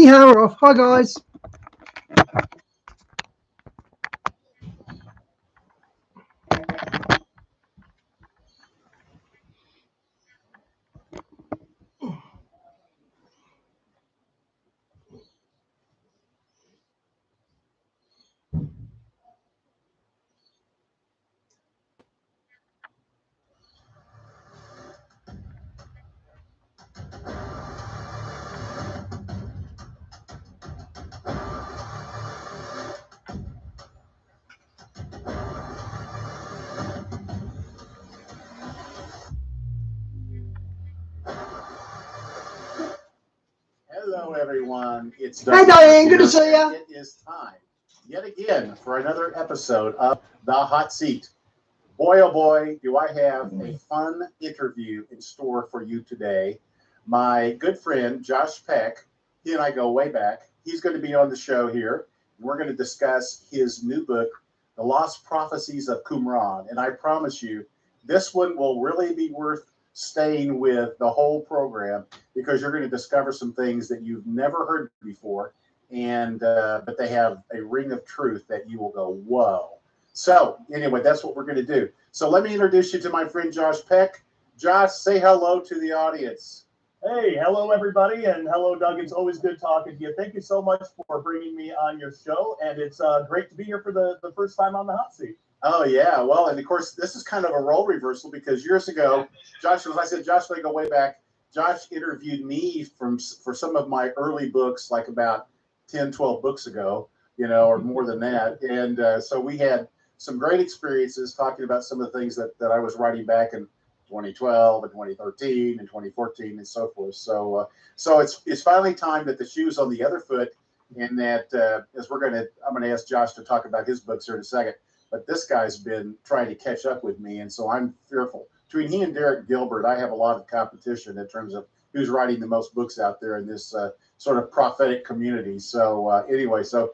Yeah, we're off. Hi, guys. Hello, everyone. It's Hey, Doug Diane. Good to here, see ya. and it is time yet again for another episode of The Hot Seat. Boy, oh boy, do I have a fun interview in store for you today. My good friend, Josh Peck, he and I go way back. He's going to be on the show here. We're going to discuss his new book, The Lost Prophecies of Qumran. And I promise you, this one will really be worth staying with the whole program because you're going to discover some things that you've never heard before. And but they have a ring of truth that you will go, whoa. So anyway, that's what we're going to do. So let me introduce you to my friend Josh Peck. Josh, say hello to the audience. Hey, hello everybody, and hello Doug. It's always good talking to you. Thank you so much for bringing me on your show, and it's great to be here for the first time on the hot seat. Oh yeah, well, and of course this is kind of a role reversal because years ago, Josh, as I said, Josh, I go way back. Josh interviewed me for some of my early books, like about 10, 12 books ago, or more than that, and so we had some great experiences talking about some of the things that I was writing back in 2012 and 2013 and 2014 and so forth. So it's finally time that the shoe's on the other foot, and that as I'm gonna ask Josh to talk about his books here in a second. But this guy's been trying to catch up with me, and so I'm fearful. Between he and Derek Gilbert, I have a lot of competition in terms of who's writing the most books out there in this sort of prophetic community. So anyway, so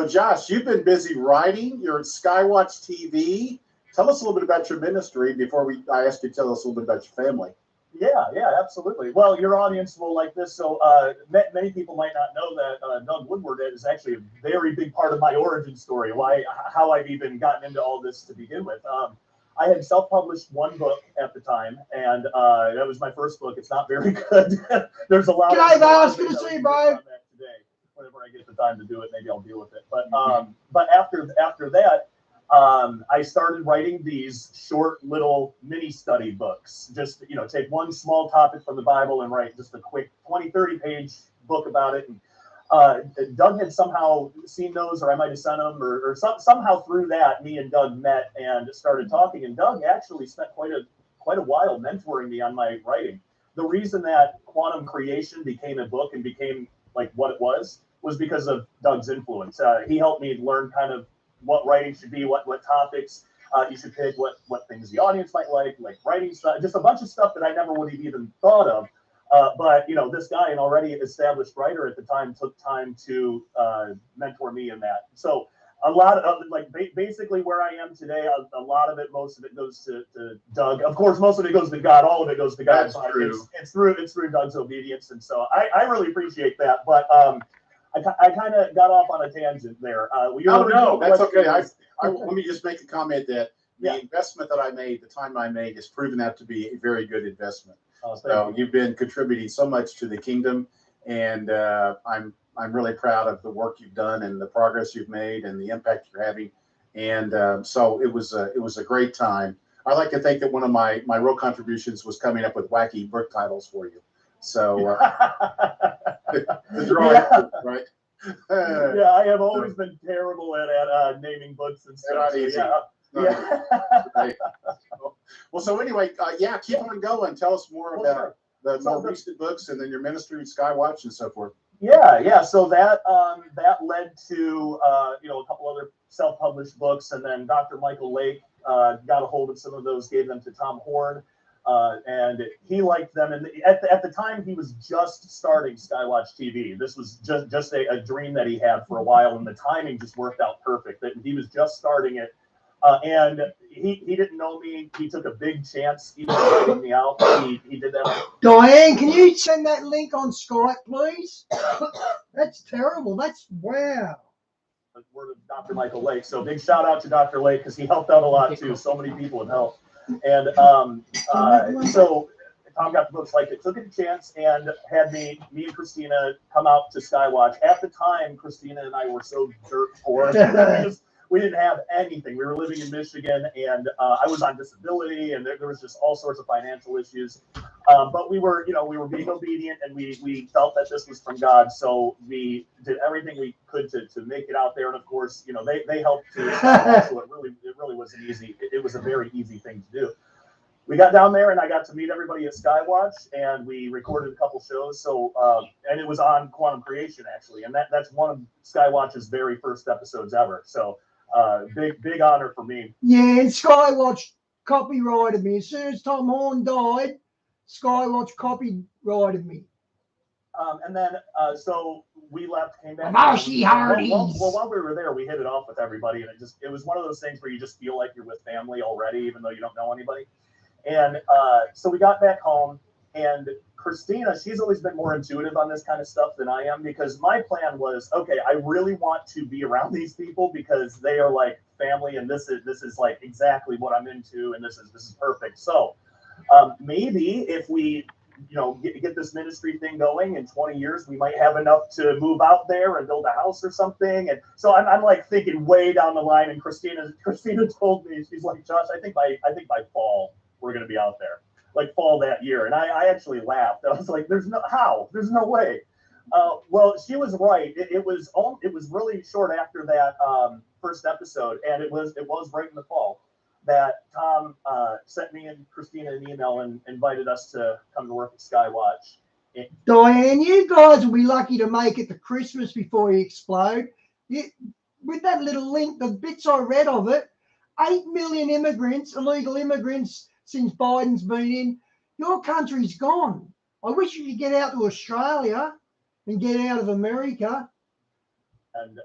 Josh, you've been busy writing. You're at Skywatch TV. Tell us a little bit about your ministry before I ask you to tell us a little bit about your family. Yeah, absolutely. Well, your audience will like this. So many people might not know that Doug Woodward is actually a very big part of my origin story, how I've even gotten into all this to begin with. I had self-published one book at the time, and that was my first book. It's not very good. There's a lot G'day, of Val. Good to see you, bro. today. Whenever I get the time to do it, maybe I'll deal with it. But after that, I started writing these short little mini study books. Just, take one small topic from the Bible and write just a quick 20, 30 page book about it. And Doug had somehow seen those, or I might have sent them, or somehow through that, me and Doug met and started talking. And Doug actually spent quite a while mentoring me on my writing. The reason that Quantum Creation became a book and became like what it was because of Doug's influence. He helped me learn kind of what writing should be, what topics you should pick, what things the audience might like writing stuff, just a bunch of stuff that I never would have even thought of. But this guy, an already established writer at the time, took time to mentor me in that. So a lot of basically where I am today, a lot of it, most of it goes to Doug. Of course, most of it goes to God. All of it goes to God. That's true. It's through Doug's obedience, and so I really appreciate that. But I kind of got off on a tangent there. No, that's okay. Let me just make a comment that the investment that I made, the time I made, has proven out to be a very good investment. So you've been contributing so much to the kingdom, and I'm really proud of the work you've done and the progress you've made and the impact you're having. And so it was a great time. I like to think that one of my real contributions was coming up with wacky book titles for you. So the drawing, right? Yeah, I have always been terrible at naming books and stuff. Not easy. Yeah. Right. Well, so anyway, keep on going. Tell us more about the more recent books and then your ministry at Skywatch and so forth. Yeah. So that led to a couple other self-published books, and then Dr. Michael Lake got a hold of some of those, gave them to Tom Horn. And he liked them. And at the time, he was just starting Skywatch TV. This was just a dream that he had for a while, and the timing just worked out perfect. That he was just starting it. And he didn't know me. He took a big chance even inviting me out. He did that. Diane, can you send that link on Skype, please? That's terrible. That's wow. Word of Dr. Michael Lake. So big shout out to Dr. Lake because he helped out a lot too. So many people have helped. And so Tom got the books, like it, took a chance and had me and Christina come out to Skywatch. At the time, Christina and I were so dirt poor. We didn't have anything. We were living in Michigan, and I was on disability, and there was just all sorts of financial issues. But we were being obedient, and we felt that this was from God. So we did everything we could to make it out there. And of course, they helped to Skywatch, so it really was it was a very easy thing to do. We got down there and I got to meet everybody at Skywatch, and we recorded a couple shows. So, and it was on quantum creation actually. And that's one of Skywatch's very first episodes ever. So, big honor for me. Yeah, and Skywatch copyrighted me. As soon as Tom Horn died, Skywatch copyrighted me. And then, so we left, came back. Marshy Hardee's. Well, while we were there, we hit it off with everybody. And it was one of those things where you just feel like you're with family already, even though you don't know anybody. And so we got back home, and Christina, she's always been more intuitive on this kind of stuff than I am, because my plan was, okay, I really want to be around these people because they are like family, and this is like exactly what I'm into, and this is perfect. So maybe if we get this ministry thing going in 20 years, we might have enough to move out there and build a house or something. And so I'm like thinking way down the line, and Christina told me, she's like, Josh, I think by fall we're going to be out there, like fall that year. And I actually laughed. I was like, there's no way. Well, she was right. It was really short after that first episode, and it was right in the fall that Tom sent me and Christina an email and invited us to come to work at Skywatch. Diane, you guys will be lucky to make it to Christmas before you explode. With that little link, the bits I read of it, 8 million illegal immigrants since Biden's been in. Your country's gone. I wish you could get out to Australia and get out of America. And,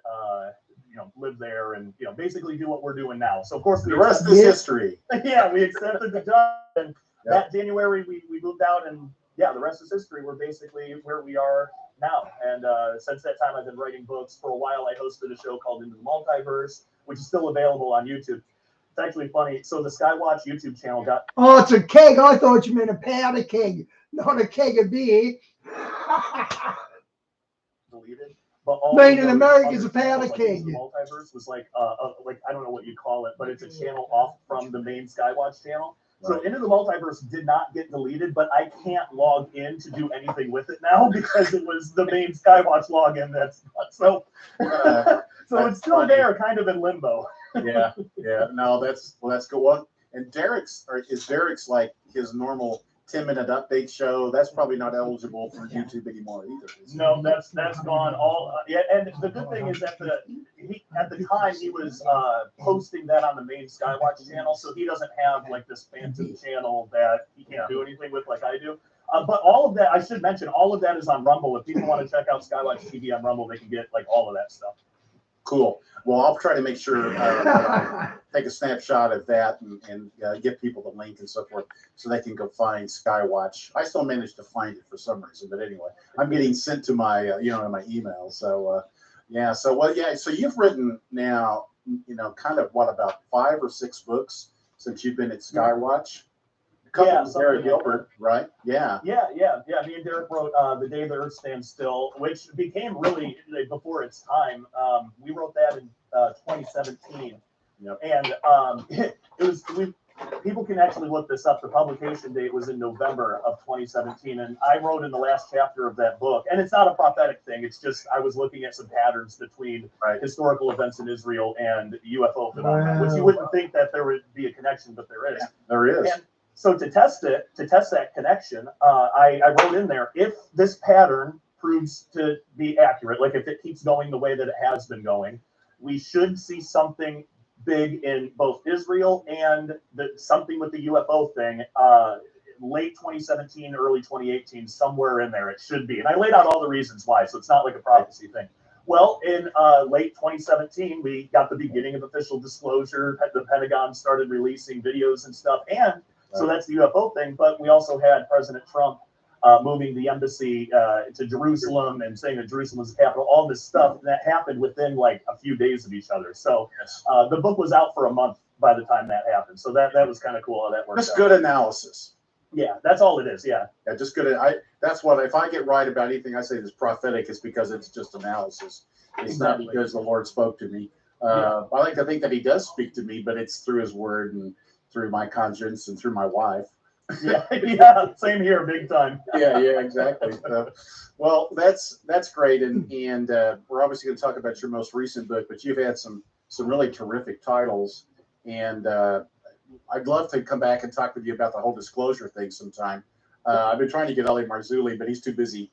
live there and, basically do what we're doing now. So, of course, the rest is history. Yeah, we accepted the job. And that January, we moved out. And, yeah, the rest is history. We're basically where we are now. And since that time, I've been writing books. For a while, I hosted a show called Into the Multiverse, which is still available on YouTube. It's actually funny. So the Skywatch YouTube channel got... Oh, it's a keg. I thought you meant a powder keg, not a keg of beer. Deleted. But all made in America is a powder keg. The Multiverse was like I don't know what you call it, but it's a channel off from the main Skywatch channel. Right. So Into the Multiverse did not get deleted, but I can't log in to do anything with it now because it was the main Skywatch login. So it's still there, kind of in limbo. Yeah. No, that's good one. And Derek's like his normal 10-minute update show. That's probably not eligible for YouTube anymore either. No, that's gone. And the good thing is that at the time he was posting that on the main Skywatch channel, so he doesn't have like this phantom channel that he can't do anything with like I do. But all of that, I should mention, all of that is on Rumble. If people want to check out Skywatch TV on Rumble, they can get like all of that stuff. Cool. Well, I'll try to make sure take a snapshot of that and give people the link and so forth so they can go find Skywatch. I still managed to find it for some reason, but anyway, I'm getting sent to my in my email. So so you've written now kind of what, about 5 or 6 books since you've been at Skywatch. A couple with Derek Gilbert, right? Yeah. Me and Derek wrote The Day the Earth Stands Still, which became really before its time. We wrote that in 2017. Yep. And people can actually look this up. The publication date was in November of 2017, and I wrote in the last chapter of that book. And it's not a prophetic thing. It's just I was looking at some patterns between historical events in Israel and UFO phenomena, which you wouldn't think that there would be a connection, but there is. There is. And so to test that connection, I wrote in there, if this pattern proves to be accurate, like if it keeps going the way that it has been going, we should see something big in both Israel and something with the UFO thing, late 2017, early 2018, somewhere in there it should be. And I laid out all the reasons why, so it's not like a prophecy thing. Well, in late 2017, we got the beginning of official disclosure. The Pentagon started releasing videos and stuff, and so that's the UFO thing. But we also had President Trump moving the embassy to Jerusalem and saying that Jerusalem was the capital. All this stuff that happened within like a few days of each other. So the book was out for a month by the time that happened. So that was kind of cool how that worked. Just good analysis. Yeah, that's all it is. Yeah. Yeah, just good. That's what, if I get right about anything I say that's prophetic, it's because it's just analysis. It's Exactly. not because the Lord spoke to me. I like to think that He does speak to me, but it's through His Word and through my conscience and through my wife. Yeah, same here, big time. Yeah, exactly. Well, that's great, and we're obviously going to talk about your most recent book, but you've had some really terrific titles, and I'd love to come back and talk with you about the whole disclosure thing sometime. I've been trying to get Ellie Marzulli, but he's too busy.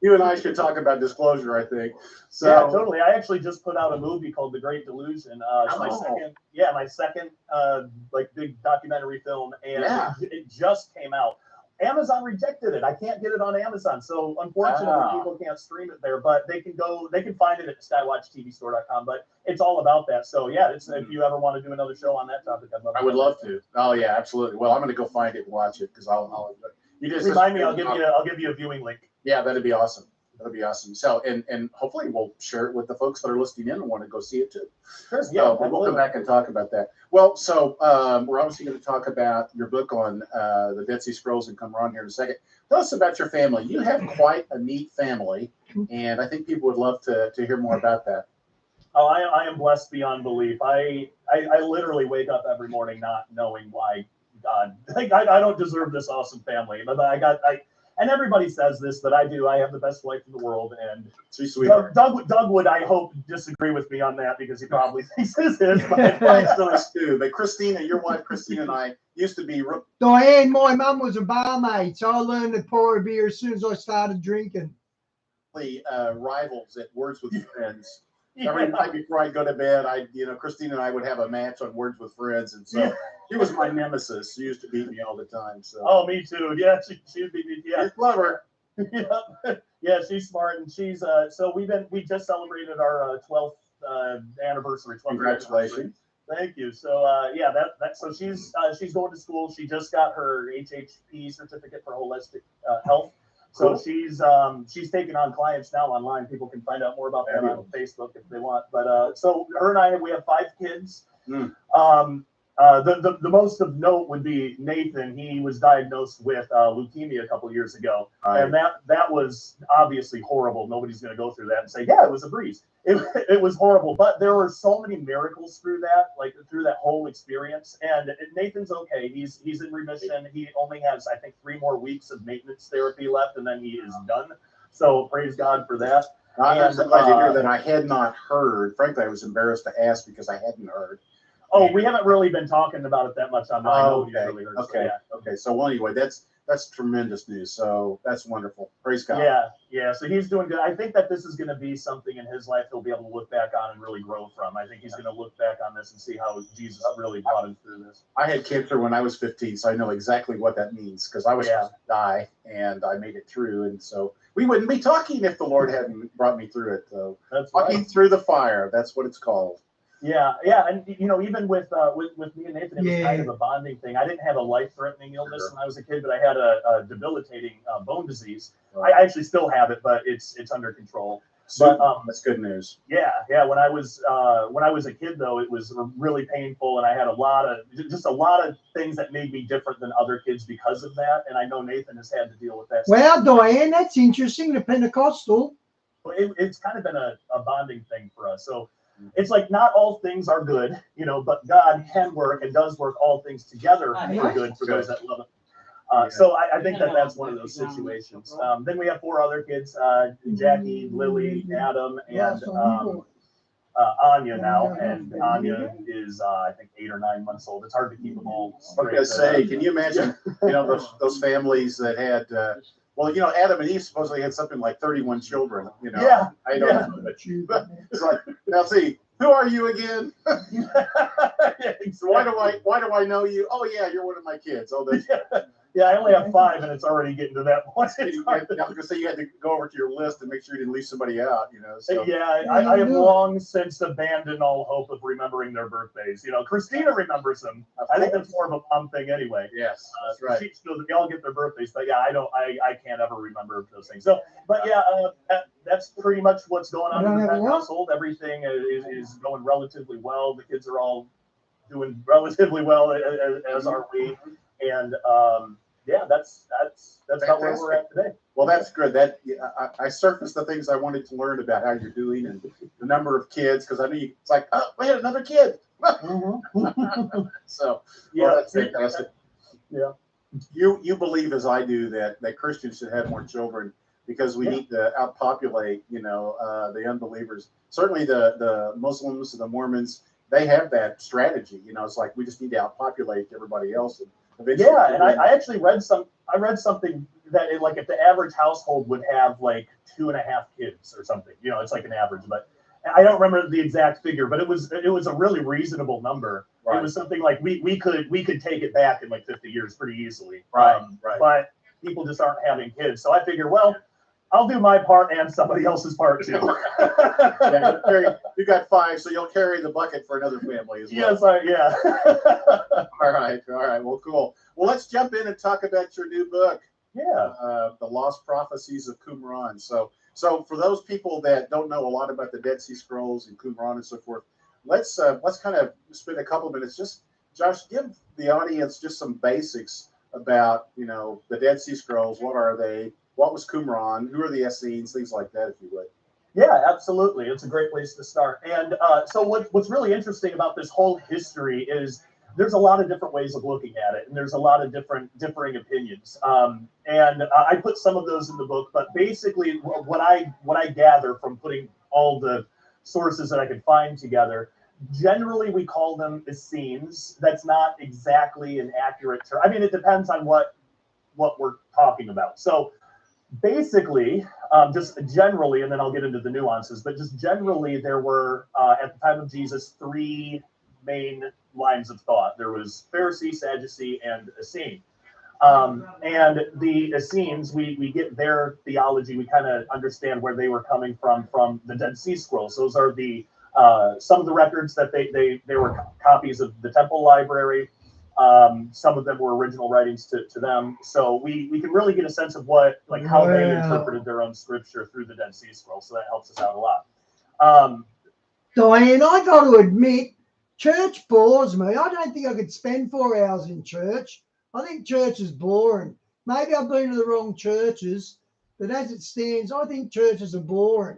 You and I should talk about disclosure, I think. So yeah, totally. I actually just put out a movie called The Great Delusion. It's my second like big documentary film, and it just came out. Amazon rejected it. I can't get it on Amazon, so unfortunately people can't stream it there. But they can find it at skywatchtvstore.com. But it's all about that. So yeah, if you ever want to do another show on that topic, I would love to. Oh yeah, absolutely. Well, I'm going to go find it and watch it because I'll you just remind me. I'll give you a viewing link. Yeah, that'd be awesome. That'd be awesome. So, and hopefully we'll share it with the folks that are listening in and want to go see it too. Sure. Yeah, we'll come back and talk about that. Well, so we're obviously going to talk about your book on the Dead Sea Scrolls and come around here in a second. Tell us about your family. You have quite a neat family, and I think people would love to hear more about that. Oh, I am blessed beyond belief. I literally wake up every morning not knowing why God, like I don't deserve this awesome family, but and everybody says this, but I do. I have the best wife in the world, and she's sweet. Doug would, I hope, disagree with me on that because he probably thinks this is. But but Christina, your wife, Christina, and I used to be. Diane, my mum was a barmaid, so I learned to pour a beer as soon as I started drinking. Rivals at Words with Friends. Every night before I'd go to bed, Christina and I would have a match on Words with Friends, and so she was my nemesis. She used to beat me all the time. So. Oh, me too. Yeah, she would beat me. Yeah, you're clever. Yeah, she's smart, and she's so we just celebrated our 12th anniversary. 12th Congratulations! Anniversary. Thank you. So so she's going to school. She just got her HHP certificate for holistic health. So cool. She's taking on clients now online. People can find out more about that on Facebook if they want. But so her and I, we have 5 kids. The most of note would be Nathan. He was diagnosed with leukemia a couple of years ago, and that was obviously horrible. Nobody's going to go through that and say, yeah, it was a breeze. It was horrible, but there were so many miracles through that whole experience. And Nathan's okay. He's in remission. He only has, I think, 3 more weeks of maintenance therapy left, and then he is done. So praise God for that. I'm so glad to hear that. I had not heard. Frankly, I was embarrassed to ask because I hadn't heard. Oh, we haven't really been talking about it that much on that. Okay. Okay. So well, anyway, that's tremendous news. So that's wonderful. Praise God. Yeah. So he's doing good. I think that this is going to be something in his life he'll be able to look back on and really grow from. I think he's going to look back on this and see how Jesus really brought him through this. I had cancer when I was 15, so I know exactly what that means because I was supposed to die and I made it through, and so we wouldn't be talking if the Lord hadn't brought me through it. So that's walking through the fire. That's what it's called. Yeah, and even with me and Nathan, it was kind of a bonding thing. I didn't have a life-threatening illness when I was a kid, but I had a debilitating bone disease. Right. I actually still have it, but it's under control. But that's good news. Yeah. When I was a kid, though, it was really painful, and I had a lot of things that made me different than other kids because of that. And I know Nathan has had to deal with that. Well, Diane, that's interesting. The Pentecostal. It's kind of been a bonding thing for us. So. It's like not all things are good, but God can work and does work all things together for good for those that love Him. So I think that's one of those situations. Then we have 4 other kids, Jackie, Lily, Adam, and Anya now. And Anya is, I think, 8 or 9 months old. It's hard to keep them all straight. I was going to say, can you imagine, those families that had... Adam and Eve supposedly had something like 31 children. Yeah. I don't know. It's like, now see, who are you again? So why do I know you? Oh yeah, you're one of my kids. Oh, that's Yeah, I only have 5, and it's already getting to that point. I was gonna say you had to go over to your list and make sure you didn't leave somebody out. So. Yeah, I have long since abandoned all hope of remembering their birthdays. Christina remembers them. I think that's more of a mom thing anyway. Yes, that's right. She knows that they all get their birthdays, but yeah, I don't. I can't ever remember those things. So, but yeah, that's pretty much what's going on in that household. Everything is going relatively well. The kids are all doing relatively well, as are we. And yeah, that's about where we're at today. Well, that's good. I surfaced the things I wanted to learn about how you're doing and the number of kids, because I knew it's like, oh, we had another kid. So yeah, well, that's fantastic. Yeah, you believe as I do that Christians should have more children because we need to outpopulate, the unbelievers. Certainly the Muslims, the Mormons, they have that strategy. It's like we just need to outpopulate everybody else. Yeah, and I actually read something that if the average household would have like 2.5 kids or something, it's like an average, but I don't remember the exact figure, but it was a really reasonable number. Right. It was something like we could take it back in like 50 years pretty easily. Right. But people just aren't having kids, so I figure, well, I'll do my part and somebody else's part too. Yeah, you got 5, so you'll carry the bucket for another family as well. Yes, yeah. All right. Well, cool. Well, let's jump in and talk about your new book. Yeah. The Lost Prophecies of Qumran. So for those people that don't know a lot about the Dead Sea Scrolls and Qumran and so forth, let's kind of spend a couple of minutes. Just Josh, give the audience just some basics about the Dead Sea Scrolls. What are they? What was Qumran? Who are the Essenes? Things like that, if you would. Yeah, absolutely. It's a great place to start. And so what's really interesting about this whole history is there's a lot of different ways of looking at it, and there's a lot of differing opinions. And I put some of those in the book, but basically what I gather from putting all the sources that I could find together, generally we call them Essenes. That's not exactly an accurate term. I mean, it depends on what we're talking about. So basically, just generally, and then I'll get into the nuances, but just generally, there were, at the time of Jesus, 3 main lines of thought. There was Pharisee, Sadducee, and Essene. And the Essenes, we get their theology, we kind of understand where they were coming from the Dead Sea Scrolls. Those are the some of the records that they were copies of the temple library. Some of them were original writings to them. So we can really get a sense of how they interpreted their own scripture through the Dead Sea Scrolls. So that helps us out a lot. Diane, I got to admit, church bores me. I don't think I could spend 4 hours in church. I think church is boring. Maybe I've been to the wrong churches, but as it stands, I think churches are boring.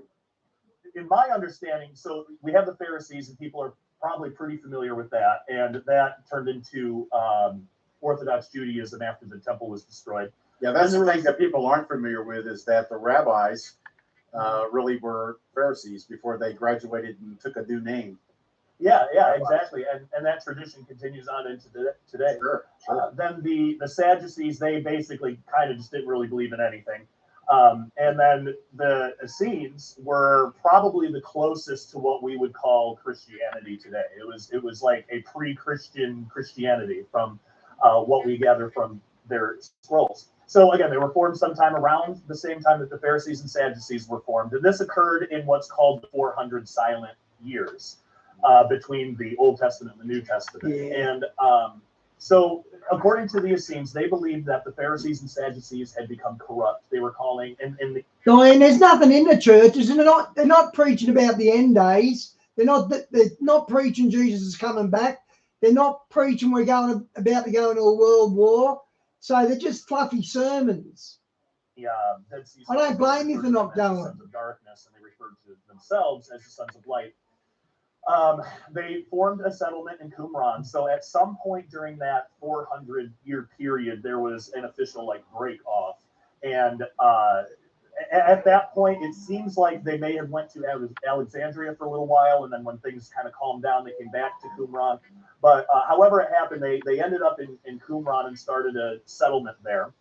In my understanding, so we have the Pharisees, and people are probably pretty familiar with that, and that turned into Orthodox Judaism after the temple was destroyed. Yeah, that's the thing that people aren't familiar with, is that the rabbis really were Pharisees before they graduated and took a new name. Yeah, exactly, and that tradition continues on into today. Sure. Then the Sadducees, they basically kind of just didn't really believe in anything. And then the Essenes were probably the closest to what we would call Christianity today. It was like a pre-Christian Christianity from what we gather from their scrolls. So again, they were formed sometime around the same time that the Pharisees and Sadducees were formed. And this occurred in what's called the 400 silent years between the Old Testament and the New Testament. Yeah. And so according to the Essenes, they believed that the Pharisees and Sadducees had become corrupt. They were calling Diane, there's nothing in the churches, and they're not preaching about the end days. They're not preaching Jesus is coming back. They're not preaching we're about to go into a world war. So they're just fluffy sermons. Yeah, I don't blame you for not going. Sons of darkness, and they referred to themselves as the sons of light. They formed a settlement in Qumran. So at some point during that 400-year period, there was an official break off. And at that point, it seems like they may have went to Alexandria for a little while, and then when things kind of calmed down, they came back to Qumran. But however it happened, they ended up in Qumran and started a settlement there.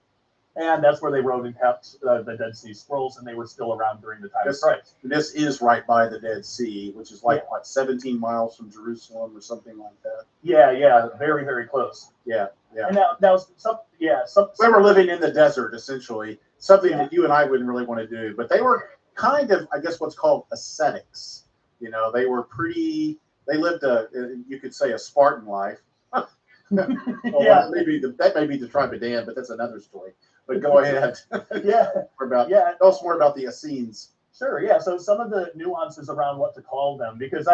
And that's where they wrote and kept the Dead Sea Scrolls, and they were still around during the time of Christ. This is right by the Dead Sea, which is like, what, 17 miles from Jerusalem or something like that? Yeah, very, very close. Yeah. And now some they were living in the desert, essentially, something that you and I wouldn't really want to do. But they were kind of, I guess, what's called ascetics. You know, they were they lived you could say, a Spartan life. Well, that may be the tribe of Dan, but that's another story. But go ahead. Tell us more about the Essenes. Sure, yeah. So some of the nuances around what to call them, because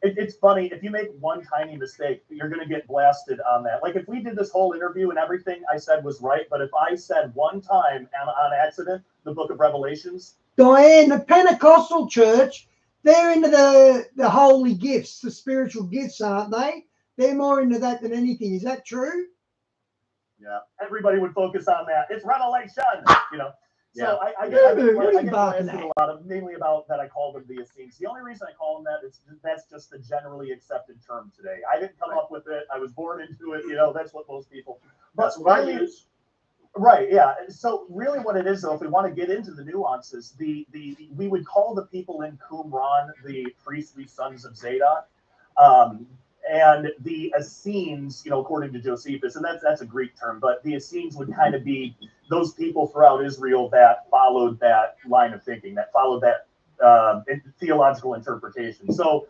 it's funny, if you make one tiny mistake, you're going to get blasted on that. Like if we did this whole interview and everything I said was right, but if I said one time on accident the book of Revelations. Diane, the Pentecostal church, they're into the holy gifts, the spiritual gifts, aren't they? They're more into that than anything. Is that true? Yeah, everybody would focus on that. It's Revelation, you know. So I get blasted a lot, mainly about that I call them the Essenes. The only reason I call them that is that's just the generally accepted term today. I didn't come up with it. I was born into it. You know, that's what most people. That's what I use. Right. Yeah. So really, what it is, though, if we want to get into the nuances, we would call the people in Qumran the priestly sons of Zadok. And the Essenes, you know, according to Josephus, and that's a Greek term, but the Essenes would kind of be those people throughout Israel that followed that line of thinking, that followed that theological interpretation. So,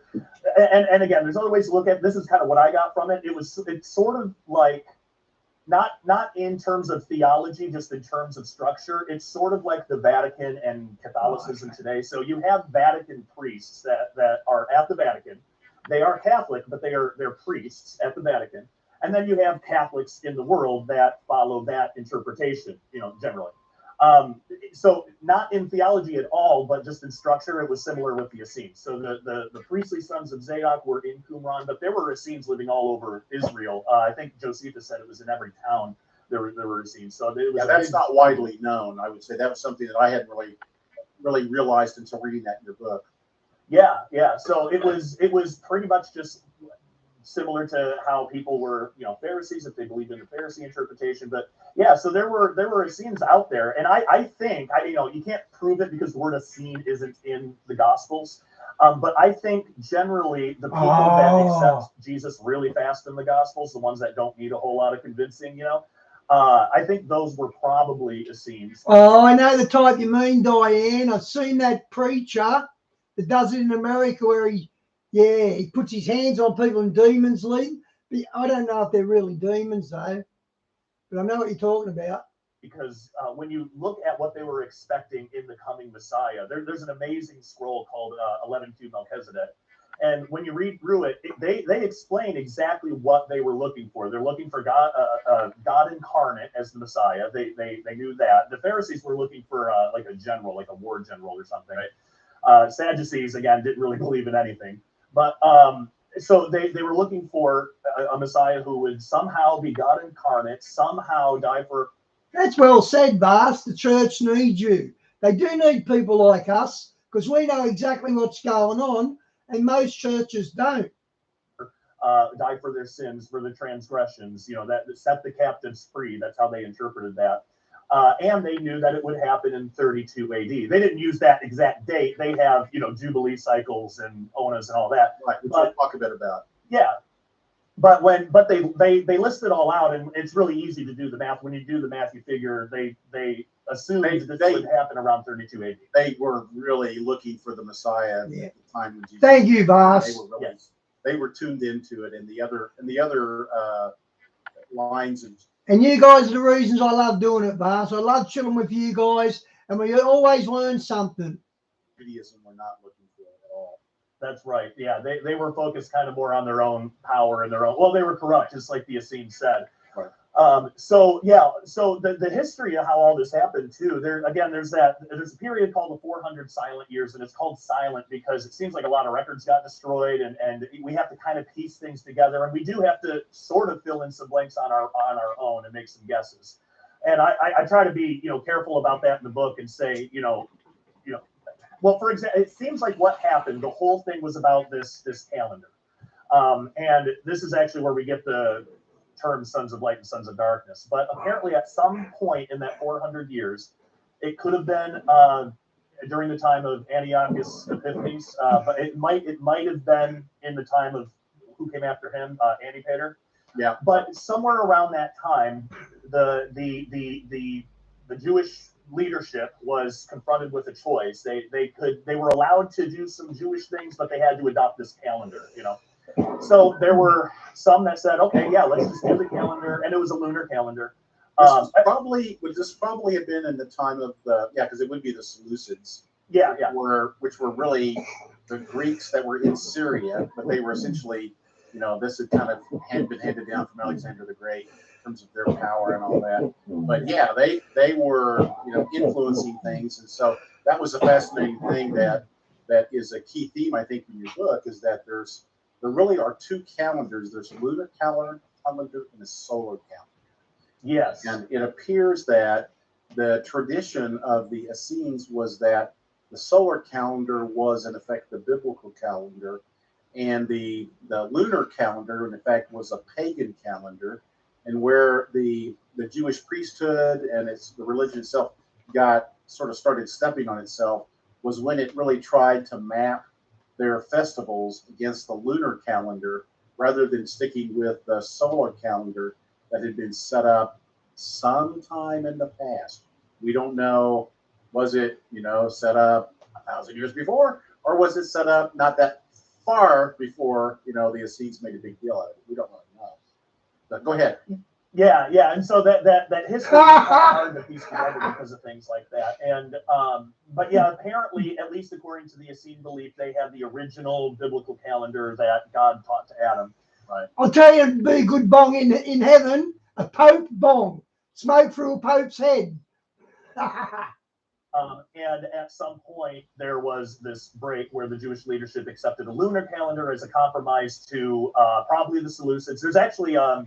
and again, there's other ways to look at it. This is kind of what I got from it. It's sort of like not in terms of theology, just in terms of structure. It's sort of like the Vatican and Catholicism today. So you have Vatican priests that are at the Vatican. They are Catholic, but they're priests at the Vatican. And then you have Catholics in the world that follow that interpretation, you know, generally. So not in theology at all, but just in structure, it was similar with the Essenes. So the priestly sons of Zadok were in Qumran, but there were Essenes living all over Israel. I think Josephus said it was in every town there were Essenes. So it was that's not widely known. I would say that was something that I hadn't really realized until reading that in your book. Yeah. So it was pretty much just similar to how people were, you know, Pharisees, if they believed in the Pharisee interpretation. But yeah, so there were Essenes out there, and I think you know, you can't prove it because the word Essene isn't in the Gospels. But I think generally the people that accept Jesus really fast in the Gospels, the ones that don't need a whole lot of convincing, you know, I think those were probably Essenes. Oh, I know the type you mean, Diane. I've seen that preacher that does it in America where he puts his hands on people and demons leave. But I don't know if they're really demons though. But I know what you're talking about. Because when you look at what they were expecting in the coming Messiah, there's an amazing scroll called 11:2 Melchizedek. And when you read through it, they explain exactly what they were looking for. They're looking for God incarnate as the Messiah. They knew that. The Pharisees were looking for like a general, like a war general or something. Right? Sadducees, again, didn't really believe in anything. But so they were looking for a Messiah who would somehow be God incarnate, somehow die for. That's well said, Bas. The church needs you. They do need people like us because we know exactly what's going on, and most churches don't. Die for their sins, for the transgressions, you know, that set the captives free. That's how they interpreted that. And they knew that it would happen in 32 AD. They didn't use that exact date. They have, you know, Jubilee cycles and Onas and all that. Right, which we'll talk a bit about. Yeah. But they list it all out, and it's really easy to do the math. When you do the math, you figure they assumed this would happen around 32 AD. They were really looking for the Messiah at the time when Jesus. Thank you, Bas. They were tuned into it, and the other lines and. And you guys are the reasons I love doing it, Bas. I love chilling with you guys, and we always learn something. Judaism, we're not looking for it at all. That's right. Yeah, they were focused kind of more on their own power and their own. Well, they were corrupt, just like the Essenes said. Right. So the history of how all this happened too. There's a period called the 400 silent years, and it's called silent because it seems like a lot of records got destroyed, and we have to kind of piece things together, and we do have to sort of fill in some blanks on our own and make some guesses. And I try to be, you know, careful about that in the book and say, you know. Well, for example, it seems like what happened, the whole thing was about this calendar. And this is actually where we get the term sons of light and sons of darkness. But apparently at some point in that 400 years, it could have been during the time of Antiochus Epiphanes, but it might have been in the time of who came after him, Antipater. Yeah. But somewhere around that time, the Jewish leadership was confronted with a choice. They were allowed to do some Jewish things, but they had to adopt this calendar, you know. So there were some that said, okay, yeah, let's just do the calendar, and it was a lunar calendar. Would this probably have been in the time of the because it would be the Seleucids. Yeah. Which were really the Greeks that were in Syria, but they were essentially, you know, this had kind of been handed down from Alexander the Great in terms of their power and all that. But yeah, they were, you know, influencing things, and so that was a fascinating thing that is a key theme, I think, in your book, is that there really are two calendars. There's a lunar calendar and a solar calendar. Yes. And it appears that the tradition of the Essenes was that the solar calendar was, in effect, the biblical calendar, and the lunar calendar, in effect, was a pagan calendar, and where the Jewish priesthood and the religion itself started stepping on itself was when it really tried to map their festivals against the lunar calendar rather than sticking with the solar calendar that had been set up sometime in the past. We don't know, was it, you know, set up 1,000 years before, or was it set up not that far before, you know, the Essenes made a big deal out of it? We don't really know. But go ahead. Yeah, and so that history is kind of hard to piece together because of things like that. And but yeah, apparently, at least according to the Essene belief, they had the original biblical calendar that God taught to Adam. Right. I'll tell you, it'd be a good bong in heaven, a Pope bong, smoke through a Pope's head. And at some point, there was this break where the Jewish leadership accepted a lunar calendar as a compromise to probably the Seleucids. There's actually a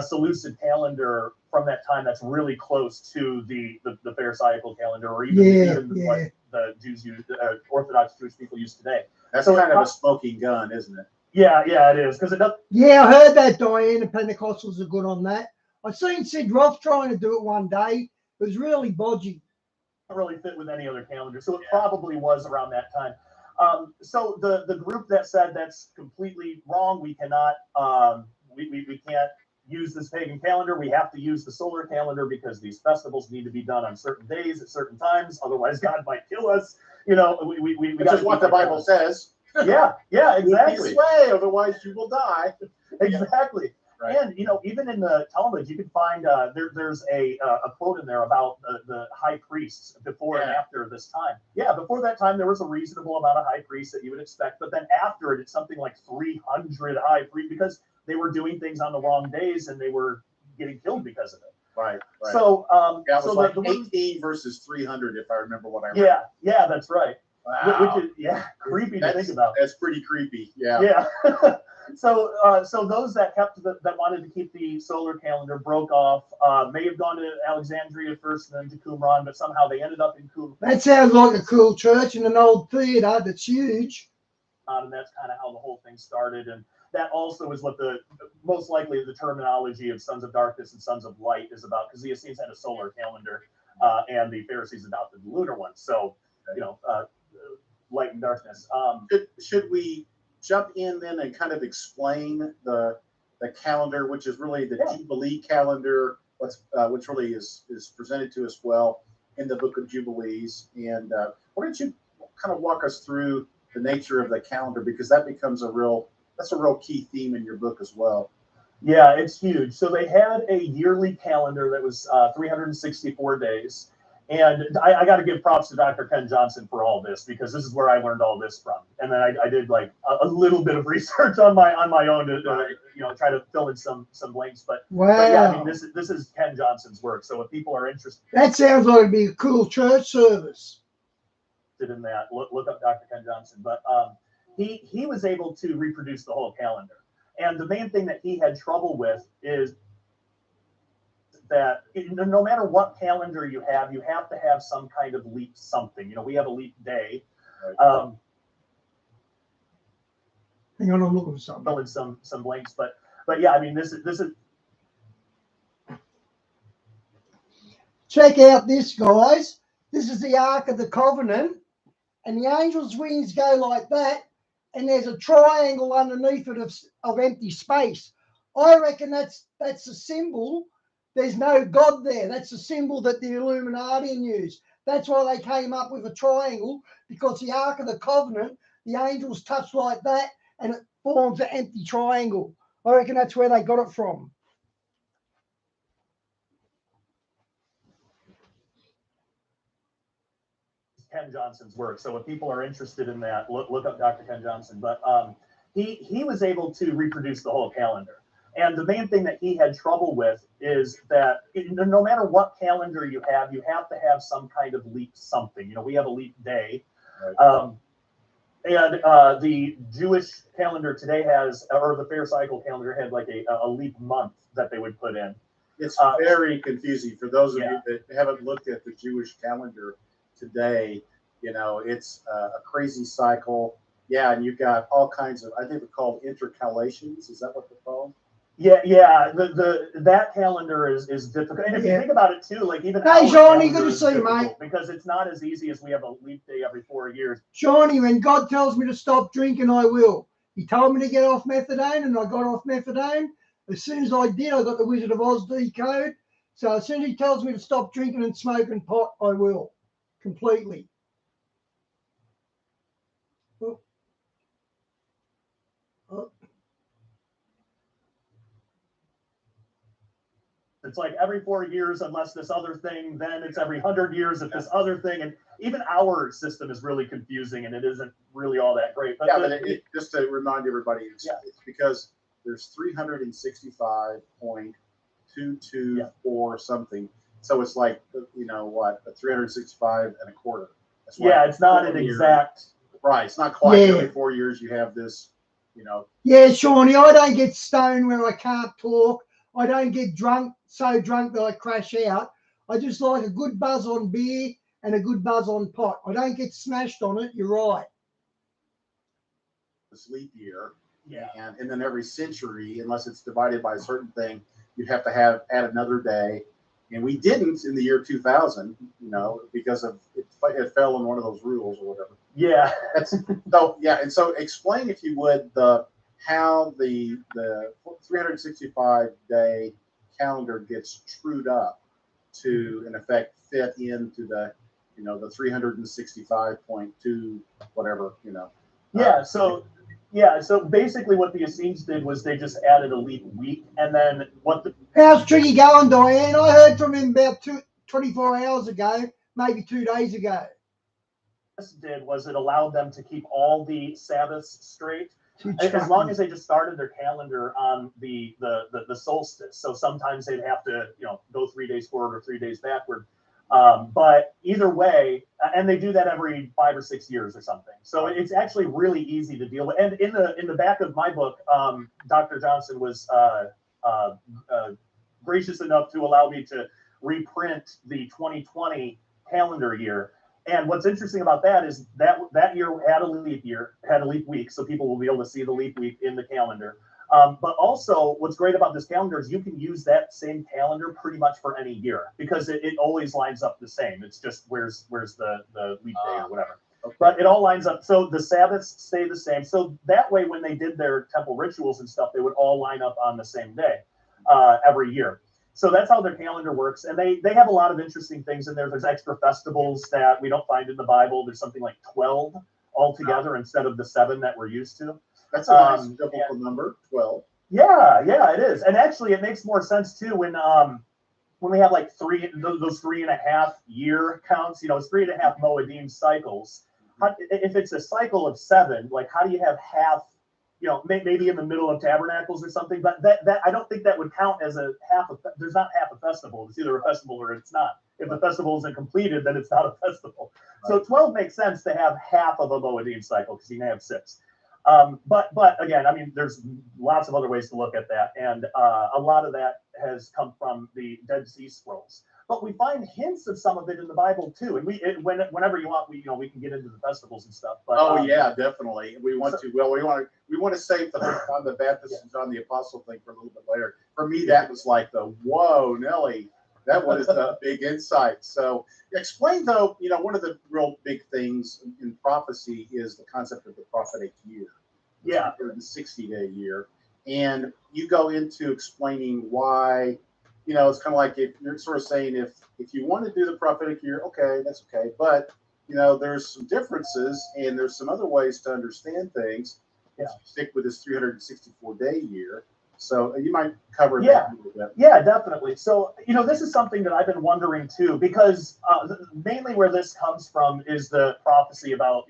Seleucid calendar from that time that's really close to the Pharisaical calendar, or even what the Jews use, Orthodox Jewish people use today. That's so kind of a smoking gun, isn't it? Yeah, it is, because it does. Yeah, I heard that, Diane. The Pentecostals are good on that. I've seen Sid Roth trying to do it one day. It was really bodgy. Really fit with any other calendar, so it probably was around that time. So the group that said that's completely wrong, we cannot we can't use this pagan calendar, we have to use the solar calendar because these festivals need to be done on certain days at certain times, otherwise God might kill us, you know. Which is what the Bible says. Yeah, exactly. This way, otherwise you will die. Exactly. Right. And, you know, even in the Talmud, you can find there's a quote in there about the high priests before and after this time. Yeah, before that time, there was a reasonable amount of high priests that you would expect. But then after it, it's something like 300 high priests because they were doing things on the wrong days and they were getting killed because of it. Right. So, it was like 18 versus 300, if I remember what I read. Yeah, that's right. Wow. Which is creepy to think about. That's pretty creepy. Yeah. Yeah. So those that that wanted to keep the solar calendar broke off. May have gone to Alexandria first and then to Qumran, but somehow they ended up in Qumran. That sounds like a cool church in an old theater that's huge. And that's kind of how the whole thing started. And that also is what most likely the terminology of sons of darkness and sons of light is about, because the Essenes had a solar calendar, and the Pharisees adopted the lunar one. So, you know, light and darkness. Should we jump in then and kind of explain the calendar, which is really the Jubilee calendar, which really is presented to us well in the Book of Jubilees. And why don't you kind of walk us through the nature of the calendar, because that becomes a real key theme in your book as well. Yeah, it's huge. So they had a yearly calendar that was 364 days. And I got to give props to Dr. Ken Johnson for all this, because this is where I learned all this from. And then I did like a little bit of research on my own to try to fill in some blanks. But yeah, I mean, this is Ken Johnson's work. So if people are interested, that sounds like it'd be a cool church service. In that, look up Dr. Ken Johnson. But he was able to reproduce the whole calendar. And the main thing that he had trouble with is that no matter what calendar you have to have some kind of leap something. You know, we have a leap day. Hang on, I'm looking for something. Fill in some blanks, but yeah, I mean, this is Check out this, guys. This is the Ark of the Covenant, and the angel's wings go like that, and there's a triangle underneath it of empty space. I reckon that's a symbol. There's no God there. That's a symbol that the Illuminati used. That's why they came up with a triangle, because the Ark of the Covenant, the angels touch like that, and it forms an empty triangle. I reckon that's where they got it from. Ken Johnson's work. So if people are interested in that, look up Dr. Ken Johnson. But he was able to reproduce the whole calendar. And the main thing that he had trouble with is that no matter what calendar you have to have some kind of leap something. You know, we have a leap day. And the Jewish calendar today has, or the fair cycle calendar had like a leap month that they would put in. It's very confusing for those of you that haven't looked at the Jewish calendar today. You know, it's a crazy cycle. Yeah, and you've got all kinds of, I think they're called intercalations. Is that what they're called? Yeah. That calendar is difficult, and if you think about it too, like even hey, Johnny, good to see you, mate. Because it's not as easy as we have a leap day every 4 years. Johnny, when God tells me to stop drinking, I will. He told me to get off methadone, and I got off methadone. As soon as I did, I got the Wizard of Oz decode. So as soon as he tells me to stop drinking and smoking pot, I will completely. Oh. Oh. It's like every 4 years, unless this other thing, then it's every 100 years if this other thing, and even our system is really confusing, and it isn't really all that great. But just to remind everybody, it's because there's 365.224 something. So it's like, you know what, 365 and a quarter. That's why it's not an exact. Right, it's not quite every 4 years you have this, you know. Yeah, Shawnee, I don't get stoned where I can't talk. I don't get drunk, so drunk that I crash out. I just like a good buzz on beer and a good buzz on pot. I don't get smashed on it. You're right. This leap year. Yeah. And then every century, unless it's divided by a certain thing, you have to add another day. And we didn't in the year 2000, you know, because of it fell in one of those rules or whatever. Yeah. And so explain, if you would, how the 365-day calendar gets trued up to, in effect, fit into the, you know, the 365.2 whatever, you know. So basically what the Essenes did was they just added a leap week, and then How's Triggy going, Diane? I heard from him about 24 hours ago, maybe 2 days ago. This did was it allowed them to keep all the Sabbaths straight. As long as they just started their calendar on the solstice. So sometimes they'd have to, you know, go 3 days forward or 3 days backward. But either way, and they do that every 5 or 6 years or something. So it's actually really easy to deal with. And in the back of my book, Dr. Johnson was gracious enough to allow me to reprint the 2020 calendar year. And what's interesting about that is that year had a leap week, so people will be able to see the leap week in the calendar. But also, what's great about this calendar is you can use that same calendar pretty much for any year, because it always lines up the same. It's just where's the leap day or whatever. Okay. But it all lines up. So the Sabbaths stay the same. So that way, when they did their temple rituals and stuff, they would all line up on the same day every year. So that's how their calendar works. And they have a lot of interesting things in there. There's extra festivals that we don't find in the Bible. There's something like 12 altogether instead of the 7 that we're used to. That's a nice biblical number, 12. Yeah, it is. And actually, it makes more sense too when we have like those 3.5 year counts. You know, it's 3.5 Moedim cycles. If it's a cycle of 7, like how do you have half? You know, maybe in the middle of Tabernacles or something, but that I don't think that would count as a half. There's not half a festival. It's either a festival or it's not. If the festival isn't completed, then it's not a festival. Right. So 12 makes sense to have half of a Moedim cycle, because you can have 6. But again, I mean, there's lots of other ways to look at that, and a lot of that has come from the Dead Sea Scrolls. But we find hints of some of it in the Bible too, and whenever you want, we can get into the festivals and stuff. But yeah, definitely. We want to. Well, we want to save the John the Baptist and John the Apostle thing for a little bit later. For me, that was like the whoa, Nelly. That was a big insight. So explain though, one of the real big things in prophecy is the concept of the prophetic year. Yeah. The 60-day year. And you go into explaining why, it's kind of like if you're sort of saying if you want to do the prophetic year, okay, that's okay. But there's some differences and there's some other ways to understand things. Yeah. If you stick with this 364-day year. So you might cover Yeah. that a little bit. Yeah, definitely. So, this is something that I've been wondering too, because mainly where this comes from is the prophecy about,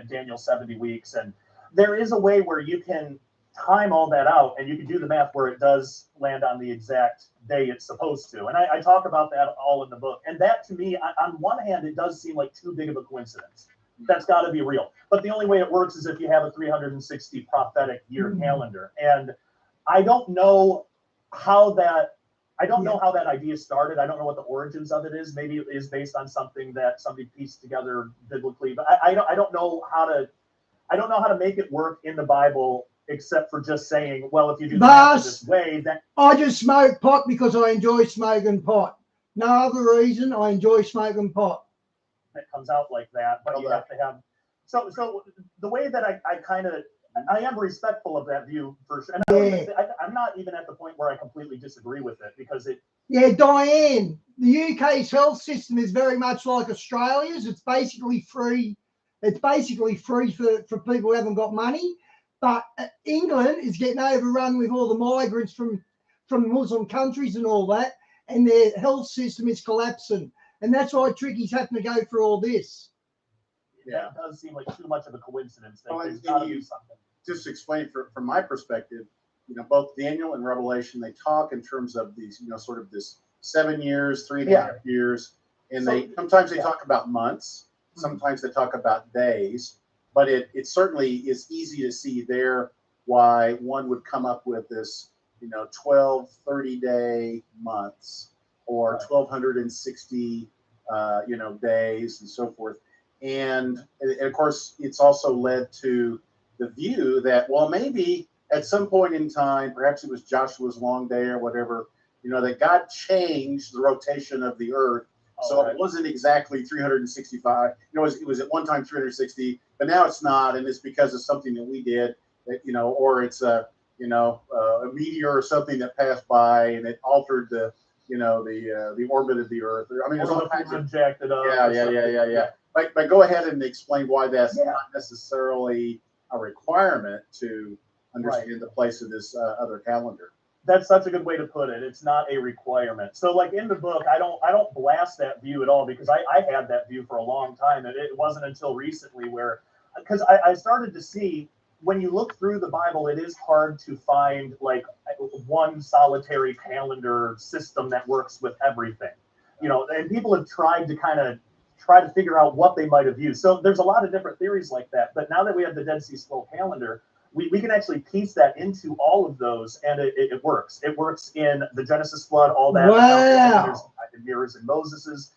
Daniel 70 weeks. And there is a way where you can time all that out and you can do the math where it does land on the exact day it's supposed to. And I talk about that all in the book. And that to me, on one hand, it does seem like too big of a coincidence. That's got to be real. But the only way it works is if you have a 360 prophetic year calendar. And I don't know how that idea started. I don't know what the origins of it is. Maybe it is based on something that somebody pieced together biblically, but I don't know how to make it work in the Bible except for just saying, well, if you do the math in this way, then I just smoke pot because I enjoy smoking pot. No other reason. I enjoy smoking pot. it comes out like that. But you have to have so the way that I am respectful of that view for sure. And I'm not even at the point where I completely disagree with it because it. Yeah, Diane, the UK's health system is very much like Australia's. It's basically free. It's basically free for people who haven't got money. But England is getting overrun with all the migrants from Muslim countries and all that, and their health system is collapsing. And that's why Tricky's having to go through all this. Yeah, it does seem like too much of a coincidence. Just to explain from my perspective, both Daniel and Revelation, they talk in terms of these, sort of this 7 years, 3.5 years, and sometimes they talk about months, sometimes they talk about days, but it certainly is easy to see there why one would come up with this, 12 30-day months or 1,260, days and so forth. And of course, it's also led to the view that, well, maybe at some point in time, perhaps it was Joshua's long day or whatever, that God changed the rotation of the earth. So it wasn't exactly 365. It was at one time 360, but now it's not. And it's because of something that we did, that, or it's a meteor or something that passed by and it altered the orbit of the earth. I mean, there's all kinds of jacked it up. Yeah. But go ahead and explain why that's not necessarily a requirement to understand the place of this other calendar. That's such a good way to put it. It's not a requirement. So like in the book, I don't blast that view at all because I had that view for a long time. And it wasn't until recently because I started to see when you look through the Bible, it is hard to find like one solitary calendar system that works with everything, and people have tried to figure out what they might have used. So there's a lot of different theories like that. But now that we have the Dead Sea Scroll calendar, we can actually piece that into all of those, and it works. It works in the Genesis flood, all that. Wow. There's mirrors in Moses's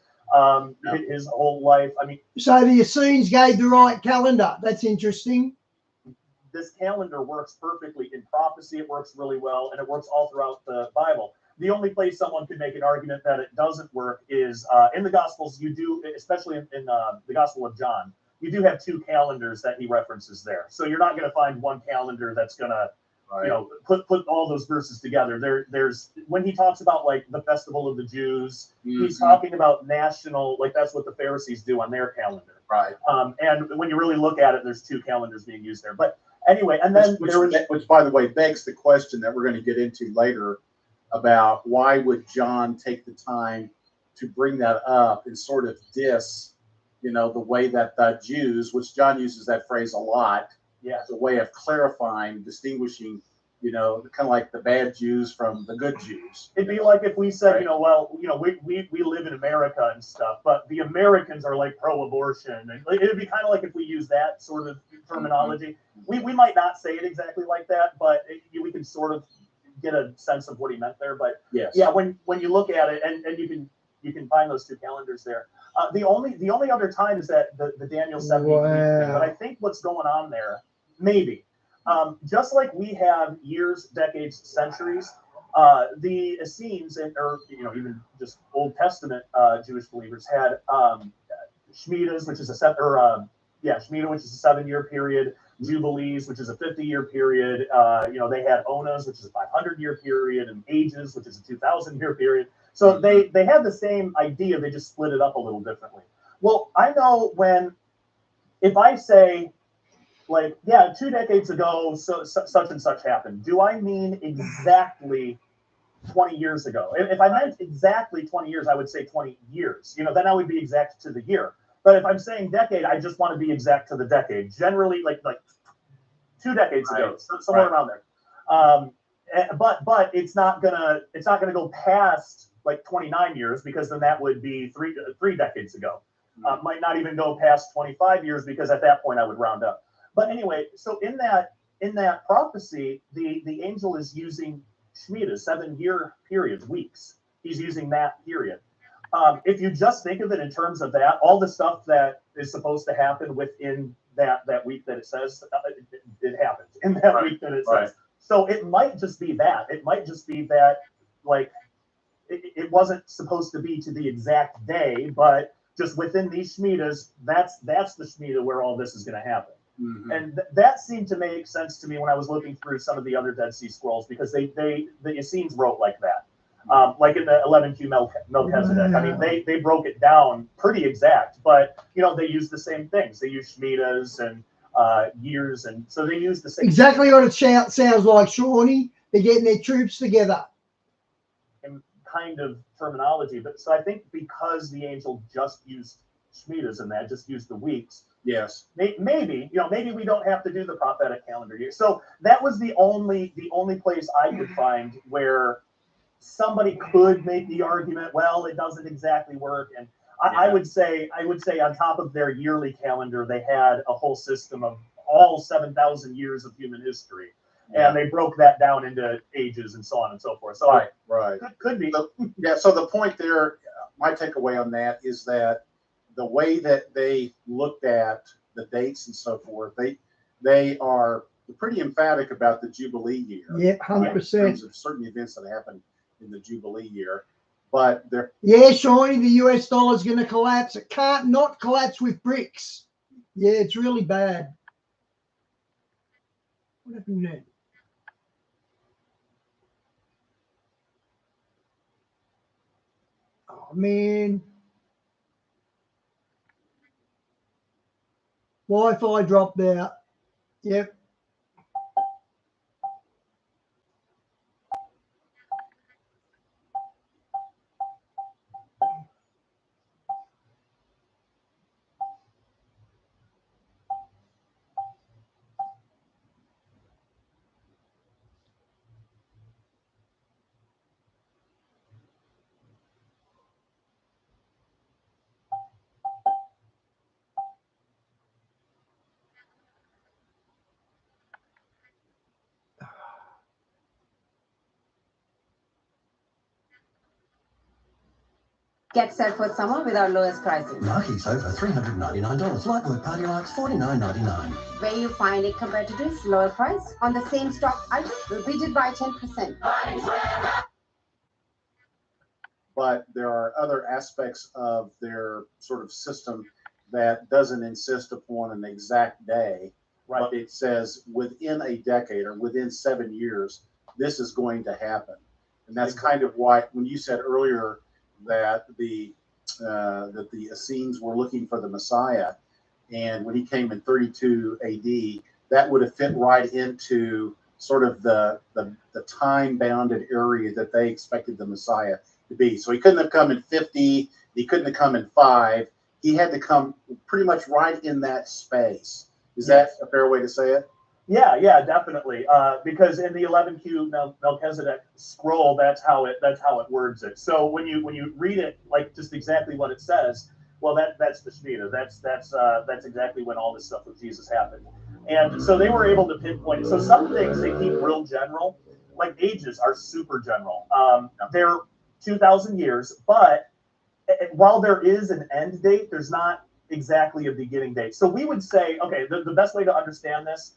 his whole life. I mean, so the Essenes gave the right calendar. That's interesting. This calendar works perfectly in prophecy. It works really well, and it works all throughout the Bible. The only place someone could make an argument that it doesn't work is in the Gospels. You do, especially in the Gospel of John, you do have two calendars that he references there. So you're not going to find one calendar that's going to, put all those verses together. There's when he talks about like the festival of the Jews, he's talking about national, like that's what the Pharisees do on their calendar. Right. And when you really look at it, there's two calendars being used there. But anyway, and then which by the way begs the question that we're going to get into later about why would John take the time to bring that up and sort of diss, the way that the Jews, which John uses that phrase a lot, as a way of clarifying, distinguishing, kind of like the bad Jews from the good Jews. It'd be like if we said, we live in America and stuff, but the Americans are like pro-abortion. And it'd be kind of like if we use that sort of terminology. We might not say it exactly like that, but we can sort of get a sense of what he meant there. But when you look at it, and you can find those two calendars there. The only other time is that the Daniel 70 week thing. But I think what's going on there, maybe, just like we have years, decades, centuries, The Essenes, or even just Old Testament Jewish believers had Shemitahs, which is a Shemitah, which is a 7-year period. Jubilees, which is a 50-year period. They had Onas, which is a 500-year period, and Ages, which is a 2,000-year period. So they had the same idea. They just split it up a little differently. Well, I know if I say, like, yeah, 2 decades ago, such and such happened, do I mean exactly 20 years ago? If I meant exactly 20 years, I would say 20 years. Then I would be exact to the year. But if I'm saying decade, I just want to be exact to the decade. Generally, like 2 decades ago, somewhere around there. But it's not gonna go past like 29 years, because then that would be three decades ago. Might not even go past 25 years, because at that point I would round up. But anyway, so in that prophecy, the angel is using Shemitah, 7-year periods, weeks. He's using that period. If you just think of it in terms of that, all the stuff that is supposed to happen within that week that it says, it happens in that week that it says. So it might just be that. It might just be that, like, it wasn't supposed to be to the exact day, but just within these Shemitahs, that's the Shemitah where all this is going to happen. Mm-hmm. And that seemed to make sense to me when I was looking through some of the other Dead Sea Scrolls, because the Essenes wrote like that. Like in the 11Q Melchizedek. I mean, they broke it down pretty exact, but they used the same things. They used Shemitahs and years, and so they used the same. Exactly what it sounds like, Shawnee. They're getting their troops together. And kind of terminology, but so I think because the angel just used Shemitahs and that just used the weeks. Yes. Maybe we don't have to do the prophetic calendar year. So that was the only place I could find where somebody could make the argument, well, it doesn't exactly work. And I would say on top of their yearly calendar, they had a whole system of all 7,000 years of human history. Yeah. And they broke that down into ages and so on and so forth. So right. Could be. So the point there, my takeaway on that is that the way that they looked at the dates and so forth, they are pretty emphatic about the Jubilee year. Yeah, 100%. In terms of certain events that happened in the Jubilee year. But they're Shawnee, the US dollar is going to collapse. It can't not collapse with BRICS. Yeah, it's really bad. What happened there? Oh, man. Wi-Fi dropped out. Yep. Get set for summer with our lowest prices. Nike sofa, $399. Lightweight party lights, $49.99. Where you find it competitors, lower price on the same stock item, repeated by 10%. But there are other aspects of their sort of system that doesn't insist upon an exact day. Right. But it says within a decade or within 7 years, this is going to happen. And that's kind of why, when you said earlier that the Essenes were looking for the Messiah, and when he came in 32 AD, that would have fit right into sort of the time-bounded area that they expected the Messiah to be. So he couldn't have come in 50, he couldn't have come in 5. He had to come pretty much right in that space. Is that a fair way to say it? Yeah, definitely. Because in the 11Q Melchizedek scroll, that's how it words it. So when you read it like just exactly what it says, well, that's the Shemitah. That's exactly when all this stuff with Jesus happened. And so they were able to pinpoint it. So some things they keep real general, like ages are super general. They're 2,000 years, but while there is an end date, there's not exactly a beginning date. So we would say, okay, the best way to understand this,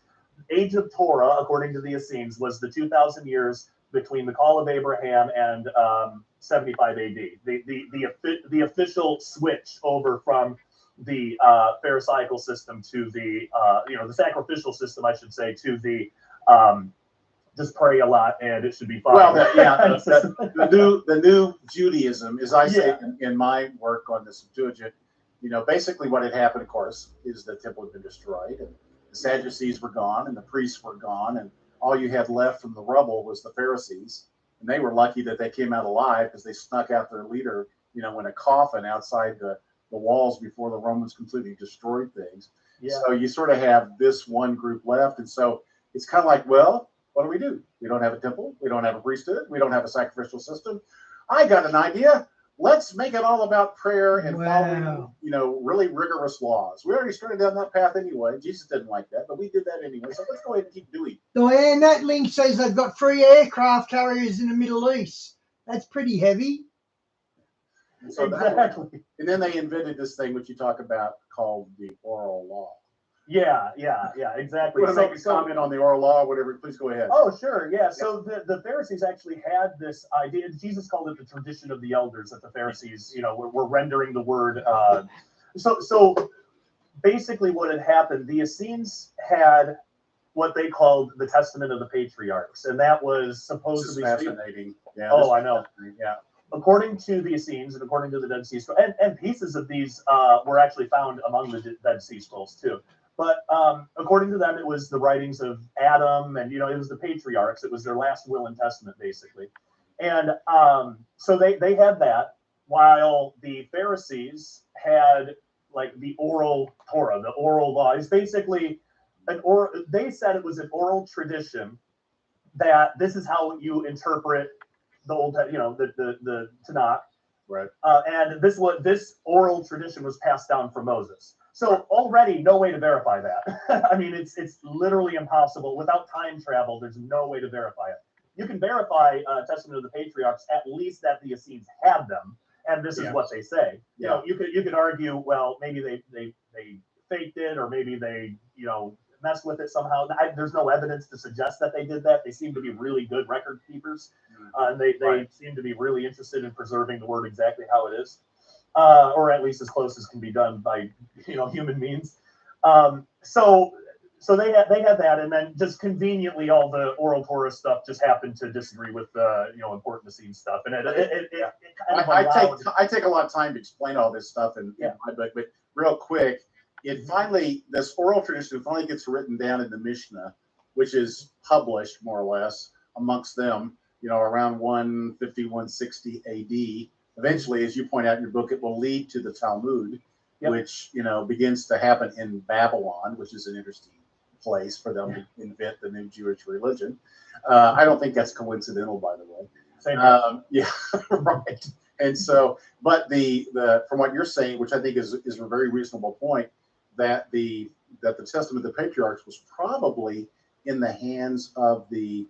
age of Torah, according to the Essenes, was the 2,000 years between the call of Abraham and 75 AD. The official switch over from the Pharisaical system to the the sacrificial system, I should say, to the just pray a lot and it should be fine. Well, the new Judaism, as I say in my work on the Septuagint, basically what had happened, of course, is the temple had been destroyed, and the Sadducees were gone, and the priests were gone, and all you had left from the rubble was the Pharisees, and they were lucky that they came out alive because they snuck out their leader, in a coffin outside the walls before the Romans completely destroyed things. Yeah. So you sort of have this one group left, and so it's kind of like, well, what do? We don't have a temple. We don't have a priesthood. We don't have a sacrificial system. I got an idea. Let's make it all about prayer and following, really rigorous laws. We already started down that path anyway. Jesus didn't like that, but we did that anyway. So let's go ahead and keep doing it. Diane, that link says they've got 3 aircraft carriers in the Middle East. That's pretty heavy. And so exactly. And then they invented this thing which you talk about called the oral law. Yeah, exactly. You want to make a comment on the oral law or whatever? Please go ahead. Oh, sure. Yeah. So the Pharisees actually had this idea. Jesus called it the tradition of the elders, that the Pharisees, were rendering the word. So basically what had happened, the Essenes had what they called the Testament of the Patriarchs. And that was supposedly fascinating. Yeah. Oh, I know. Yeah. According to the Essenes and according to the Dead Sea Scrolls, and pieces of these were actually found among the Dead Sea Scrolls too. But according to them, it was the writings of Adam, and it was the patriarchs. It was their last will and testament, basically. And so they had that, while the Pharisees had like the oral Torah, the oral law. It's basically they said it was an oral tradition that this is how you interpret the old, the Tanakh, right? And this oral tradition was passed down from Moses. So already no way to verify that. I mean, it's literally impossible. Without time travel, there's no way to verify it. You can verify Testament of the Patriarchs, at least that the Essenes had them, and this is what they say. Yeah. You could argue, well, maybe they faked it, or maybe they messed with it somehow. There's no evidence to suggest that they did that. They seem to be really good record keepers, and they seem to be really interested in preserving the word exactly how it is. Or at least as close as can be done by human means. So they had that, and then just conveniently all the oral Torah stuff just happened to disagree with the important Essene stuff, and I take a lot of time to explain all this stuff in my book, but real quick, this oral tradition finally gets written down in the Mishnah, which is published more or less amongst them, around 150, 160 AD. Eventually, as you point out in your book, it will lead to the Talmud, which begins to happen in Babylon, which is an interesting place for them to invent the new Jewish religion. I don't think that's coincidental, by the way. Yeah, right. And so, but the from what you're saying, which I think is a very reasonable point, that the Testament of the Patriarchs was probably in the hands of the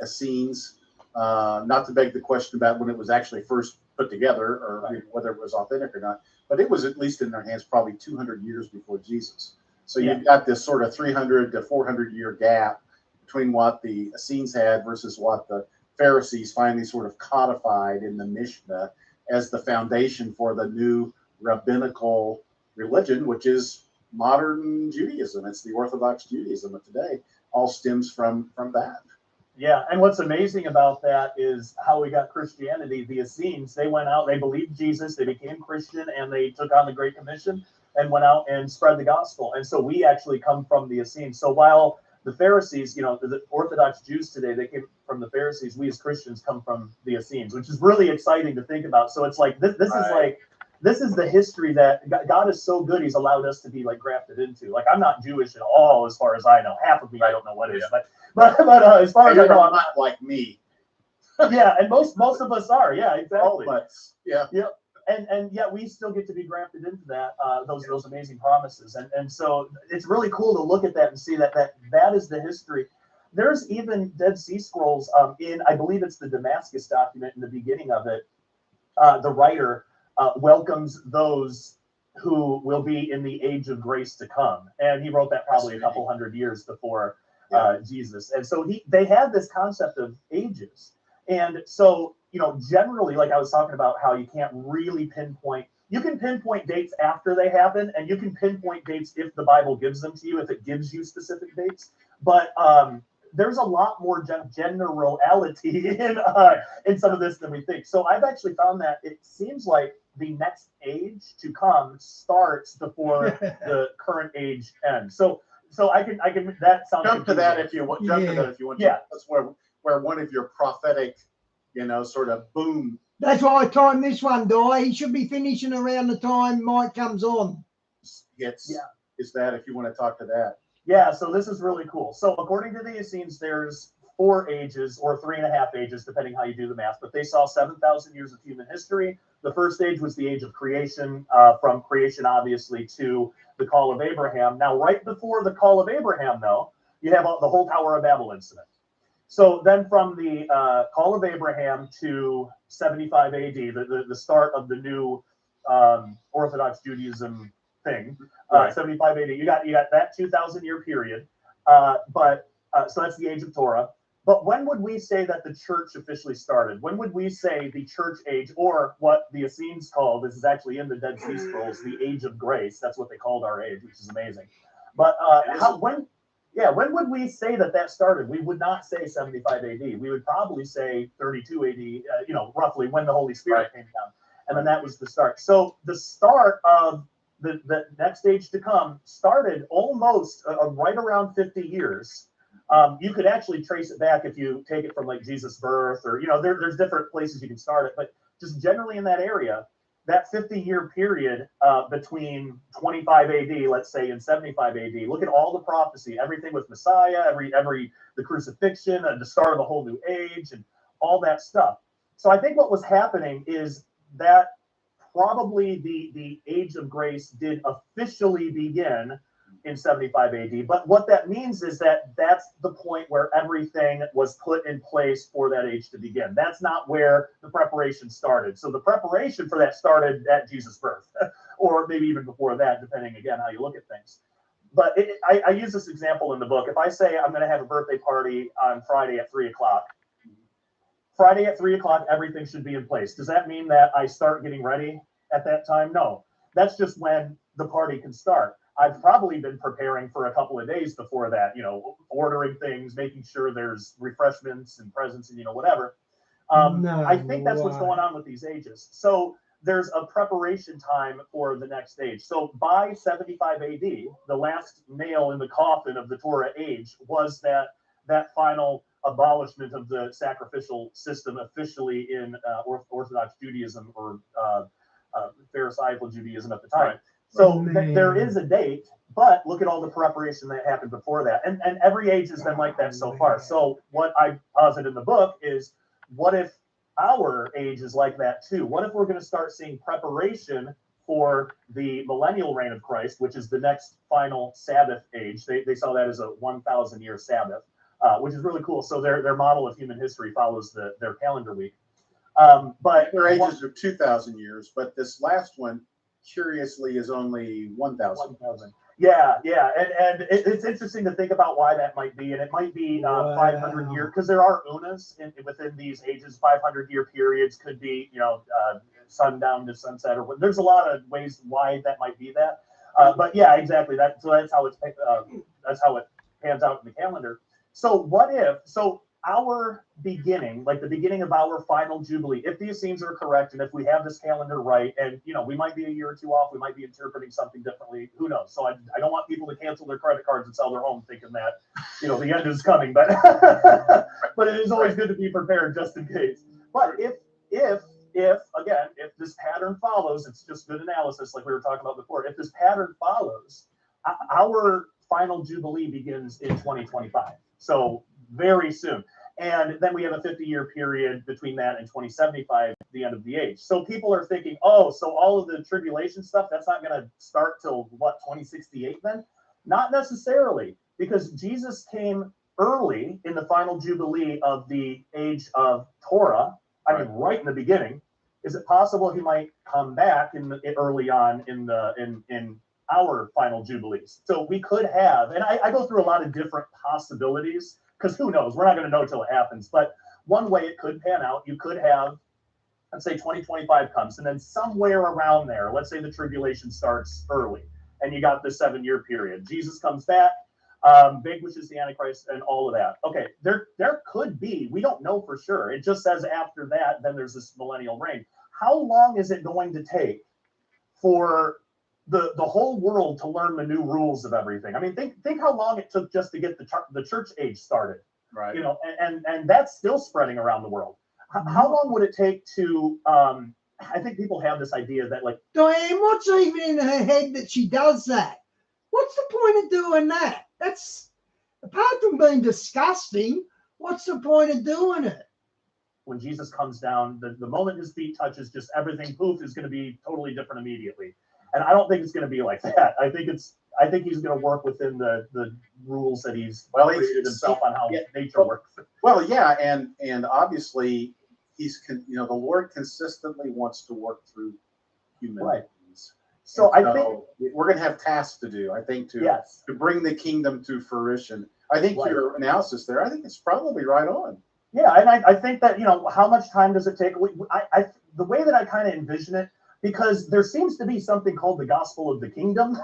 Essenes. Not to beg the question about when it was actually first put together, or whether it was authentic or not, but it was at least in their hands probably 200 years before Jesus. So you've got this sort of 300 to 400 year gap between what the Essenes had versus what the Pharisees finally sort of codified in the Mishnah as the foundation for the new rabbinical religion, which is modern Judaism. It's the Orthodox Judaism of today. All stems from that. Yeah, and what's amazing about that is how we got Christianity. The Essenes, they went out, they believed Jesus, they became Christian, and they took on the Great Commission and went out and spread the gospel. And so we actually come from the Essenes. So while the Pharisees, the Orthodox Jews today, they came from the Pharisees, we as Christians come from the Essenes, which is really exciting to think about. So it's like, this is the history that God is so good. He's allowed us to be like grafted into. Like, I'm not Jewish at all, as far as I know. Half of me, I don't know what is, but as far as I know, I'm not like me. Yeah, and most of us are. Yeah, exactly. Yeah. And yet we still get to be grafted into that those amazing promises. And so it's really cool to look at that and see that is the history. There's even Dead Sea Scrolls in, I believe it's the Damascus document in the beginning of it. The writer welcomes those who will be in the age of grace to come. And he wrote that probably a couple hundred years before Jesus. And so they had this concept of ages. And so, generally, like I was talking about how you can't really pinpoint. You can pinpoint dates after they happen, and you can pinpoint dates if the Bible gives them to you, if it gives you specific dates. But there's a lot more generality in some of this than we think. So I've actually found that it seems like the next age to come starts before the current age ends. So I can that sounds jump to that if you want. Jump to that if you want. Yeah, that's where one of your prophetic, sort of boom. That's why I timed this one, Di. He should be finishing around the time Mike comes on. Is that if you want to talk to that? Yeah, so this is really cool. So according to the Essenes, there's 4 ages or 3.5 ages, depending how you do the math, but they saw 7,000 years of human history. The first age was the age of creation, from creation, obviously, to the call of Abraham. Now, right before the call of Abraham, though, you have the whole Tower of Babel incident. So then from the call of Abraham to 75 AD, the start of the new Orthodox Judaism thing, right. 75 AD, you got that 2,000-year period. So that's the age of Torah. But when would we say that the church officially started? When would we say the church age, or what the Essenes call, this is actually in the Dead Sea Scrolls, the age of grace? That's what they called our age, which is amazing. But when would we say that started? We would not say 75 AD. We would probably say 32 AD, roughly when the Holy Spirit came down. And then that was the start. So the start of the next age to come started almost right around 50 years. You could actually trace it back if you take it from like Jesus' birth, or there's different places you can start it, but just generally in that area, that 50-year period between 25 AD, let's say, and 75 AD. Look at all the prophecy, everything with Messiah, the crucifixion, and the start of a whole new age, and all that stuff. So I think what was happening is that probably the age of grace did officially begin in 75 AD. But what that means is that that's the point where everything was put in place for that age to begin. That's not where the preparation started. So the preparation for that started at Jesus' birth, or maybe even before that, depending, again, how you look at things. But I use this example in the book. If I say I'm going to have a birthday party on Friday at 3 o'clock, Friday at 3 o'clock, everything should be in place. Does that mean that I start getting ready at that time? No. That's just when the party can start. I've probably been preparing for a couple of days before that, ordering things, making sure there's refreshments and presents and, whatever. I think that's what's going on with these ages. So there's a preparation time for the next age. So by 75 AD, the last nail in the coffin of the Torah age was that final abolishment of the sacrificial system officially in Orthodox Judaism, or Pharisaical Judaism at the time. Right. So there is a date, but look at all the preparation that happened before that. And every age has been like that so far. So what I posit in the book is, what if our age is like that too? What if we're going to start seeing preparation for the millennial reign of Christ, which is the next final Sabbath age? They saw that as a 1,000-year Sabbath, which is really cool. So their model of human history follows their calendar week. But their ages are 2,000 years, but this last one, curiously, is only 1,000. Yeah, and it's interesting to think about why that might be, and it might be 500 years, because there are unas within these ages. 500-year periods could be, sundown to sunset, or there's a lot of ways why that might be that. But yeah, exactly. That's how it pans out in the calendar. So what if? So our beginning, like the beginning of our final Jubilee, if the Essenes are correct, and if we have this calendar right, and we might be a year or two off, we might be interpreting something differently, who knows? So I don't want people to cancel their credit cards and sell their home thinking that, the end is coming, but but it is always good to be prepared just in case. But if this pattern follows, it's just good analysis, like we were talking about before. If this pattern follows, our final Jubilee begins in 2025. So very soon. And then we have a 50-year period between that and 2075, the end of the age. So people are thinking, so all of the tribulation stuff, that's not going to start till, 2068 then? Not necessarily, because Jesus came early in the final Jubilee of the age of Torah, right in the beginning. Is it possible he might come back early on in our final Jubilees? So we could have, and I go through a lot of different possibilities, because who knows? We're not going to know till it happens. But one way it could pan out, you could have, let's say 2025 comes, and then somewhere around there, let's say the tribulation starts early, and you got this 7-year period. Jesus comes back, vanquishes the Antichrist, and all of that. Okay, there could be, we don't know for sure. It just says after that, then there's this millennial reign. How long is it going to take for the whole world to learn the new rules of everything? I mean, think how long it took just to get the church age started. Right. You know, and that's still spreading around the world. How long would it take to? I think people have this idea that, like, Diane, what's even in her head that she does that? What's the point of doing that? That's, apart from being disgusting, what's the point of doing it? when Jesus comes down, the moment his feet touches, just everything poof is going to be totally different immediately. And I don't think it's going to be like that. I think he's going to work within the rules that he's created himself on how nature works. Well, yeah, and obviously the Lord consistently wants to work through human beings. So I think we're going to have tasks to do. I think to bring the kingdom to fruition. I think your analysis there, I think it's probably right on. Yeah, and I think that, how much time does it take? The way that I kind of envision it, because there seems to be something called the gospel of the kingdom,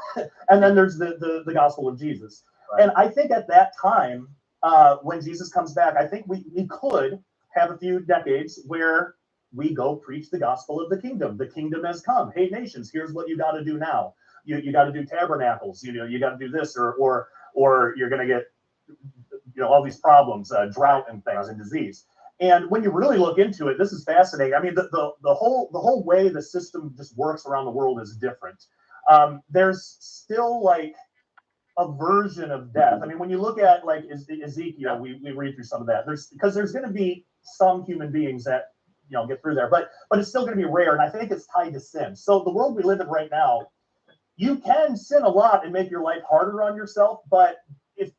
and then there's the gospel of Jesus. Right. And I think at that time, when Jesus comes back, I think we could have a few decades where we go preach the gospel of the kingdom. The kingdom has come. Hey, nations, here's what you got to do now. You got to do tabernacles. You got to do this, or you're going to get all these problems, drought and things, and disease. And when you really look into it, this is fascinating. I mean, the whole way the system just works around the world is different. There's still like a version of death. I mean, when you look at like Ezekiel, we read through some of that. There's going to be some human beings that get through there, but it's still going to be rare. And I think it's tied to sin. So the world we live in right now, you can sin a lot and make your life harder on yourself, but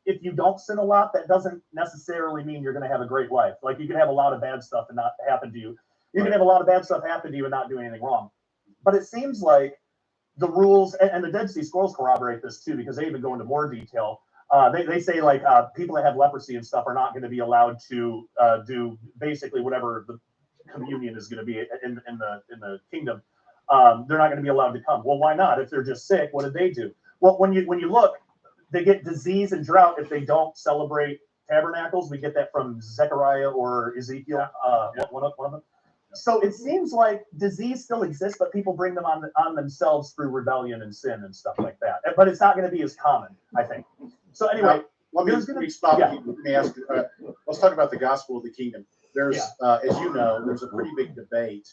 if you don't sin a lot, that doesn't necessarily mean you're going to have a great life. Like, you can have a lot of bad stuff and not happen to you. You can have a lot of bad stuff happen to you and not do anything wrong. But it seems like the rules, and the Dead Sea Scrolls corroborate this too, because they even go into more detail. They say like people that have leprosy and stuff are not going to be allowed to do basically whatever the communion is going to be in the kingdom. They're not going to be allowed to come. Well, why not? If they're just sick, what did they do? Well, when you look, they get disease and drought if they don't celebrate tabernacles. We get that from Zechariah or Ezekiel, one of them. So it seems like disease still exists, but people bring them on themselves through rebellion and sin and stuff like that. But it's not going to be as common, I think. So anyway, let me stop. Yeah. Let me ask. Let's talk about the gospel of the kingdom. There's, as you know, there's a pretty big debate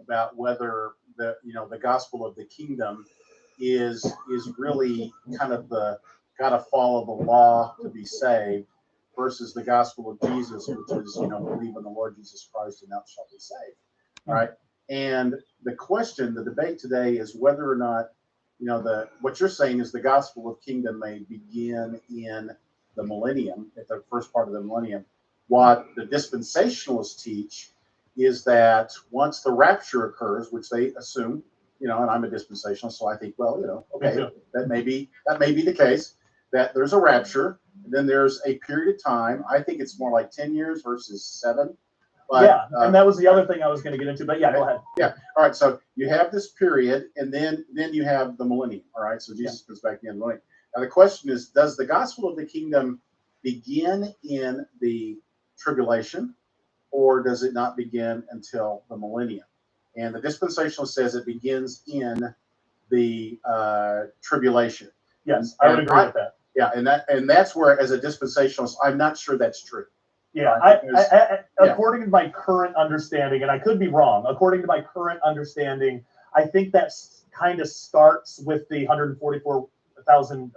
about whether the gospel of the kingdom is really kind of the got to follow the law to be saved versus the gospel of Jesus, which is, believe in the Lord Jesus Christ and thou shalt be saved. All right. And the debate today is whether or not, what you're saying is the gospel of kingdom may begin in the millennium, at the first part of the millennium. What the dispensationalists teach is that once the rapture occurs, which they assume, and I'm a dispensationalist, so I think, well, okay, that may be the case, that there's a rapture, and then there's a period of time. I think it's more like 10 years versus 7. But, and that was the other thing I was going to get into. But go ahead. Yeah. All right. So you have this period, and then you have the millennium. All right. So Jesus comes back in the millennium. Now the question is, does the gospel of the kingdom begin in the tribulation, or does it not begin until the millennium? And the dispensationalist says it begins in the tribulation. Yes, I would agree with that. Yeah, and that's where, as a dispensationalist, I'm not sure that's true. Yeah, according to my current understanding, and I could be wrong, according to my current understanding, I think that kind of starts with the 144,000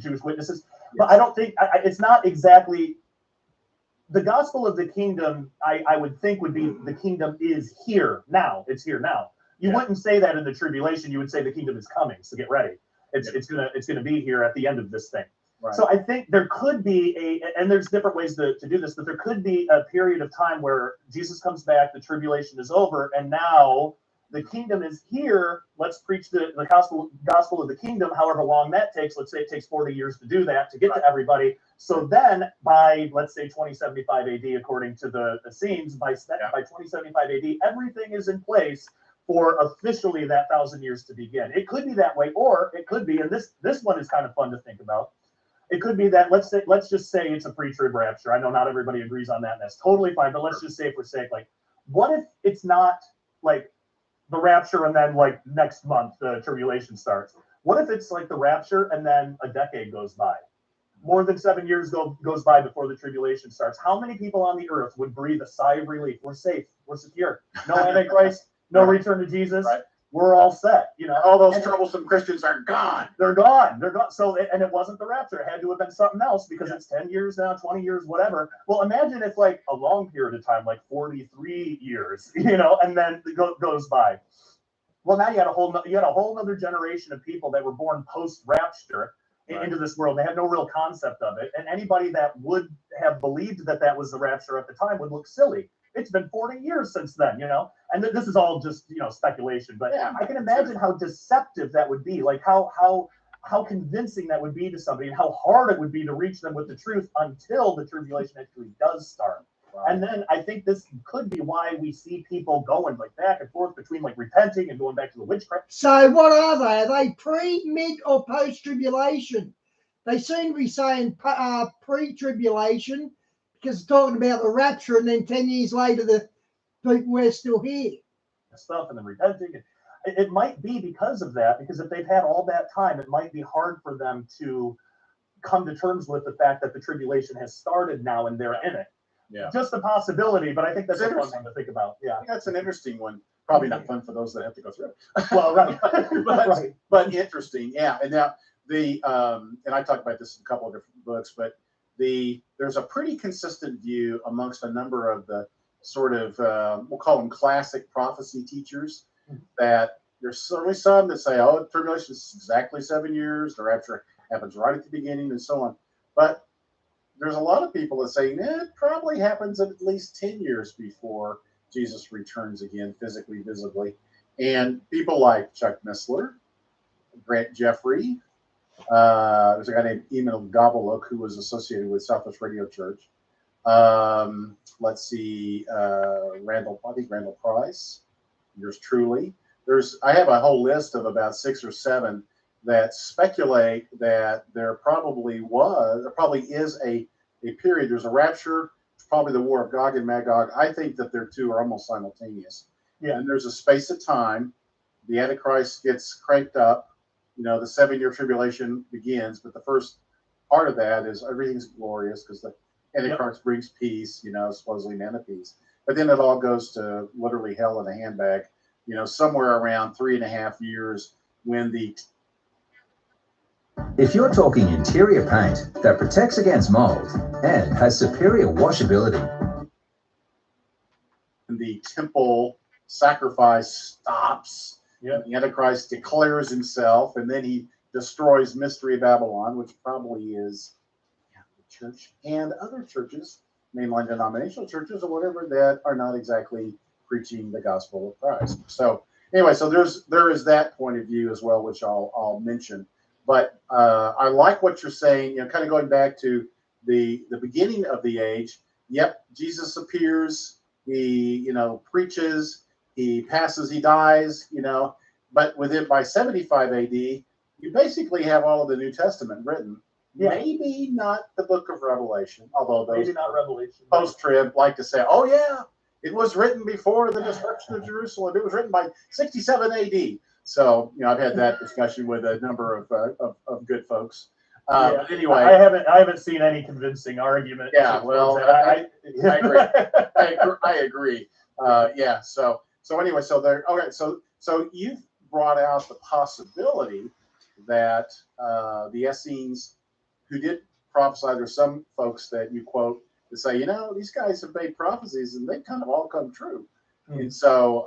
Jewish witnesses. Yes. But I don't think it's not exactly the gospel of the kingdom. I would think would be the kingdom is here now. It's here now. You wouldn't say that in the tribulation. You would say the kingdom is coming. So get ready. It's gonna be here at the end of this thing. Right. So I think there could be and there's different ways to do this, but there could be a period of time where Jesus comes back, the tribulation is over, and now the kingdom is here. Let's preach the gospel of the kingdom, however long that takes. Let's say it takes 40 years to do that, to get to everybody. So then by, let's say, 2075 AD, according to the Essenes, by 2075 AD, everything is in place for officially that 1,000 years to begin. It could be that way, or it could be, and this one is kind of fun to think about. It could be that let's just say it's a pre-trib rapture. I know not everybody agrees on that, and that's totally fine. But let's just say for sake, like, what if it's not like the rapture and then like next month the tribulation starts? What if it's like the rapture and then a decade goes by? More than 7 years goes by before the tribulation starts. How many people on the earth would breathe a sigh of relief? We're safe. We're secure. No Antichrist. No return to Jesus. Right. We're all set. All those troublesome Christians are gone. They're gone. They're gone. So, and it wasn't the rapture. It had to have been something else because it's 10 years now, 20 years, whatever. Well, imagine if like a long period of time, like 43 years, and then it goes by. Well, now you had a whole other generation of people that were born post-rapture into this world. They had no real concept of it, and anybody that would have believed that was the rapture at the time would look silly. It's been 40 years since then, and this is all just speculation. But I can imagine how deceptive that would be, like how convincing that would be to somebody, and how hard it would be to reach them with the truth until the tribulation actually does start. Right. And then I think this could be why we see people going like back and forth between like repenting and going back to the witchcraft. So what are they? Are they pre, mid, or post-tribulation? They seem to be saying pre-tribulation because it's talking about the rapture, and then 10 years later, we're still here. Stuff and then repenting. It might be because of that, because if they've had all that time, it might be hard for them to come to terms with the fact that the tribulation has started now and they're in it. Yeah. Just a possibility, but I think that's a fun one to think about. Yeah. That's an interesting one. Probably not fun for those that have to go through it. Well, right. but interesting. Yeah. And now and I talked about this in a couple of different books, but there's a pretty consistent view amongst a number of the sort of, we'll call them classic prophecy teachers, that there's certainly some that say, oh, tribulation is exactly 7 years. The rapture happens right at the beginning and so on. But there's a lot of people that say, it probably happens at least 10 years before Jesus returns again, physically, visibly. And people like Chuck Missler, Grant Jeffrey, there's a guy named Emil Gobbeluk who was associated with Southwest Radio Church. Let's see, Randall Price, yours truly. I have a whole list of about 6 or 7 that speculate that there probably is a period. There's a rapture, probably the war of Gog and Magog. I think that their two are almost simultaneous. Yeah. And there's a space of time. The Antichrist gets cranked up. The 7-year tribulation begins, but the first part of that is everything's glorious because the Antichrist brings peace, supposedly man of peace. But then it all goes to literally hell in a handbag, somewhere around 3.5 years when If you're talking interior paint that protects against mold and has superior washability, the temple sacrifice stops. The Antichrist declares himself, and then he destroys Mystery Babylon, which probably is the church and other churches, mainline denominational churches or whatever, that are not exactly preaching the gospel of Christ. So anyway, so there is that point of view as well, which I'll mention. But I like what you're saying, kind of going back to the beginning of the age. Yep, Jesus appears, he, preaches, he passes, he dies, but by 75 AD, you basically have all of the New Testament written. Yeah. Maybe not the book of Revelation, although those maybe not Revelation. Post-trib like to say, oh yeah, it was written before the destruction of Jerusalem. It was written by 67 AD. So, I've had that discussion with a number of good folks. But anyway, I haven't seen any convincing argument. Yeah, well, I agree. I agree. Yeah. So anyway, so you've brought out the possibility that the Essenes, who did prophesy, there's some folks that you quote that say, these guys have made prophecies and they kind of all come true. And so,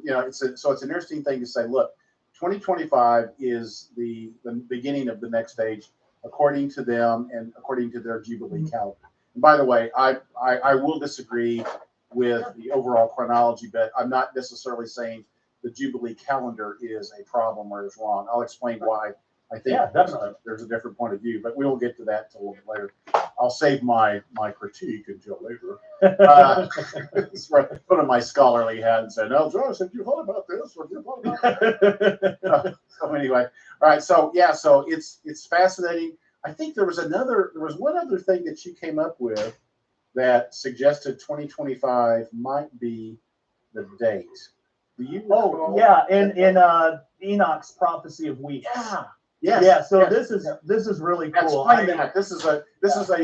it's an interesting thing to say, look, 2025 is the beginning of the next age, according to them and according to their Jubilee calendar. And by the way, I will disagree with the overall chronology, but I'm not necessarily saying the Jubilee calendar is a problem or is wrong. I'll explain why I think definitely. there's a different point of view, but we will get to that a little bit later. I'll save my critique until later. Put on my scholarly hat and say, "No, Josh, have you thought about this? Or have you thought about that?" So anyway, all right. So yeah, so it's fascinating. I think there was one other thing that you came up with that suggested 2025 might be the date. Do you? Oh yeah, in Enoch's prophecy of weeks. Yeah. Yes. Yeah. So yes. this is really cool. Explain that. This is a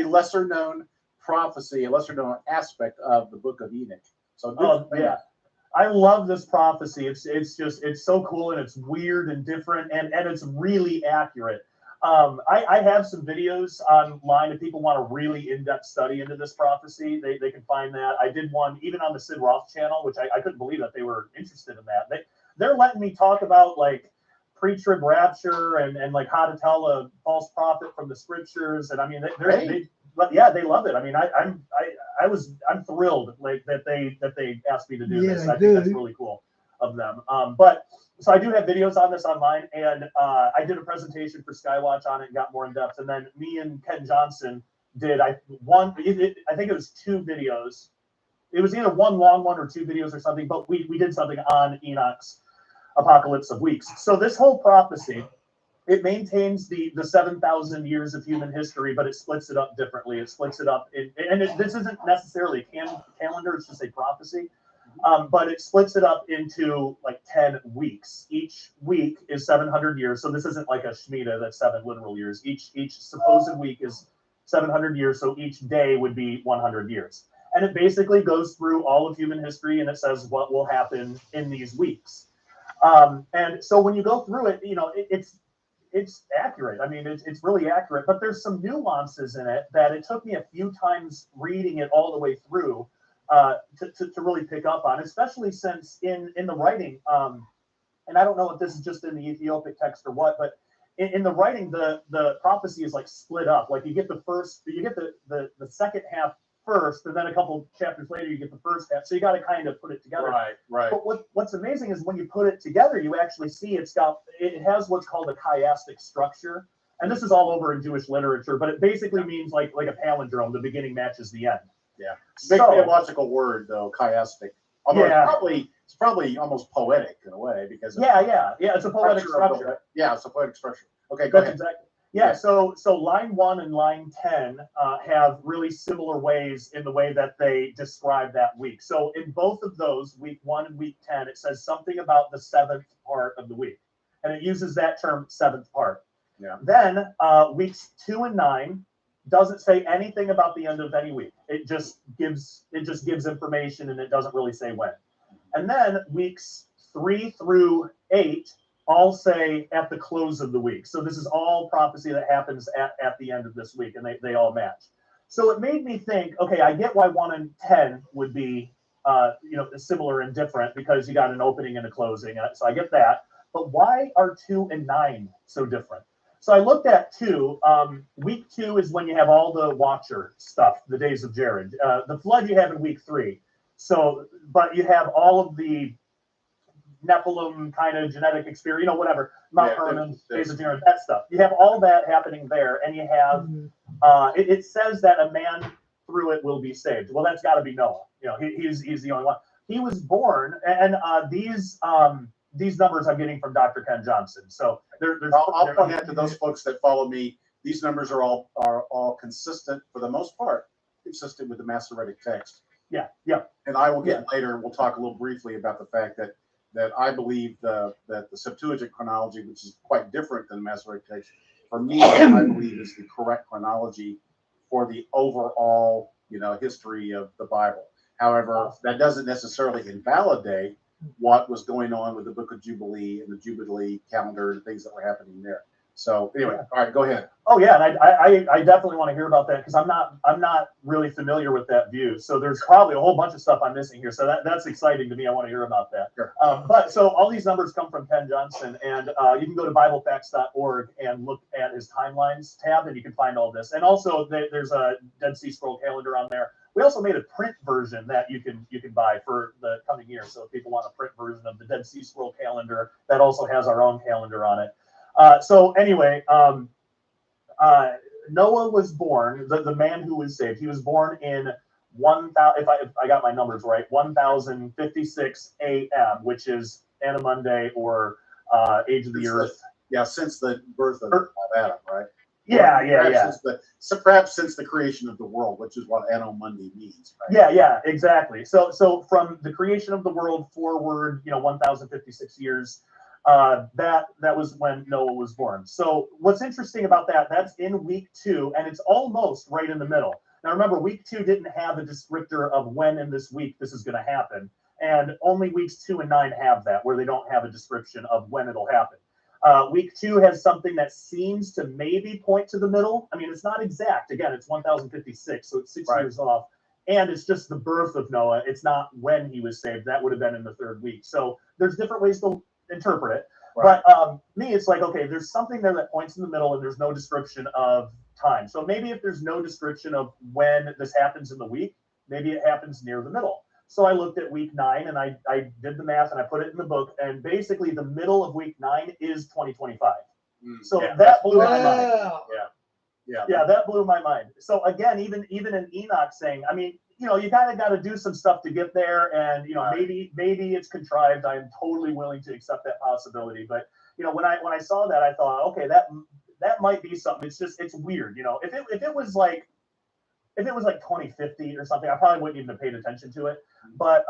lesser known prophecy, a lesser known aspect of the book of Enoch. So yeah. I love this prophecy. It's so cool, and it's weird and different, and it's really accurate. I have some videos online if people want a really in-depth study into this prophecy. They can find that. I did one even on the Sid Roth channel, which I couldn't believe that they were interested in that. They're letting me talk about like pre-trib rapture and like how to tell a false prophet from the scriptures. And I mean, they love it. I mean, I'm thrilled like that they asked me to do this. I think that's really cool of them. But so I do have videos on this online, and I did a presentation for Skywatch on it and got more in depth. And then me and Ken Johnson did I think it was 2 videos. It was either one long one or 2 videos or something, but we did something on Enoch's apocalypse of weeks. So this whole prophecy, it maintains the 7,000 years of human history, but it splits it up differently. It splits it up this isn't necessarily a calendar, it's just a prophecy. But it splits it up into like 10 weeks. Each week is 700 years. So this isn't like a Shemitah that's 7 literal years. Each supposed week is 700 years. So each day would be 100 years. And it basically goes through all of human history, and it says what will happen in these weeks. And so when you go through it, you know, it's accurate. I mean, it's really accurate, but there's some nuances in it that it took me a few times reading it all the way through to really pick up on, especially since in the writing, and I don't know if this is just in the Ethiopic text or what, but in the writing, the prophecy is like split up. Like you get the second half first, and then a couple chapters later you get the first half. So you got to kind of put it together. Right. But what's amazing is when you put it together, you actually see it has what's called a chiastic structure. And this is all over in Jewish literature, but it basically means like a palindrome. The beginning matches the end. Yeah. Big theological word though, chiastic. Although it's probably almost poetic in a way because it's a poetic structure. It's a poetic structure. Okay, go ahead. Exactly. Yeah, so line 1 and line 10 have really similar ways in the way that they describe that week. So in both of those, week 1 and week 10, it says something about the 7th part of the week. And it uses that term 7th part. Yeah. Then weeks 2 and 9 doesn't say anything about the end of any week. It just gives information, and it doesn't really say when. And then weeks 3 through 8 all say at the close of the week. So this is all prophecy that happens at the end of this week, and they all match. So it made me think, okay, I get why 1 and 10 would be similar and different because you got an opening and a closing. So I get that. But why are 2 and 9 so different? So I looked at 2. Week 2 is when you have all the Watcher stuff, the days of Jared. The flood you have in week 3. So, but you have all of the Nephilim kind of genetic experience, whatever, Mount Hermon, days of Jared, that stuff. You have all that happening there, and you have, it says that a man through it will be saved. Well, that's got to be Noah. He's the only one. He was born, and these numbers I'm getting from Dr. Ken Johnson. So I'll point out to those folks that follow me. These numbers are all consistent for the most part, consistent with the Masoretic text. Yeah. And I will get later. We'll talk a little briefly about the fact that I believe that the Septuagint chronology, which is quite different than the Masoretic text, for me, I believe is the correct chronology for the overall, history of the Bible. However, that doesn't necessarily invalidate what was going on with the Book of Jubilee and the Jubilee calendar and things that were happening there. So anyway, all right, go ahead. Oh yeah, and I definitely want to hear about that because I'm not really familiar with that view. So there's probably a whole bunch of stuff I'm missing here. So that's exciting to me. I want to hear about that. Sure. But so all these numbers come from Ken Johnson, and you can go to BibleFacts.org and look at his timelines tab, and you can find all this. And also there's a Dead Sea Scroll calendar on there. We also made a print version that you can buy for the coming year. So if people want a print version of the Dead Sea Scroll calendar, that also has our own calendar on it. So anyway, Noah was born, the man who was saved. He was born in 1000. If I got my numbers right, 1056 A.M., which is Monday or age of the earth. Since the birth of Adam, right? Perhaps since the creation of the world, which is what Anno Mundi means, right? Yeah, exactly. So from the creation of the world forward, 1056 years, that was when Noah was born. So what's interesting about that's in week 2, and it's almost right in the middle. Now remember, week 2 didn't have a descriptor of when in this week this is going to happen, and only weeks 2 and 9 have that, where they don't have a description of when it'll happen. Week 2 has something that seems to maybe point to the middle. I mean, it's not exact. Again, it's 1056, so it's 6 years off. And it's just the birth of Noah. It's not when he was saved. That would have been in the 3rd week. So there's different ways to interpret it. Right. But me, it's like, okay, there's something there that points in the middle and there's no description of time. So maybe if there's no description of when this happens in the week, maybe it happens near the middle. So I looked at week 9 and I did the math and I put it in the book. And basically the middle of week 9 is 2025 So that blew my mind. Yeah, that blew my mind. So again, even in Enoch saying, I mean, you got to do some stuff to get there, and maybe it's contrived. I am totally willing to accept that possibility. But when I saw that, I thought, okay, that might be something. It's weird. If it was like 2050 or something, I probably wouldn't even have paid attention to it. But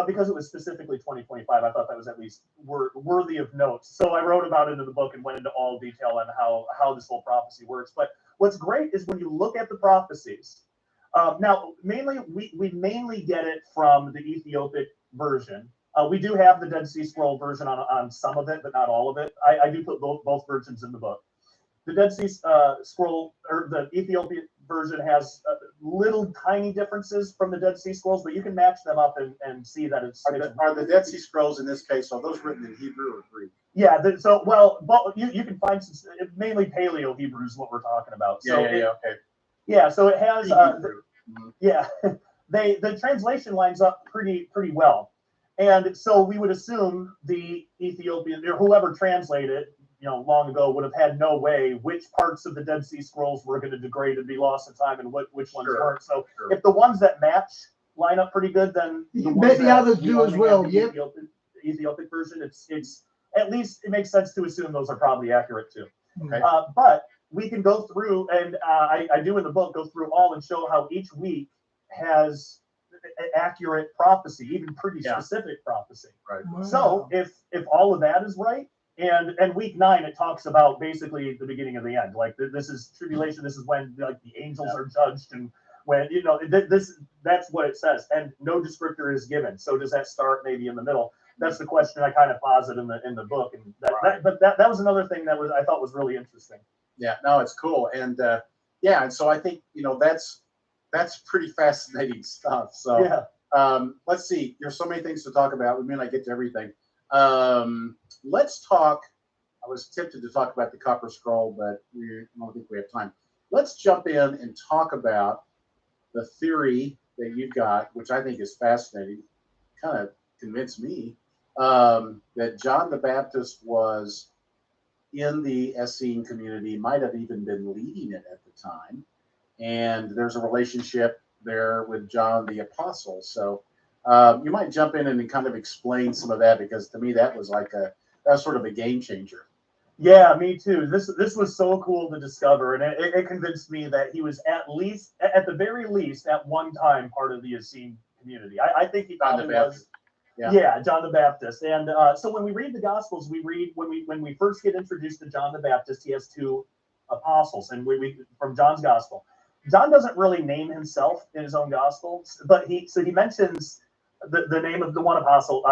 because it was specifically 2025, I thought that was at least worthy of note. So I wrote about it in the book and went into all detail on how this whole prophecy works. But what's great is when you look at the prophecies. Now, we mainly get it from the Ethiopic version. We do have the Dead Sea Scroll version on some of it, but not all of it. I do put both versions in the book. The Dead Sea Scroll, or the Ethiopian version, has little tiny differences from the Dead Sea Scrolls, but you can match them up and see that it's... Are the Dead Sea Scrolls in this case, are those written in Hebrew or Greek? Yeah, you can find mainly Paleo Hebrew is what we're talking about. Okay. Yeah, so it has... the translation lines up pretty well. And so we would assume the Ethiopian, or whoever translated it, long ago, would have had no way which parts of the Dead Sea Scrolls were going to degrade and be lost in time and which ones weren't. So if the ones that match line up pretty good, then the others do as well. Yep. Ethiopic version, it's at least it makes sense to assume those are probably accurate too. Okay. But we can go through, and I do in the book, go through all and show how each week has an accurate prophecy, even pretty specific prophecy. Right. Wow. So if all of that is right, and week 9 it talks about basically the beginning of the end. Like this is tribulation. This is when the angels are judged, and when that's what it says. And no descriptor is given. So does that start maybe in the middle? That's the question I kind of posit in the book. And that was another thing that I thought was really interesting. Yeah, no, it's cool. And and so I think that's pretty fascinating stuff. So let's see. There's so many things to talk about. We may not get to everything. Let's talk. I was tempted to talk about the Copper Scroll, but I don't think we have time. Let's jump in and talk about the theory that you've got, which I think is fascinating. Kind of convinced me that John the Baptist was in the Essene community, might have even been leading it at the time. And there's a relationship there with John the Apostle. So you might jump in and kind of explain some of that, because to me that was sort of a game changer. Yeah, me too. This was so cool to discover, and it convinced me that he was at the very least, at one time part of the Essene community. I think he probably was. Yeah, John the Baptist. And so when we read the Gospels, we read when we first get introduced to John the Baptist, he has 2 apostles, and we from John's Gospel. John doesn't really name himself in his own Gospel, but he mentions the name of the one apostle,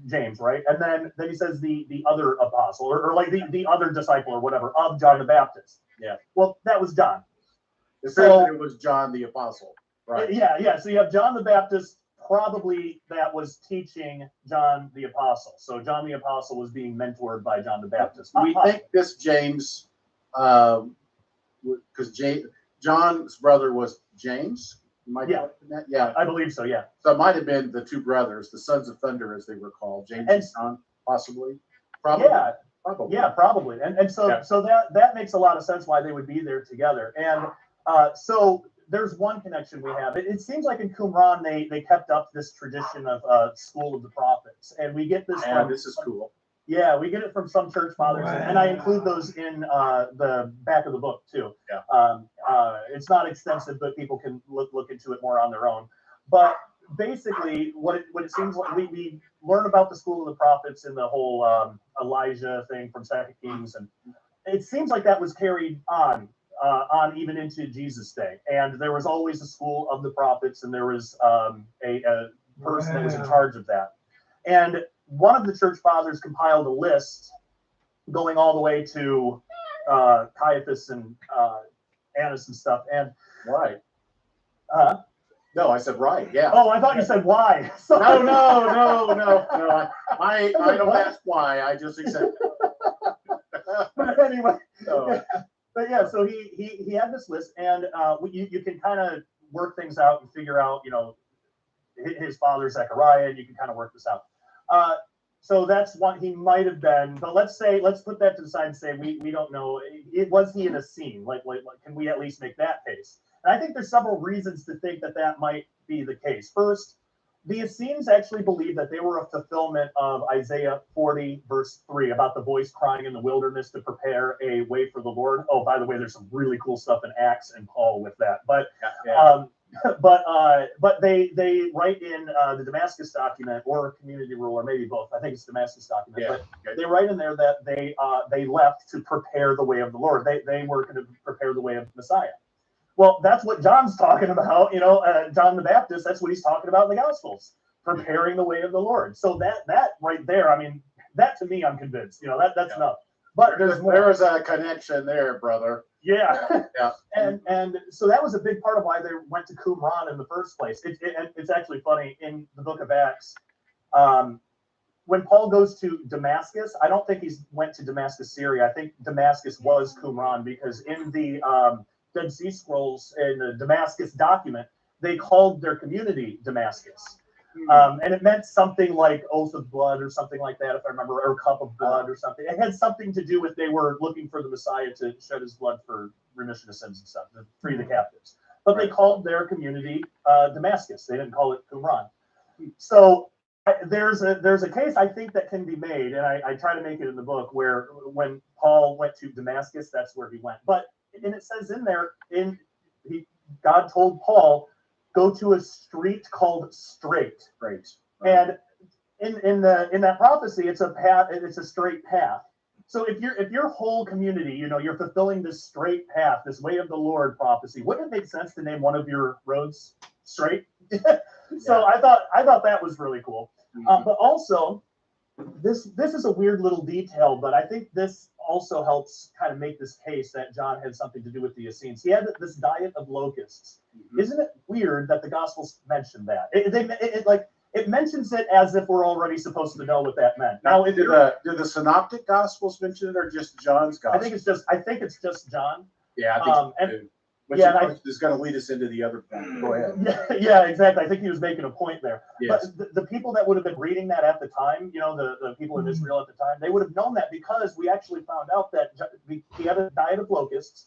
James, right? And then he says the other apostle, or like the other disciple or whatever of John the Baptist. Yeah. Well, that was John. It was John the Apostle, right? Yeah. So you have John the Baptist, probably that was teaching John the Apostle. So John the Apostle was being mentored by John the Baptist. We think this James, because John's brother was James. Yeah, I believe so. Yeah. So it might have been the 2 brothers, the sons of thunder, as they were called, James and John, possibly. Probably. Probably. Yeah, probably. And so Yeah. so that makes a lot of sense why they would be there together. And so there's one connection we have. It seems like in Qumran they kept up this tradition of School of the Prophets, and we get this And from this is cool. yeah, we get it from some church fathers, and I include those in the back of the book too. Yeah. It's not extensive, but people can look into it more on their own. But basically, what it seems like we learn about the School of the Prophets in the whole Elijah thing from Second Kings, and it seems like that was carried on even into Jesus' day. And there was always a School of the Prophets, and there was a person that was in charge of that. And one of the church fathers compiled a list going all the way to Caiaphas and Annas and stuff. And Right. no, I said right. Yeah. Oh, I thought you said why. No. I don't ask why. I just accept. But anyway. So. But yeah, so he had this list, and you can kind of work things out and figure out, his father Zechariah, and you can kind of work this out. So that's what he might have been. But let's put that to the side and say we don't know. Was he in a scene? Like can we at least make that case? And I think there's several reasons to think that might be the case. First, the Essenes actually believe that they were a fulfillment of Isaiah 40, verse 3, about the voice crying in the wilderness to prepare a way for the Lord. Oh, by the way, there's some really cool stuff in Acts and Paul with that. But but they write in the Damascus document, or Community Rule, or maybe both. I think it's Damascus document. Yeah. But they write in there that they left to prepare the way of the Lord. They were going to prepare the way of Messiah. Well, that's what John's talking about. John the Baptist. That's what he's talking about in the Gospels, preparing the way of the Lord. So that right there, I mean, that to me, I'm convinced. That's enough. But there's more. There's a connection there, brother. Yeah. Yeah. And so that was a big part of why they went to Qumran in the first place. It's actually funny in the book of Acts. When Paul goes to Damascus, I don't think he went to Damascus, Syria. I think Damascus was Qumran, because in the Dead Sea Scrolls, in the Damascus document, they called their community Damascus. And it meant something like oath of blood or something like that, if I remember, or cup of blood or something. It had something to do with they were looking for the Messiah to shed his blood for remission of sins and stuff, to free the captives. But they called their community Damascus. They didn't call it Qumran. So there's a case I think that can be made, and I try to make it in the book, where when Paul went to Damascus, that's where he went. But and it says in there, God told Paul, go to a street called Straight. Right. And in that prophecy, it's a path. It's a straight path. So if your whole community, you're fulfilling this straight path, this way of the Lord prophecy, wouldn't it make sense to name one of your roads Straight? So I thought that was really cool. But also, this is a weird little detail, but I think this also helps kind of make this case that John had something to do with the Essenes. He had this diet of locusts. Isn't it weird that the Gospels mention that? It mentions it as if we're already supposed to know what that meant. Now, did the Synoptic Gospels mention it, or just John's Gospel? I think it's just John. Yeah, I think so too. Which is going to lead us into the other point. Go ahead. Yeah, exactly. I think he was making a point there. Yes. But the people that would have been reading that at the time, the people in Israel at the time, they would have known that, because we actually found out that he had a diet of locusts.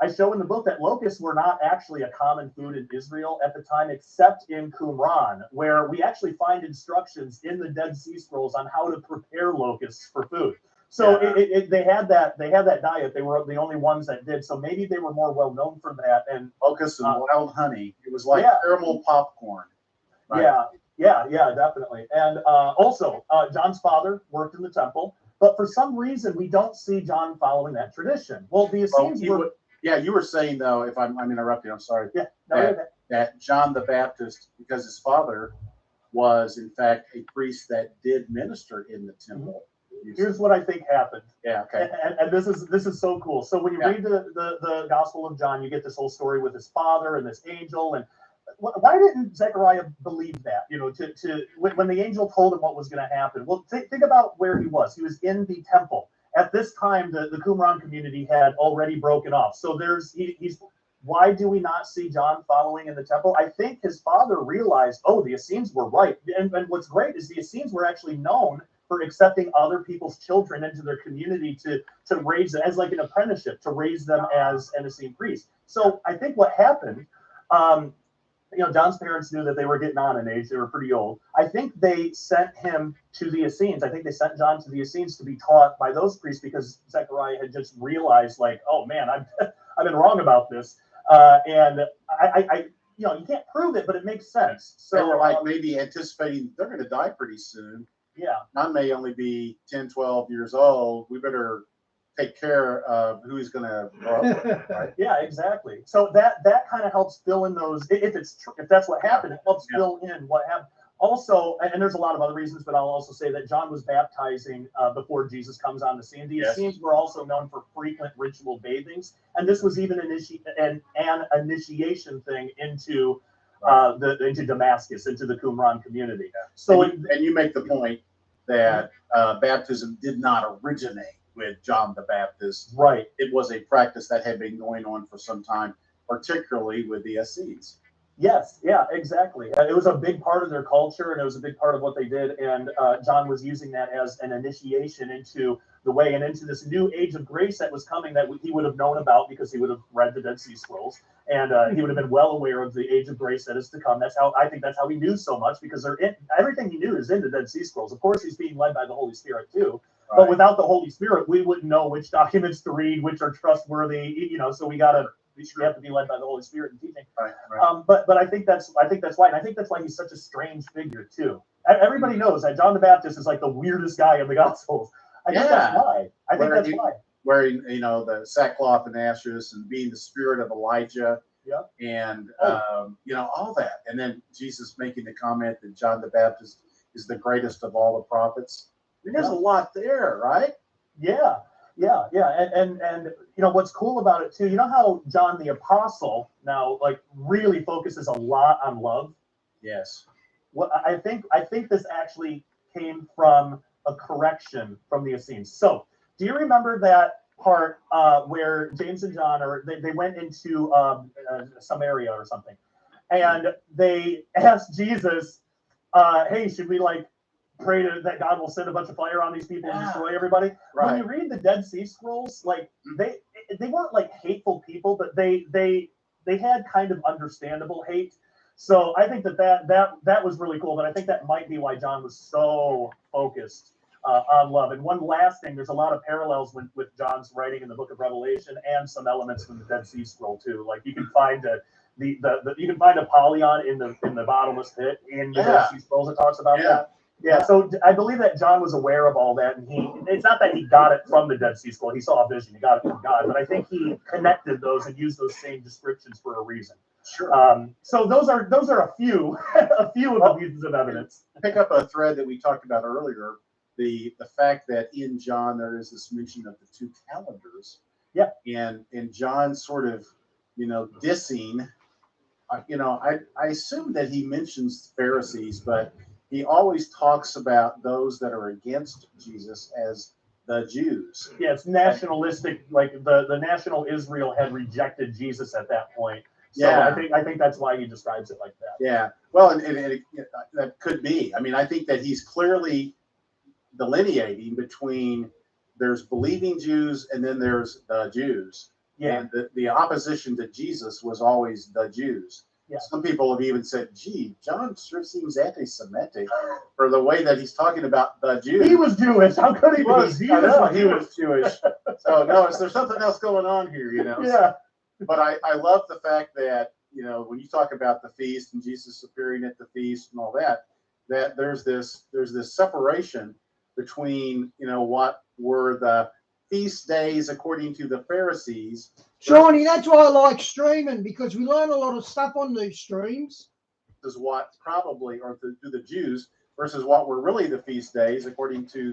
I show in the book that locusts were not actually a common food in Israel at the time, except in Qumran, where we actually find instructions in the Dead Sea Scrolls on how to prepare locusts for food. So they had that diet. They were the only ones that did. So maybe they were more well known for that. And locusts and wild honey. It was like caramel popcorn. Right? Yeah, definitely. And also, John's father worked in the temple, but for some reason we don't see John following that tradition. Well, the Essenes were. Yeah, you were saying, though, if I'm interrupting, I'm sorry. Yeah, that John the Baptist, because his father was in fact a priest that did minister in the temple. Here's what I think happened. Yeah, okay. And this is so cool. So when you read the Gospel of John, you get this whole story with his father and this angel. And why didn't Zechariah believe that? When the angel told him what was going to happen. Well, think about where he was. He was in the temple. At this time, the Qumran community had already broken off. So why do we not see John following in the temple? I think his father realized, the Essenes were right. And what's great is the Essenes were actually known for accepting other people's children into their community to raise them as like an apprenticeship, to raise them as an Essene priest. So I think what happened, John's parents knew that they were getting on in age. They were pretty old. I think they sent him to the Essenes. I think they sent John to the Essenes to be taught by those priests because Zechariah had just realized, like, oh man, I've been wrong about this. And I you can't prove it, but it makes sense. So they were like maybe anticipating they're going to die pretty soon. Yeah. John may only be 10, 12 years old. We better take care of who he's going to grow up with, right? Yeah, exactly. So that kind of helps fill in those. If that's what happened, it helps fill in what happened. Also, and there's a lot of other reasons, but I'll also say that John was baptizing before Jesus comes on the scene. The Essenes were also known for frequent ritual bathings, and this was even an initiation thing into into Damascus, into the Qumran community. So, and you make the point that baptism did not originate with John the Baptist. Right. It was a practice that had been going on for some time, particularly with the Essenes. Yes, yeah, exactly. It was a big part of their culture, and it was a big part of what they did. And John was using that as an initiation into the way and into this new age of grace that was coming that he would have known about because he would have read the Dead Sea Scrolls, and he would have been well aware of the age of grace that is to come. That's how he knew so much, because everything he knew is in the Dead Sea Scrolls. Of course, he's being led by the Holy Spirit too. Right. But without the Holy Spirit, we wouldn't know which documents to read, which are trustworthy. So we have to be led by the Holy Spirit in teaching. Right. But I think that's why, and I think that's why he's such a strange figure too. Everybody knows that John the Baptist is like the weirdest guy in the Gospels. I think that's why. Wearing the sackcloth and ashes and being the spirit of Elijah. Yeah. And all that, and then Jesus making the comment that John the Baptist is the greatest of all the prophets. I mean, there's a lot there, right? Yeah. And what's cool about it too, you know how John the Apostle now really focuses a lot on love? Yes. What I think this actually came from a correction from the Essenes. So do you remember that part where James and John they went into Samaria or something, and they asked Jesus, hey, should we pray that God will send a bunch of fire on these people and destroy everybody? Right. When you read the Dead Sea Scrolls, they weren't hateful people, but they had kind of understandable hate. So I think that was really cool. But I think that might be why John was so focused on love. And one last thing, there's a lot of parallels with John's writing in the Book of Revelation and some elements from the Dead Sea Scroll too. Like you can find you can find Apollyon in the bottomless pit in the Dead Sea Scrolls. It talks about that. Yeah, so I believe that John was aware of all that, and it's not that he got it from the Dead Sea Scroll. He saw a vision, he got it from God, but I think he connected those and used those same descriptions for a reason. Sure. So those are a few of the pieces of evidence. Pick up a thread that we talked about earlier, the fact that in John there is this mention of the two calendars. Yeah. And John sort of, dissing, I assume that he mentions Pharisees, but he always talks about those that are against Jesus as the Jews. Yeah, it's nationalistic. Like the national Israel had rejected Jesus at that point. So I think that's why he describes it like that. Yeah. Well, and that could be. I mean, I think that he's clearly delineating between there's believing Jews and then there's the Jews. Yeah. And the opposition to Jesus was always the Jews. Yeah. Some people have even said, gee, John sure seems anti-Semitic for the way that he's talking about the Jews. He was Jewish. How could he be? He was Jewish. So, no, there's something else going on here, Yeah. But I love the fact that, when you talk about the feast and Jesus appearing at the feast and all that there's this separation between, what were the feast days according to the Pharisees. Shawnee, that's why I like streaming, because we learn a lot of stuff on these streams. Is what probably, or to the Jews, versus what were really the feast days according to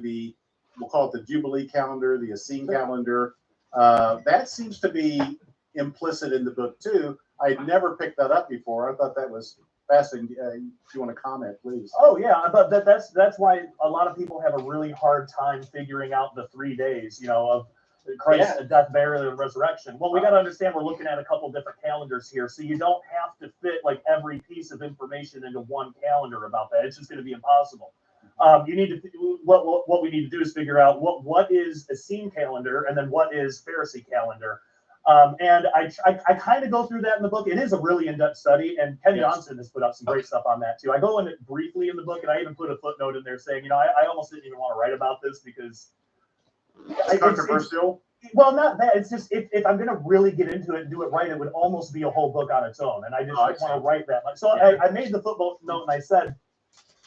we'll call it the Jubilee calendar, the Essene calendar. That seems to be implicit in the book too. I had never picked that up before. I thought that was fascinating. If you want to comment, please. Oh yeah, but that's why a lot of people have a really hard time figuring out the 3 days, of Christ's death, burial, and resurrection. Well, we got to understand we're looking at a couple different calendars here, so you don't have to fit every piece of information into one calendar about that. It's just going to be impossible. you need to what we need to do is figure out what is Essene calendar and then what is Pharisee calendar. And I kind of go through that in the book. It is a really in-depth study, and Kenny Johnson has put up some great stuff on that too. I go in it briefly in the book, and I even put a footnote in there saying, I almost didn't even want to write about this because it's controversial. Well, not that. It's just if I'm going to really get into it and do it right, it would almost be a whole book on its own, and I just don't want to write that much. So I made the footnote and I said,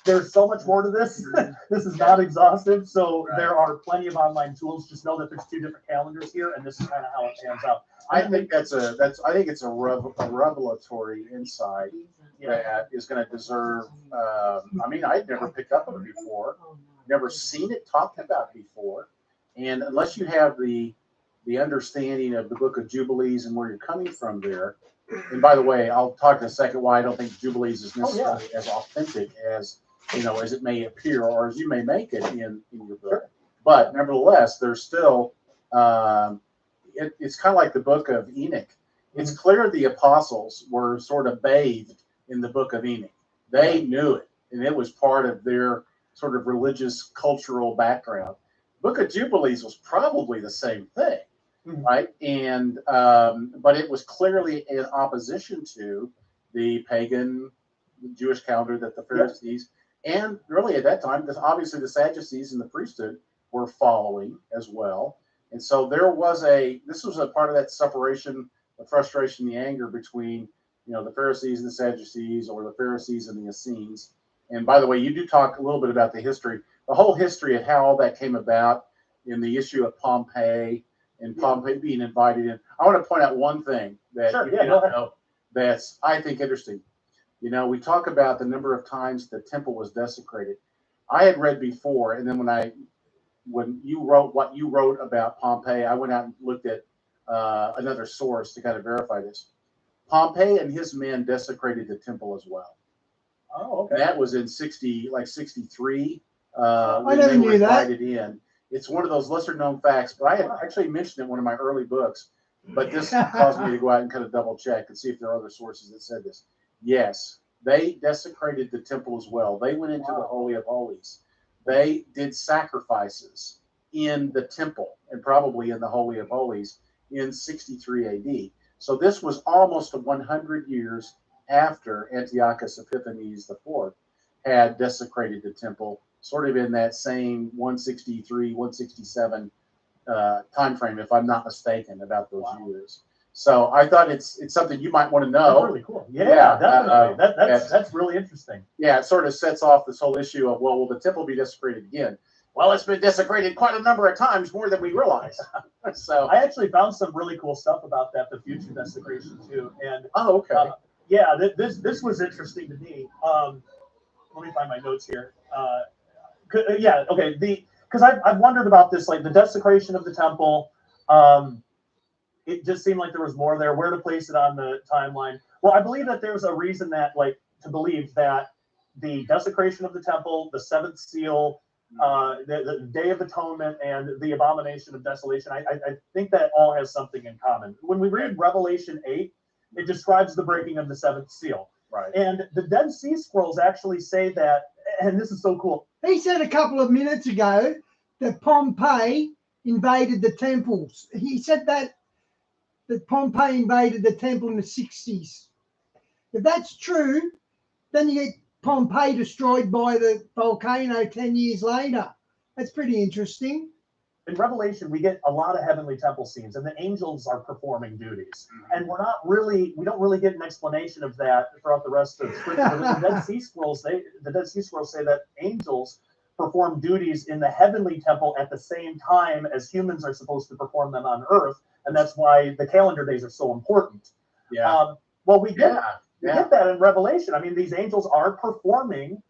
there's so much more to this. This is not exhaustive. So there are plenty of online tools. Just know that there's 2 different calendars here, and this is kind of how it pans out. I think it's a revelatory insight that is going to deserve. I mean, I'd never picked up on it before, never seen it talked about before, and unless you have the understanding of the Book of Jubilees and where you're coming from there. And by the way, I'll talk in a second why I don't think Jubilees is necessarily as authentic as as it may appear or as you may make it in your book. But nevertheless, there's still it's kind of like the Book of Enoch. It's clear the apostles were sort of bathed in the Book of Enoch. They knew it, and it was part of their sort of religious cultural background. Book of Jubilees was probably the same thing, right? And but it was clearly in opposition to the pagan Jewish calendar that the Pharisees and really at that time, obviously the Sadducees and the priesthood were following as well. And so this was a part of that separation, the frustration, the anger between, the Pharisees and the Sadducees, or the Pharisees and the Essenes. And by the way, you do talk a little bit about the whole history of how all that came about in the issue of Pompey and Pompey being invited in. I want to point out one thing that you don't know that's, I think, interesting. We talk about the number of times the temple was desecrated. I had read before, and then when you wrote what you wrote about Pompey, I went out and looked at another source to kind of verify this. Pompey and his men desecrated the temple as well. Oh, okay. And that was in 63. I never knew that. In. It's one of those lesser known facts, but I had actually mentioned it in one of my early books. But this caused me to go out and kind of double check and see if there are other sources that said this. Yes, they desecrated the temple as well. They went into the Holy of Holies. They did sacrifices in the temple and probably in the Holy of Holies in 63 AD. So this was almost 100 years after Antiochus Epiphanes IV had desecrated the temple, sort of in that same 163, 167 time frame, if I'm not mistaken, about those years. So I thought it's something you might want to know. That's really cool. Yeah, definitely. That's really interesting. Yeah, it sort of sets off this whole issue of, well, will the temple be desecrated again? Well, it's been desecrated quite a number of times, more than we realize. So I actually found some really cool stuff about that, the future desecration too. And this was interesting to me. Let me find my notes here. Because I've wondered about this, like the desecration of the temple. It just seemed like there was more there. Where to place it on the timeline? Well, I believe that there's a reason to believe that the desecration of the temple, the seventh seal, the Day of Atonement, and the abomination of desolation, I think that all has something in common. When we read Revelation 8, it describes the breaking of the seventh seal. Right. And the Dead Sea Scrolls actually say that, and this is so cool. He said a couple of minutes ago that Pompey invaded the temples. He said that Pompey invaded the temple in the 60s. If that's true, then you get Pompey destroyed by the volcano 10 years later. That's pretty interesting. In Revelation, we get a lot of heavenly temple scenes, and the angels are performing duties. And we don't really get an explanation of that throughout the rest of Scripture. But the Dead Sea Scrolls say that angels perform duties in the heavenly temple at the same time as humans are supposed to perform them on earth, and that's why the calendar days are so important. Yeah. We get that in Revelation. I mean, these angels are performing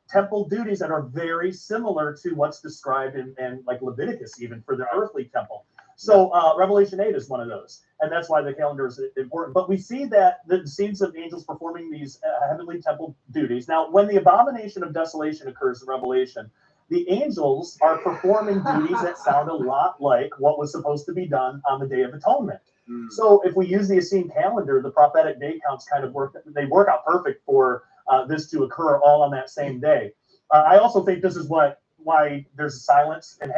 temple duties that are very similar to what's described in like Leviticus, even for the earthly temple. So Revelation 8 is one of those, and that's why the calendar is important. But we see that the scenes of angels performing these heavenly temple duties. Now, when the abomination of desolation occurs in Revelation, the angels are performing duties that sound a lot like what was supposed to be done on the Day of Atonement. So if we use the Essene calendar, the prophetic day counts kind of work out perfect for this to occur all on that same day. I also think this is why there's a silence in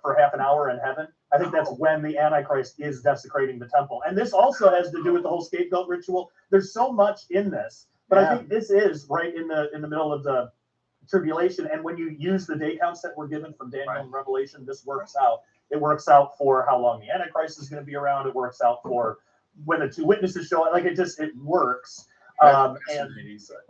for half an hour in heaven. I think that's when the Antichrist is desecrating the temple. And this also has to do with the whole scapegoat ritual. There's so much in this, but I think this is right in the middle of the tribulation. And when you use the day counts that were given from Daniel and Revelation, this works out. It works out for how long the Antichrist is going to be around. It works out for when the two witnesses show up. Like it works. And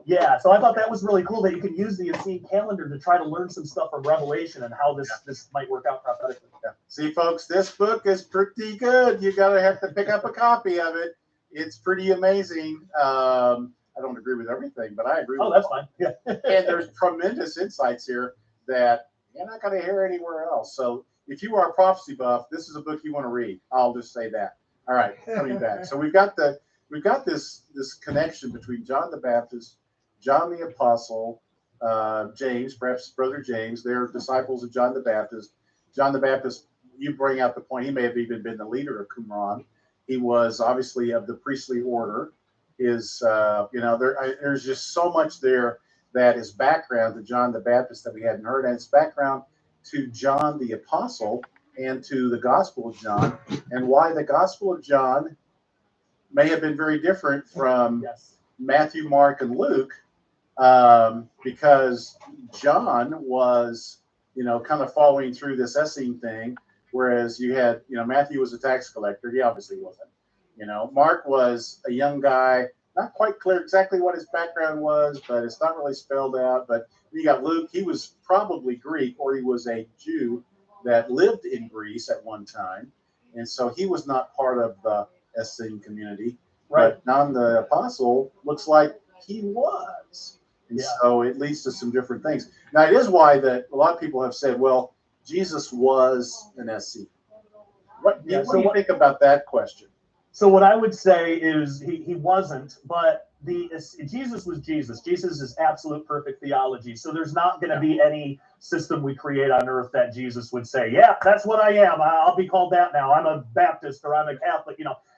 yeah, so I thought that was really cool that you can use the Essene calendar to try to learn some stuff from Revelation and how this might work out prophetically. Yeah. See, folks, this book is pretty good. You gotta have to pick up a copy of it. It's pretty amazing. I don't agree with everything, but I agree. Oh, that's fine. Yeah. And there's tremendous insights here that you're not gonna hear anywhere else. So if you are a prophecy buff, this is a book you want to read. I'll just say that. All right, coming back. So we've got this connection between John the Baptist, John the Apostle, James, perhaps brother James. They're disciples of John the Baptist. John the Baptist, you bring out the point, he may have even been the leader of Qumran. He was obviously of the priestly order. There's just so much there that is background to John the Baptist that we hadn't heard, and it's background to John the Apostle and to the Gospel of John, and why the Gospel of John may have been very different from Matthew, Mark, and Luke, because John was, kind of following through this Essene thing, whereas you had, Matthew was a tax collector. He obviously wasn't. Mark was a young guy, not quite clear exactly what his background was, but it's not really spelled out. But you got Luke. He was probably Greek, or he was a Jew that lived in Greece at one time, and so he was not part of the Essene community. Right. But John the Apostle looks like he was. And so it leads to some different things. Now, it is why that a lot of people have said, well, Jesus was an Essene. What do you think about that question? So what I would say is he wasn't, but Jesus was Jesus. Jesus is absolute perfect theology. So there's not going to be any system we create on earth that Jesus would say, yeah, that's what I am. I'll be called that now. I'm a Baptist or I'm a Catholic.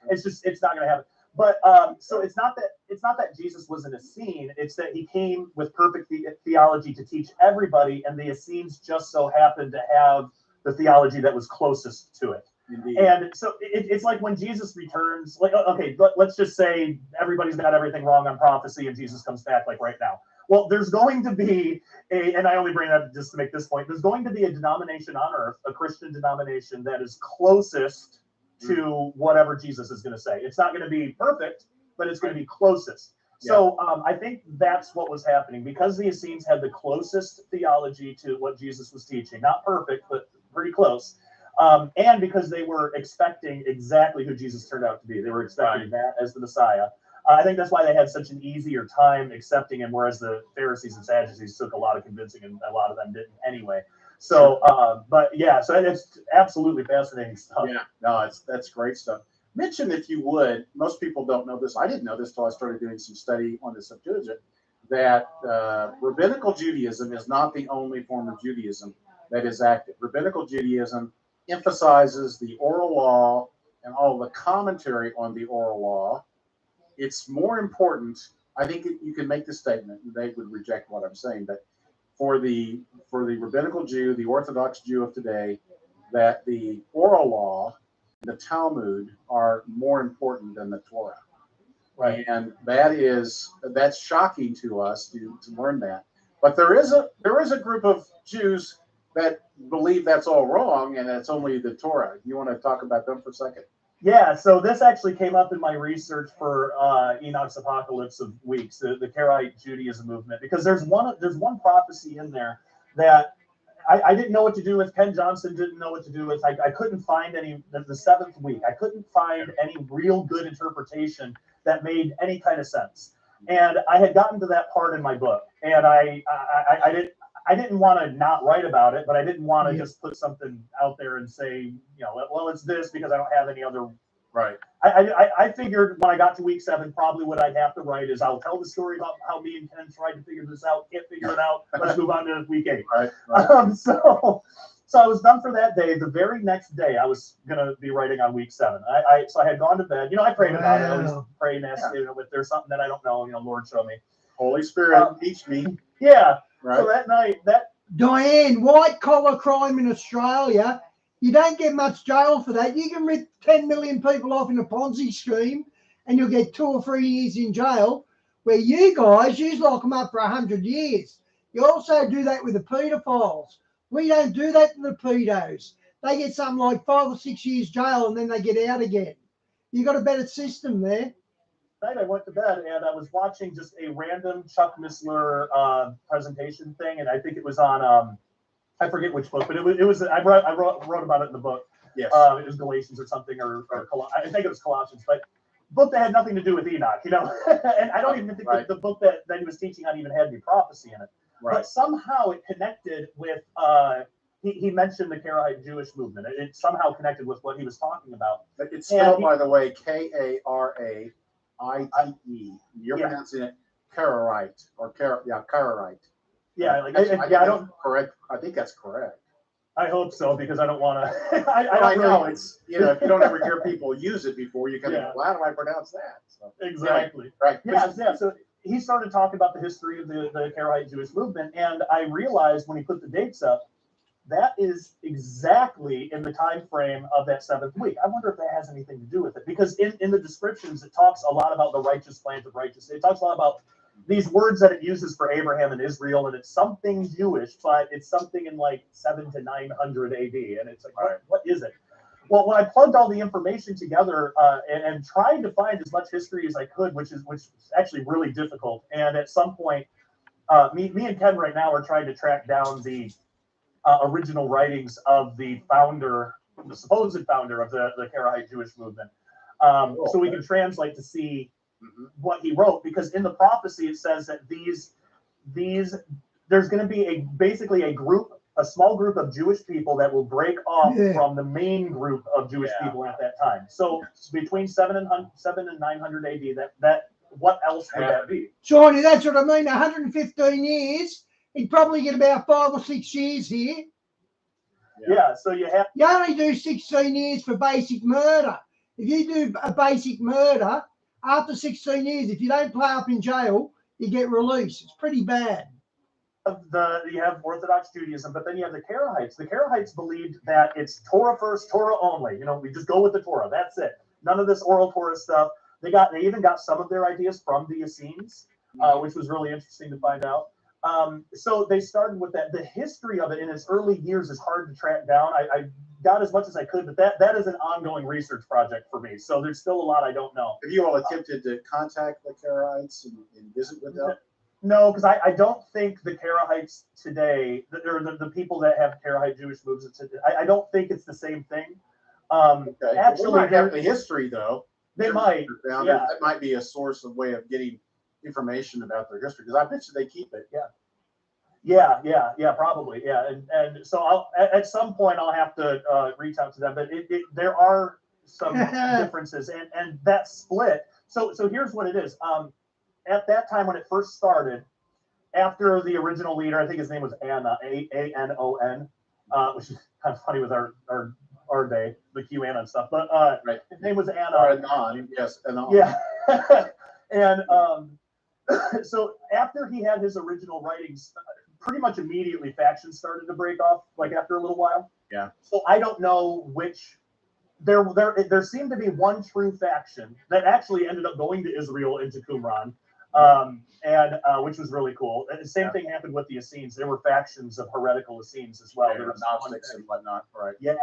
It's not going to happen. But so it's not that Jesus was an Essene. It's that he came with perfect theology to teach everybody, and the Essenes just so happened to have the theology that was closest to it. Indeed. And so it's like when Jesus returns, like, okay, let's just say everybody's got everything wrong on prophecy and Jesus comes back like right now. Well, there's going to be and I only bring that up just to make this point, there's going to be a denomination on earth, a Christian denomination that is closest to whatever Jesus is going to say. It's not going to be perfect, but it's going to be closest. So I think that's what was happening, because the Essenes had the closest theology to what Jesus was teaching. Not perfect, but pretty close. And because they were expecting exactly who Jesus turned out to be. They were expecting that as the Messiah. I think that's why they had such an easier time accepting him, whereas the Pharisees and Sadducees took a lot of convincing, and a lot of them didn't anyway. So, so it's absolutely fascinating stuff. Yeah, no, that's great stuff. Mention, if you would, most people don't know this. I didn't know this until I started doing some study on the Septuagint, that rabbinical Judaism is not the only form of Judaism that is active. Rabbinical Judaism emphasizes the oral law and all the commentary on the oral law. It's more important. I think you can make the statement, and they would reject what I'm saying, but for the rabbinical Jew, the Orthodox Jew of today, that the oral law, the Talmud, are more important than the Torah. Right. And that's shocking to us to learn that. But there is a group of Jews that believe that's all wrong, and it's only the Torah. You want to talk about them for a second? Yeah, so this actually came up in my research for Enoch's Apocalypse of Weeks, the Karaite Judaism movement, because there's one prophecy in there that I didn't know what to do with. Ken Johnson didn't know what to do with. I couldn't find any, the seventh week, I couldn't find any real good interpretation that made any kind of sense. And I had gotten to that part in my book, and I didn't want to not write about it, but I didn't want to just put something out there and say, well, it's this because I don't have any other. Right. I figured when I got to week 7, probably what I'd have to write is I'll tell the story about how me and Ken tried to figure this out, can't figure it out. Let's move on to week 8. Right. So I was done for that day. The very next day, I was going to be writing on week 7. So I had gone to bed. I prayed about it. I always pray and ask, if there's something that I don't know, Lord, show me. Holy Spirit, teach me. Yeah. Right. So that night, Diane, white collar crime in Australia, you don't get much jail for that. You can rip 10 million people off in a Ponzi scheme and you'll get 2 or 3 years in jail, where you guys, you lock them up for 100 years. You also do that with the paedophiles. We don't do that to the pedos. They get something like 5 or 6 years jail and then they get out again. You got a better system there. night I went to bed and I was watching just a random Chuck Missler presentation thing, and I think it was on I forget which book, but it was I wrote about it in the book. Yes. It was Galatians or something, or I think it was Colossians, but book that had nothing to do with Enoch, you know. And I don't even think Right. the book that he was teaching on even had any prophecy in it. Right. But somehow it connected with he mentioned the Karaite Jewish movement. It somehow connected with what he was talking about. It's spelled, by the way, Karaite. You're Yeah. pronouncing it Karaite or Karaite. Yeah, like I don't. correct. I think that's correct. I hope so, because I don't want to. I I don't know really, it's, you know, if you don't ever hear people use it before, you kind of Yeah. go, how do I pronounce that? So, exactly. right. Yeah. So he started talking about the history of the Karaite Jewish movement, and I realized when he put the dates up, that is exactly in the time frame of that 7th week. I wonder if that has anything to do with it, because in the descriptions it talks a lot about the righteous plans of righteousness. It talks a lot about these words that it uses for Abraham and Israel, and it's something Jewish, but it's something in like 700 to 900 AD, and it's like, what is it? Well, when I plugged all the information together and tried to find as much history as I could, which is actually really difficult, and at some point, me and Ken right now are trying to track down the original writings of the supposed founder of the Karaite Jewish movement, so we can translate to see what he wrote, because in the prophecy it says that these there's going to be basically a small group of Jewish people that will break off from the main group of Jewish people at that time. So between 7 and 900 AD, that what else would that be? Johnny, that's what I mean. 115 years. He'd probably get about 5 or 6 years here. Yeah, so you only do 16 years for basic murder. If you do a basic murder, after 16 years, if you don't play up in jail, you get released. It's pretty bad. You have Orthodox Judaism, but then you have the Karaites. The Karaites believed that it's Torah first, Torah only. You know, we just go with the Torah. That's it. None of this oral Torah stuff. They even got some of their ideas from the Essenes, which was really interesting to find out. So they started with that. The history of it in its early years is hard to track down. I got as much as I could, but that is an ongoing research project for me. So there's still a lot I don't know. Have you all attempted to contact the Karaites and visit with them? No, because I don't think the Karaites today, or the people that have Karaite Jewish movements, I don't think it's the same thing. Okay. Actually, they might have the history, though. They might. Yeah. That might be a source of way of getting information about their history, because I bet you they keep it. Yeah, probably. Yeah, and so at some point I'll have to reach out to them, but there are some differences, and that split. So here's what it is. At that time when it first started, after the original leader, I think his name was Anon, A-N-O-N, which is kind of funny with our day, the QAnon stuff, but his name was Anon. Anon, yes, Anon. Yeah, and so after he had his original writings, pretty much immediately factions started to break off, like after a little while. Yeah. So I don't know which. There seemed to be one true faction that actually ended up going to Israel into Qumran, and which was really cool. And the same thing happened with the Essenes. There were factions of heretical Essenes as well. There was Gnostics and whatnot, right? Yeah.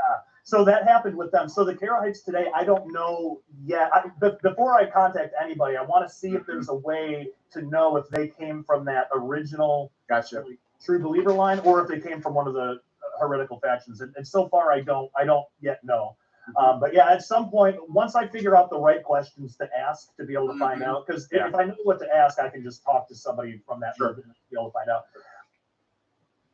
So that happened with them. So the Karaites today, I don't know yet. Before I contact anybody, I want to see if there's a way to know if they came from that original true believer line, or if they came from one of the heretical factions. And so far, I don't yet know. But yeah, at some point, once I figure out the right questions to ask to be able to find out, because if I know what to ask, I can just talk to somebody from that movement to be able to find out.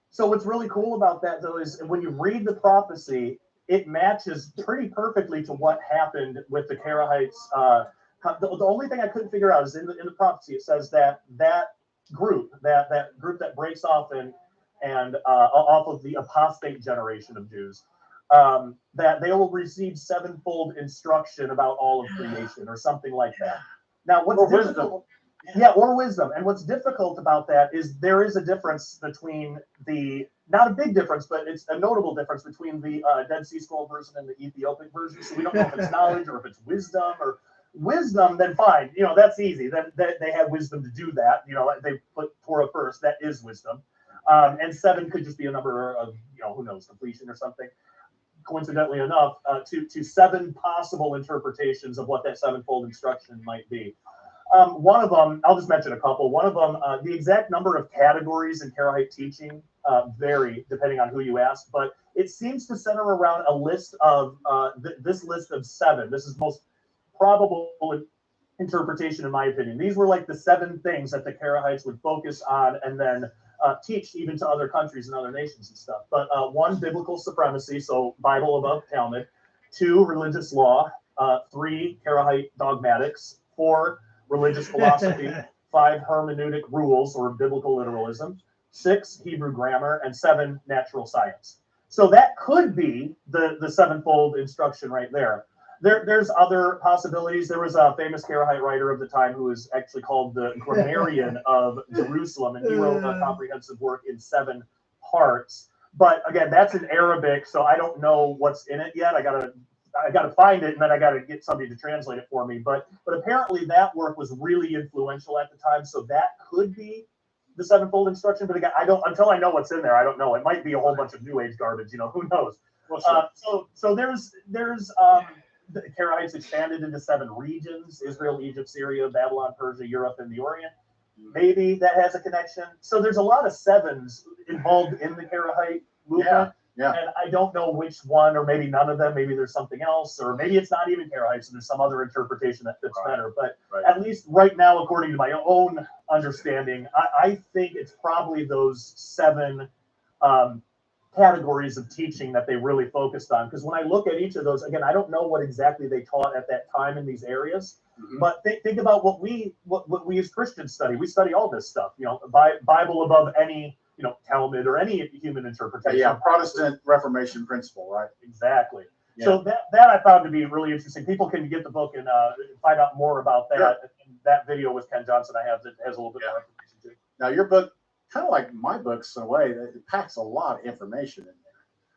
So what's really cool about that, though, is when you read the prophecy, it matches pretty perfectly to what happened with the Karaites. The only thing I couldn't figure out is in the prophecy, it says that group that breaks off and off of the apostate generation of Jews, that they will receive sevenfold instruction about all of creation, or something like that. Now, what's difficult? Yeah, or wisdom. And what's difficult about that is there is a difference between not a big difference, but it's a notable difference between the Dead Sea Scroll version and the Ethiopic version. So we don't know if it's knowledge or if it's wisdom or wisdom, then fine. That's easy. Then they have wisdom to do that. They put Torah first. That is wisdom. And 7 could just be a number of, who knows, completion or something. Coincidentally enough, to 7 possible interpretations of what that sevenfold instruction might be. One of them, I'll just mention a couple. One of them, the exact number of categories in Karahite teaching vary depending on who you ask, but it seems to center around a list of this list of 7. This is most probable interpretation, in my opinion. These were like the 7 things that the Karahites would focus on and then teach even to other countries and other nations and stuff. But 1, biblical supremacy, so Bible above Talmud. 2, religious law. 3, Karahite dogmatics. 4, religious philosophy. 5, hermeneutic rules or biblical literalism. 6, Hebrew grammar. And 7, natural science. So that could be the sevenfold instruction right there. There's other possibilities. There was a famous Karahite writer of the time who was actually called the Grammarian of Jerusalem, and he wrote a comprehensive work in 7 parts. But again, that's in Arabic, so I don't know what's in it yet. I gotta find it, and then I gotta get somebody to translate it for me. But apparently that work was really influential at the time, so that could be the sevenfold instruction. But again, I don't, until I know what's in there, I don't know. It might be a whole bunch of New Age garbage, who knows? Well, sure. So there's the Karaites expanded into 7 regions: Israel, Egypt, Syria, Babylon, Persia, Europe, and the Orient. Maybe that has a connection. So there's a lot of 7s involved in the Karahite movement. Yeah. And I don't know which one, or maybe none of them. Maybe there's something else, or maybe it's not even Karahites and there's some other interpretation that fits better. But at least right now, according to my own understanding, I think it's probably those 7 categories of teaching that they really focused on. Because when I look at each of those, again, I don't know what exactly they taught at that time in these areas. But think about what we as Christians study. We study all this stuff, Bible above any, Talmud or any human interpretation. Yeah, Protestant Reformation principle, right? Exactly. Yeah. So that I found to be really interesting. People can get the book and find out more about that. Sure. And that video with Ken Johnson I have that has a little bit more information too. Now your book, kind of like my books in a way, it packs a lot of information in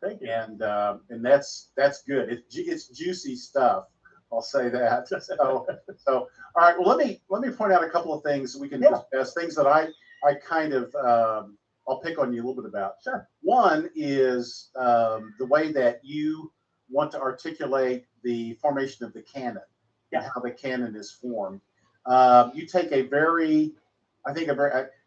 there. Thank you. And that's good. It's juicy stuff. I'll say that. So all right. Well, let me point out a couple of things we can discuss. Things that I kind of I'll pick on you a little bit about. Sure. One is the way that you want to articulate the formation of the canon and how the canon is formed. You take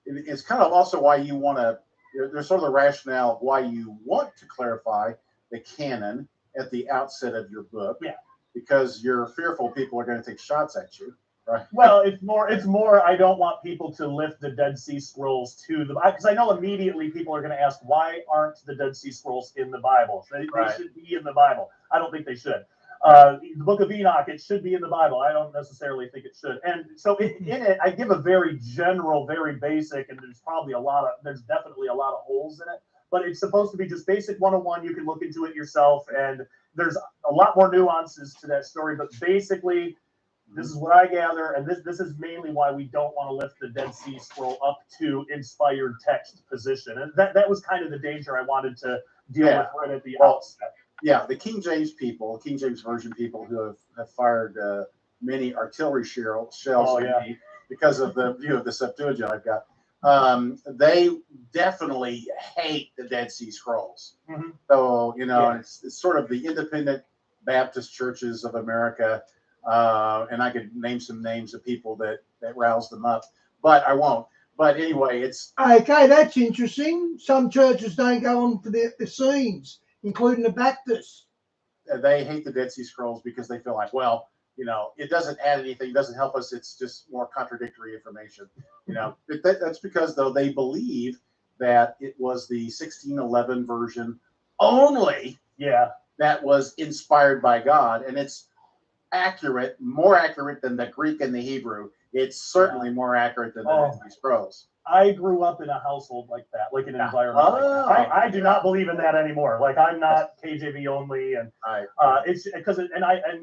it's kind of also why you want to. There's sort of the rationale of why you want to clarify the canon at the outset of your book. Yeah. Because you're fearful people are going to take shots at you, right? Well, it's more. I don't want people to lift the Dead Sea Scrolls to the, because I know immediately people are going to ask, why aren't the Dead Sea Scrolls in the Bible? They should be in the Bible. I don't think they should. The Book of Enoch, it should be in the Bible. I don't necessarily think it should. And so in it, I give a very general, very basic, and there's definitely a lot of holes in it. But it's supposed to be just basic 101. You can look into it yourself, and there's a lot more nuances to that story. But basically, this is what I gather, and this is mainly why we don't want to lift the Dead Sea Scroll up to inspired text position. And that was kind of the danger I wanted to deal with right at the outset. Yeah, the King James Version people who have fired many artillery shells at me because of the view of the Septuagint I've got. They definitely hate the Dead Sea Scrolls. So, it's sort of the independent Baptist churches of America. And I could name some names of people that roused them up, but I won't. But anyway, it's okay. That's interesting. Some churches don't go on for the Essenes, including the Baptists. They hate the Dead Sea Scrolls because they feel like, well, it doesn't add anything, it doesn't help us. It's just more contradictory information. That's because though they believe that it was the 1611 version only. That was inspired by God, and it's accurate, more accurate than the Greek and the Hebrew. It's certainly more accurate than the Dead Sea Scrolls. I grew up in a household like that, like an environment like that. I do not believe in that anymore. Like I'm not KJV only, and it's because and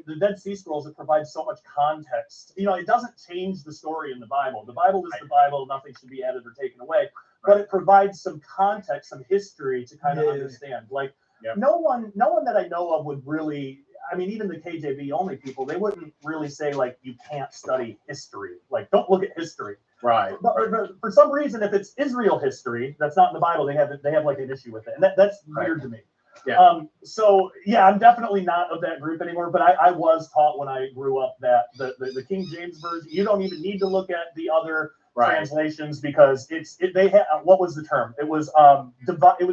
the Dead Sea Scrolls, it provides so much context. You know, it doesn't change the story in the Bible. The Bible is the Bible. Nothing should be added or taken away. But it provides some context, some history to kind of understand. Like no one that I know of would really. I mean, even the KJV only people, they wouldn't really say like you can't study history. Like don't look at history. Right. But for some reason, if it's Israel history, that's not in the Bible. They have like an issue with it, and that's weird to me. Yeah. So yeah, I'm definitely not of that group anymore. But I was taught when I grew up that the King James version, you don't even need to look at the other translations because they had what was the term? It was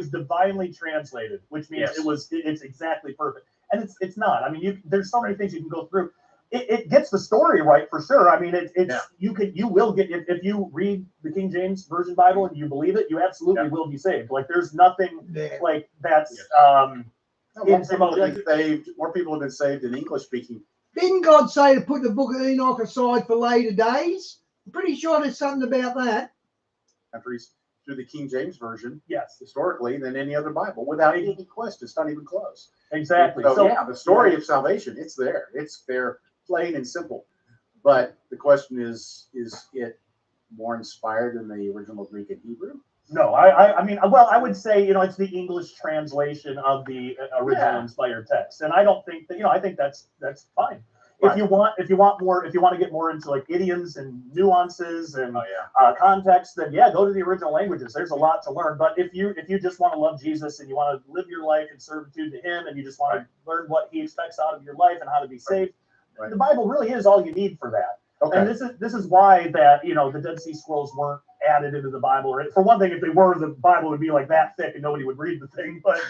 divinely translated, which means it's exactly perfect, and it's not. I mean, there's so many things you can go through. It gets the story right for sure. I mean, you will get if you read the King James Version Bible and you believe it, you absolutely will be saved. Like there's nothing like that's more people have been saved. More people have been saved in English speaking. Didn't God say to put the book of Enoch aside for later days? I'm pretty sure there's something about that. Through the King James Version, yes, historically, than any other Bible, without any question. It's not even close. Exactly. So yeah, the story of salvation, it's there. It's there. Plain and simple, but the question is it more inspired than the original Greek and Hebrew? No, I mean, well, I would say it's the English translation of the original inspired text, and I don't think that I think that's fine. Right. If you want to get more into like idioms and nuances and context, then go to the original languages. There's a lot to learn. But if you just want to love Jesus and you want to live your life in servitude to Him, and you just want to learn what He expects out of your life and how to be saved. The Bible really is all you need for that. Okay. And this is why that the Dead Sea Scrolls weren't added into the Bible. Or for one thing, if they were, the Bible would be like that thick and nobody would read the thing. But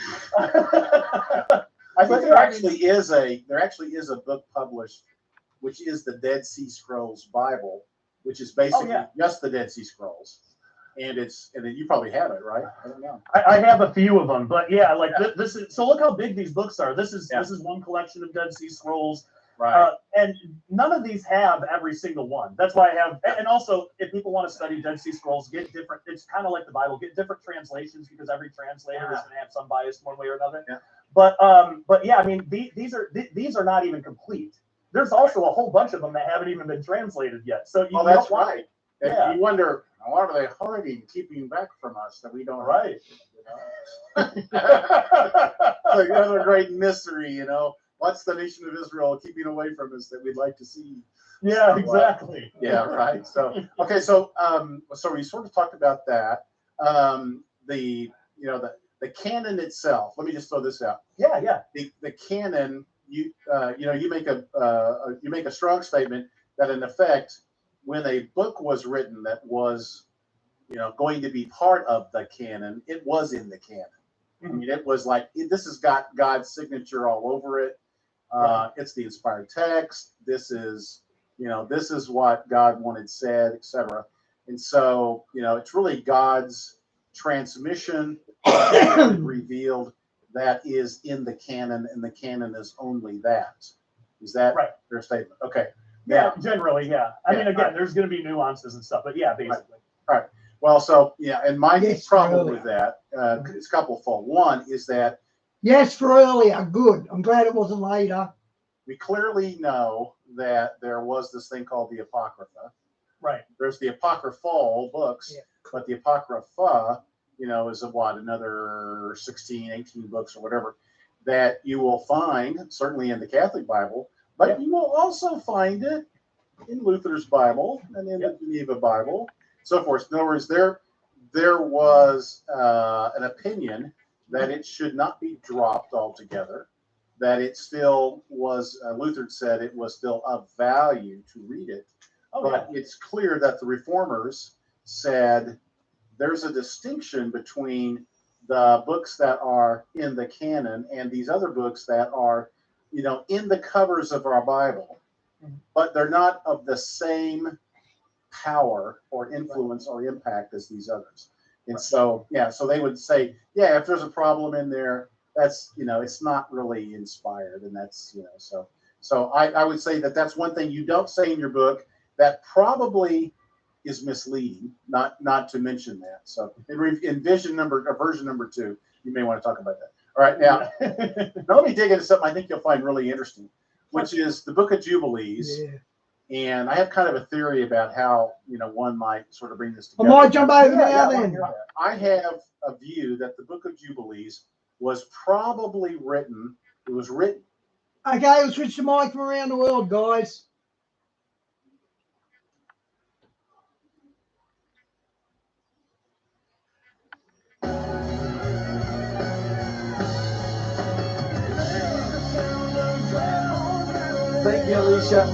I think there actually is a book published, which is the Dead Sea Scrolls Bible, which is basically just the Dead Sea Scrolls. And you probably have it, right? I don't know. I have a few of them, but this is so. Look how big these books are. This is one collection of Dead Sea Scrolls. Right. And none of these have every single one. That's why I have, and also if people want to study Dead Sea Scrolls, get different, it's kind of like the Bible, get different translations because every translator is going to have some bias one way or another. Yeah. But I mean, these are not even complete. There's also a whole bunch of them that haven't even been translated yet. So that's right. And you wonder, what are they hiding, keeping back from us that we don't right. It's like another great mystery, What's the nation of Israel keeping away from us that we'd like to see? Yeah, exactly. Yeah, right. So okay, so we sort of talked about that. The canon itself. Let me just throw this out. Yeah. The canon. You make a strong statement that in effect, when a book was written that was going to be part of the canon, it was in the canon. I mean, it was like this has got God's signature all over it. It's the inspired text. This is what God wanted said, etc. And so, it's really God's transmission revealed that is in the canon, and the canon is only that. Is that your statement? Okay. Yeah, generally, yeah. I mean, again, there's going to be nuances and stuff, but yeah, basically. All right. Well, so and my problem with that is couplefold. One is that yes, for earlier. Good. I'm glad it wasn't later. We clearly know that there was this thing called the Apocrypha. Right. There's the apocryphal books, but the Apocrypha, is another 16, 18 books or whatever that you will find certainly in the Catholic Bible, but you will also find it in Luther's Bible and in the Geneva Bible, so forth. In other words, there was an opinion that it should not be dropped altogether, that it still was, Luther said it was still of value to read it. But it's clear that the Reformers said there's a distinction between the books that are in the canon and these other books that are, in the covers of our Bible, but they're not of the same power or influence or impact as these others. And so they would say, if there's a problem in there, that's, it's not really inspired. And that's, so I would say that that's one thing you don't say in your book that probably is misleading. Not to mention that. So in version number 2, you may want to talk about that. All right, now, now let me dig into something I think you'll find really interesting, which is the Book of Jubilees. Yeah. And I have kind of a theory about how one might sort of bring this together. I might jump over now then. I have a view that the Book of Jubilees was probably written. It was written. Okay, we'll switch the mic from around the world, guys. Thank you, Alicia.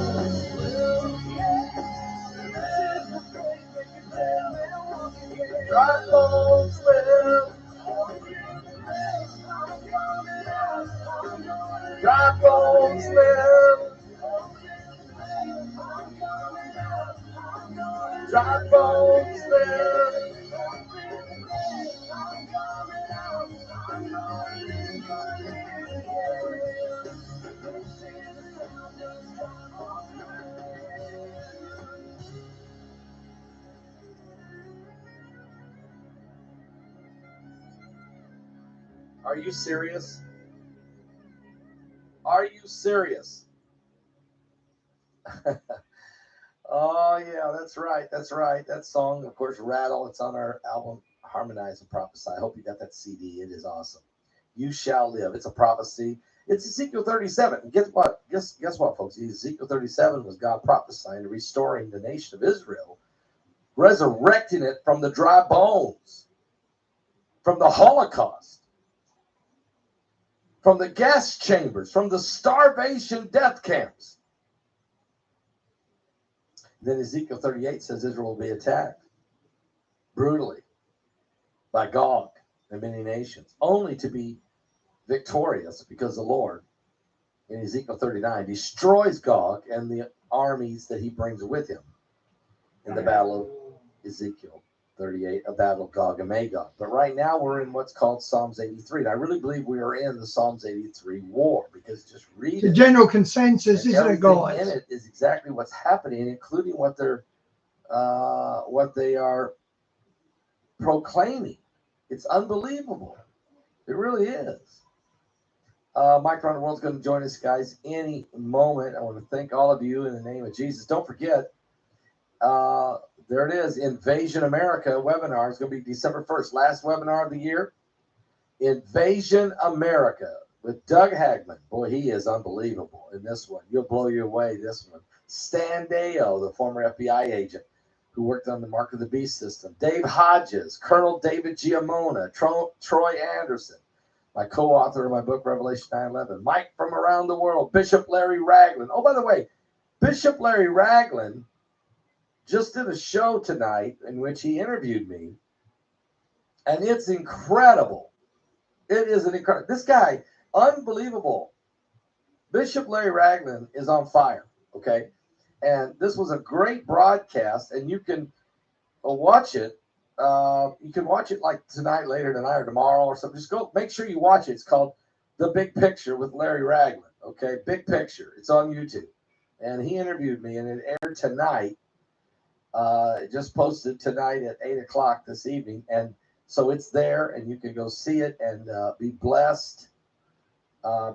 Dry bones live. Dry bones live. Dry bones live. Are you serious? Are you serious? Oh, yeah, that's right. That's right. That song, of course, Rattle. It's on our album, Harmonize and Prophesy. I hope you got that CD. It is awesome. You shall live. It's a prophecy. It's Ezekiel 37. And guess what? Guess what, folks? Ezekiel 37 was God prophesying, restoring the nation of Israel, resurrecting it from the dry bones, from the Holocaust, from the gas chambers, from the starvation death camps. Then Ezekiel 38 says Israel will be attacked brutally by Gog and many nations, only to be victorious because the Lord, in Ezekiel 39, destroys Gog and the armies that he brings with him in the battle of Ezekiel 38, a battle of Gog and Magog. But right now we're in what's called Psalms 83. And I really believe we are in the Psalms 83 war, because just read The it. general consensus, isn't it, Everything guys? in it is exactly what's happening, including what they are proclaiming. It's unbelievable. It really is. Mike Around the World is going to join us, guys, any moment. I want to thank all of you in the name of Jesus. Don't forget, there it is, Invasion America webinar is going to be December 1st, last webinar of the year. Invasion America with Doug Hagman. Boy, he is unbelievable in this one. You'll blow your way, this one. Stan Deyo, the former FBI agent who worked on the Mark of the Beast system. Dave Hodges, Colonel David Giamona, Troy Anderson, my co-author of my book, Revelation 9/11. Mike from around the world, Bishop Larry Ragland. Oh, by the way, Bishop Larry Ragland just did a show tonight in which he interviewed me, and it's incredible. It is an incredible. This guy, unbelievable. Bishop Larry Ragland is on fire. Okay, and this was a great broadcast, and you can watch it. You can watch it like tonight, later tonight, or tomorrow, or something. Just go. Make sure you watch it. It's called The Big Picture with Larry Ragland. Okay, Big Picture. It's on YouTube, and he interviewed me, and it aired tonight. It just posted tonight at 8:00 this evening, and so it's there, and you can go see it and be blessed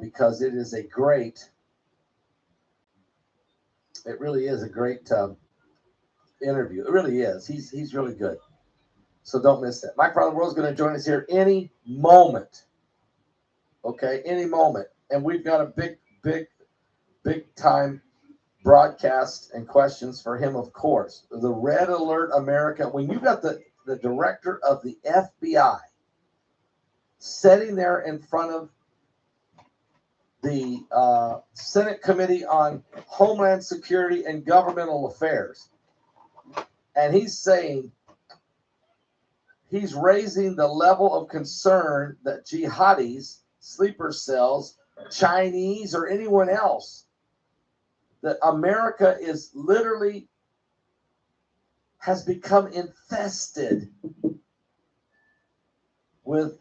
because it is a great. It really is a great interview. It really is. He's really good. So don't miss that. Mike from the World is going to join us here any moment. Okay, any moment, and we've got a big time broadcast and questions for him, of course. The Red Alert America. When you got the director of the FBI sitting there in front of the Senate Committee on Homeland Security and Governmental Affairs, and he's saying he's raising the level of concern that jihadis, sleeper cells, Chinese, or anyone else, that America is literally has become infested with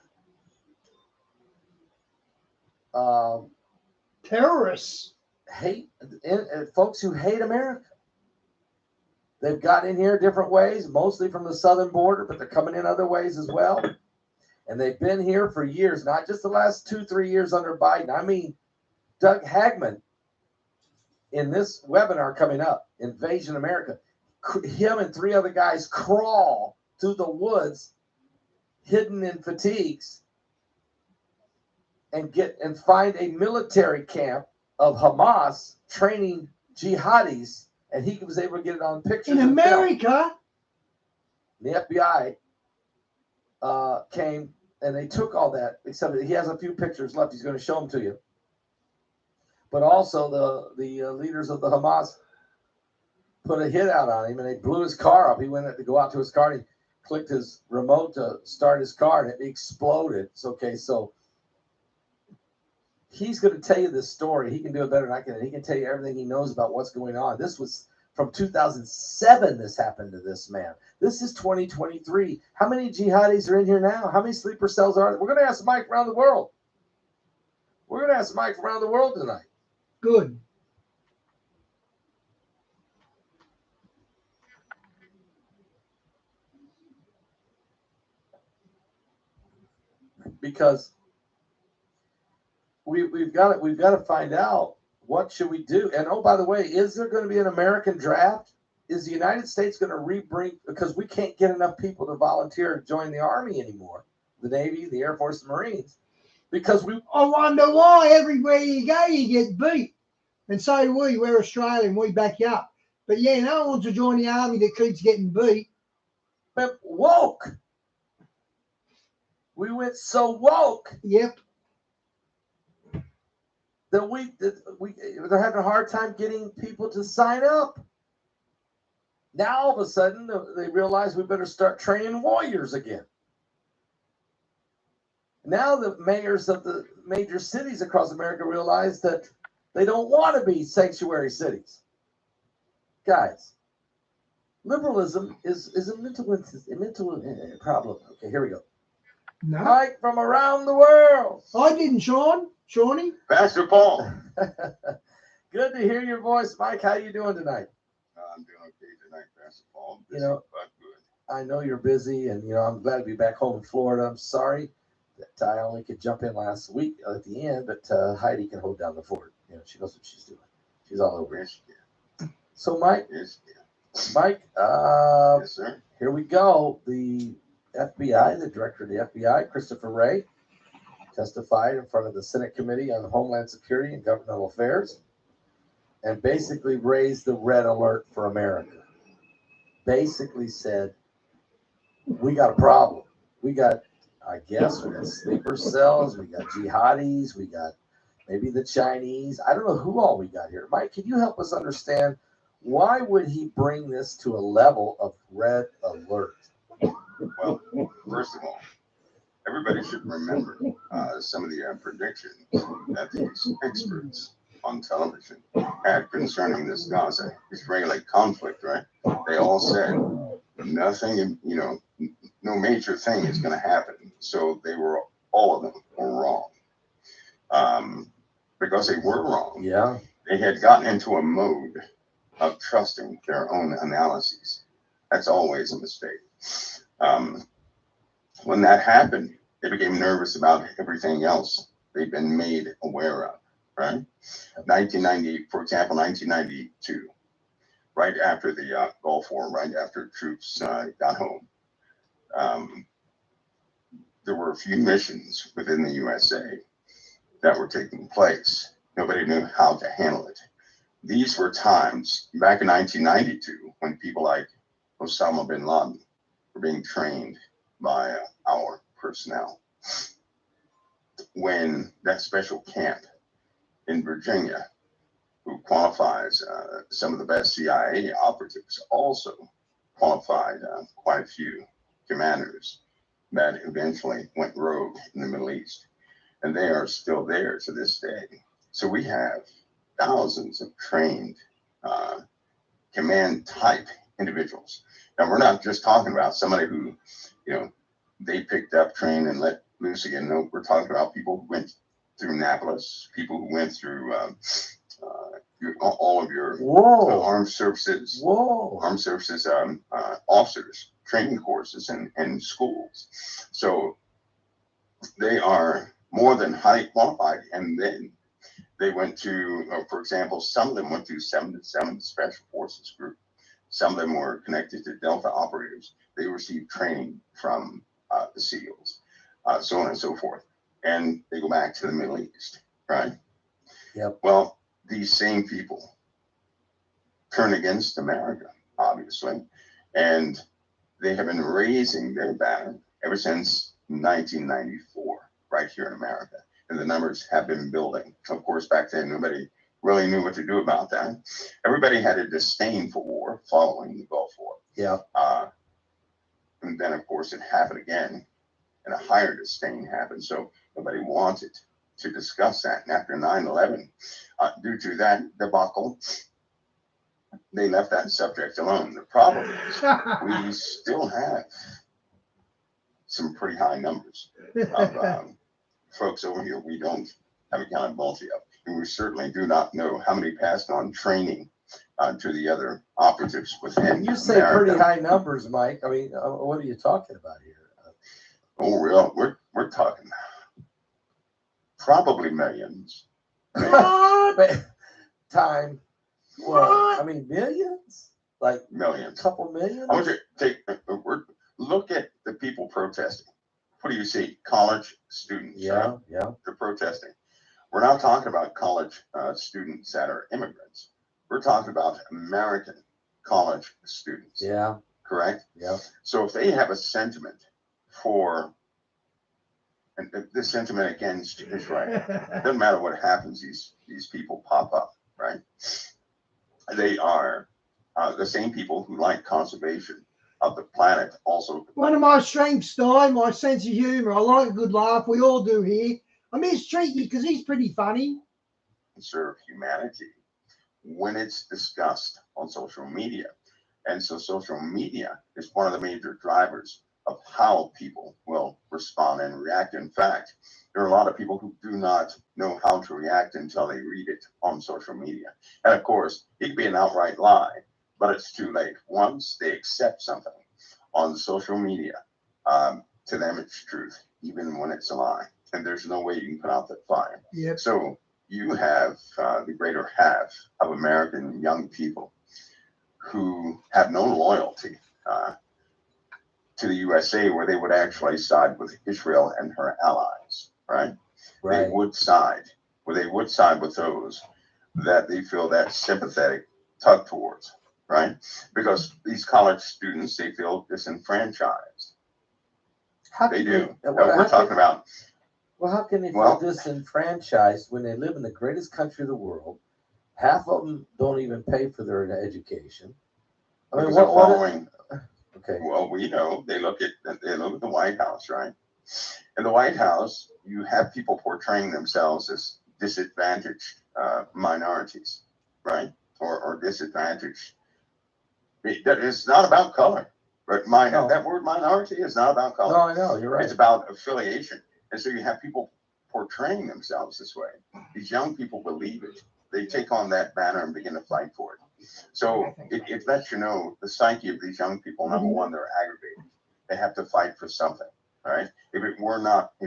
Terrorists. hate, and folks who hate America. They've got in here different ways, mostly from the southern border, but they're coming in other ways as well. And they've been here for years, not just the last 2-3 years under Biden. I mean, Doug Hagman, in this webinar coming up, Invasion America, him and 3 other guys crawl through the woods, hidden in fatigues, and find a military camp of Hamas training jihadis, and he was able to get it on pictures. In America? The FBI came and they took all that, except that he has a few pictures left. He's going to show them to you. But also the leaders of the Hamas put a hit out on him, and they blew his car up. He went to go out to his car, and he clicked his remote to start his car, and it exploded. It's okay, so he's going to tell you this story. He can do it better than I can. He can tell you everything he knows about what's going on. This was from 2007. This happened to this man. This is 2023. How many jihadis are in here now? How many sleeper cells are there? We're going to ask Mike around the world. We're going to ask Mike around the world tonight. Good. Because we've got to find out what should we do. And oh, by the way, is there going to be an American draft? Is the United States going to rebring, because we can't get enough people to volunteer to join the Army anymore, the Navy, the Air Force, the Marines, because I wonder why everywhere you go you get beat. And so do we. We're Australian. We back you up. But yeah, no one wants to join the army that keeps getting beat. But woke. We went so woke. Yep. That they're having a hard time getting people to sign up. Now all of a sudden they realize we better start training warriors again. Now the mayors of the major cities across America realize that they don't want to be sanctuary cities. Guys, liberalism is a mental problem. Okay, here we go. No. Mike from around the world. I didn't, Shawnee. Pastor Paul. Good to hear your voice, Mike. How you doing tonight? I'm doing okay tonight, Pastor Paul. You know, but good. I know you're busy, and I'm glad to be back home in Florida. I'm sorry that I only could jump in last week at the end, but Heidi can hold down the fort. She knows what she's doing. She's all over it. Yes, So, Mike. yes, Mike. yes, sir. Here we go. The FBI, the director of the FBI, Christopher Wray, testified in front of the Senate Committee on Homeland Security and Governmental Affairs, and basically raised the red alert for America. Basically said, we got a problem. We got sleeper cells, we got jihadis, we got maybe the Chinese. I don't know who all we got here. Mike, can you help us understand why would he bring this to a level of red alert? Well, first of all, everybody should remember some of the predictions that these experts on television had concerning this Gaza-Israeli conflict, right? They all said nothing, no major thing is going to happen. So all of them were wrong. Because they were wrong. Yeah. They had gotten into a mode of trusting their own analyses. That's always a mistake. When that happened, they became nervous about everything else they've been made aware of, right? 1990, for example, 1992, right after the Gulf War, right after troops got home, there were a few missions within the USA that were taking place. Nobody knew how to handle it. These were times back in 1992 when people like Osama bin Laden were being trained by our personnel. When that special camp in Virginia, who qualifies some of the best CIA operatives, also qualified quite a few commanders that eventually went rogue in the Middle East. And they are still there to this day. So we have thousands of trained command type individuals. Now, we're not just talking about somebody who, they picked up, trained, and let loose again. No, we're talking about people who went through Annapolis, people who went through all of your Whoa. armed services Whoa. officers training courses and schools. So they are more than highly qualified. And then they went to, for example, some of them went to 7 Special Forces Group. Some of them were connected to Delta operators. They received training from the SEALs, so on and so forth. And they go back to the Middle East, right? Yep. Well, these same people turn against America, obviously, and they have been raising their banner ever since 1994, right here in America. And the numbers have been building. Of course, back then, nobody really knew what to do about that. Everybody had a disdain for war following the Gulf War. Yeah. And then, of course, it happened again, and a higher disdain happened. So nobody wanted to discuss that. And after 9/11, due to that debacle, they left that subject alone. The problem is we still have some pretty high numbers of folks over here we don't have accountability of. And we certainly do not know how many passed on training to the other operatives within When you say America. pretty high numbers, Mike, I mean, what are you talking about here? Oh, we're talking probably millions. Wait, time. Well, I mean, millions? Like Millions. a couple million? I want you to look at the people protesting. What do you see? College students. Yeah, Right? yeah. They're protesting. We're not talking about college students that are immigrants. We're talking about American college students. Yeah. Correct? Yeah. So if they have a sentiment for, and the sentiment against Israel, doesn't matter what happens, these people pop up, right? They are the same people who like conservation of the planet also. One of my strengths, Di, my sense of humor. I like a good laugh. We all do here. I mistreat you because he's pretty funny. Serve humanity when it's discussed on social media. And so social media is one of the major drivers of how people will respond and react. In fact, there are a lot of people who do not know how to react until they read it on social media. And of course, it could be an outright lie, but it's too late. Once they accept something on social media, to them it's truth, even when it's a lie. And there's no way you can put out that fire. Yep. So you have the greater half of American young people who have no loyalty to the USA, where they would actually side with Israel and her allies, right? Right. They would side with those that they feel that sympathetic tug towards, right? Because these college students, they feel disenfranchised. How They can do. they, We're talking about. Well, how can they feel Well- disenfranchised when they live in the greatest country of the world? Half of them don't even pay for their education. I mean, Because they're following. Okay. Well, we know they look at the White House, right? In the White House, you have people portraying themselves as disadvantaged minorities, right? Or disadvantaged. It's not about color, but No. that word minority is not about color. No, I know, you're right. It's about affiliation. And so you have people portraying themselves this way. These young people believe it. They take on that banner and begin to fight for it. So it lets you know the psyche of these young people. Number one, they're aggravated. They have to fight for something, right? If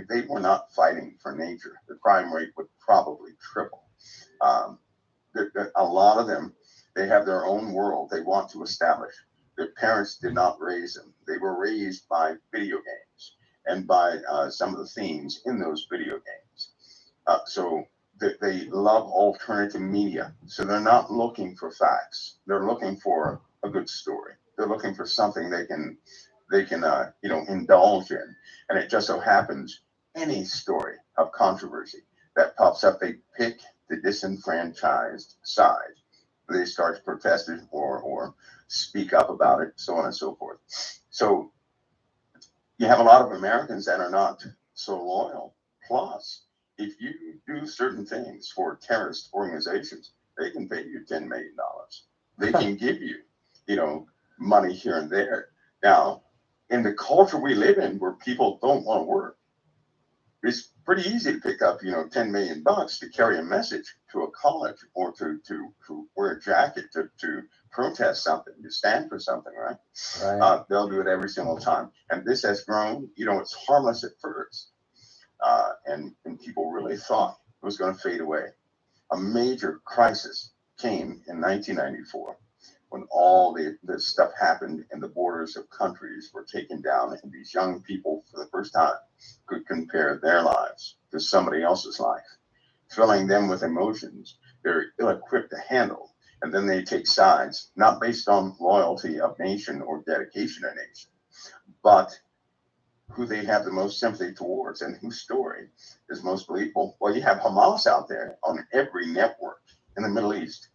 they were not fighting for nature, the crime rate would probably triple. A lot of them, they have their own world they want to establish. Their parents did not raise them. They were raised by video games and by some of the themes in those video games. So they love alternative media. So they're not looking for facts. They're looking for a good story. They're looking for something they can indulge in. And it just so happens any story of controversy that pops up, they pick the disenfranchised side. They start to protest it or speak up about it, so on and so forth. So you have a lot of Americans that are not so loyal. Plus, if you do certain things for terrorist organizations, they can pay you $10 million. They can give you, money here and there. Now, in the culture we live in, where people don't want to work, it's pretty easy to pick up, 10 million bucks to carry a message to a college or to wear a jacket to protest something, to stand for something, right? Right. They'll do it every single time. And this has grown, it's harmless at first. And people really thought it was going to fade away. A major crisis came in 1994 when all this stuff happened and the borders of countries were taken down, and these young people for the first time could compare their lives to somebody else's life, filling them with emotions they're ill-equipped to handle. And then they take sides, not based on loyalty of nation or dedication to nation, but who they have the most sympathy towards and whose story is most believable. Well, you have Hamas out there on every network in the Middle East,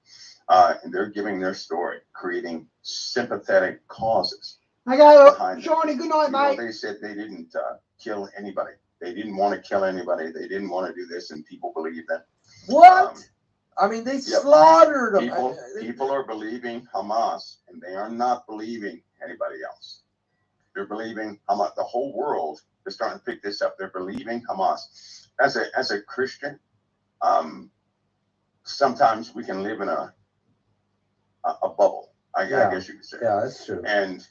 and they're giving their story, creating sympathetic causes. Okay, Shawnee, good night, mate. They said they didn't kill anybody. They didn't want to kill anybody. They didn't want to do this, and people believe that. What? I mean, they slaughtered them. People are believing Hamas, and they are not believing anybody else. They're believing Hamas. The whole world is starting to pick this up. They're believing Hamas. As a Christian, sometimes we can live in a bubble. I guess you could say. Yeah, that's true. And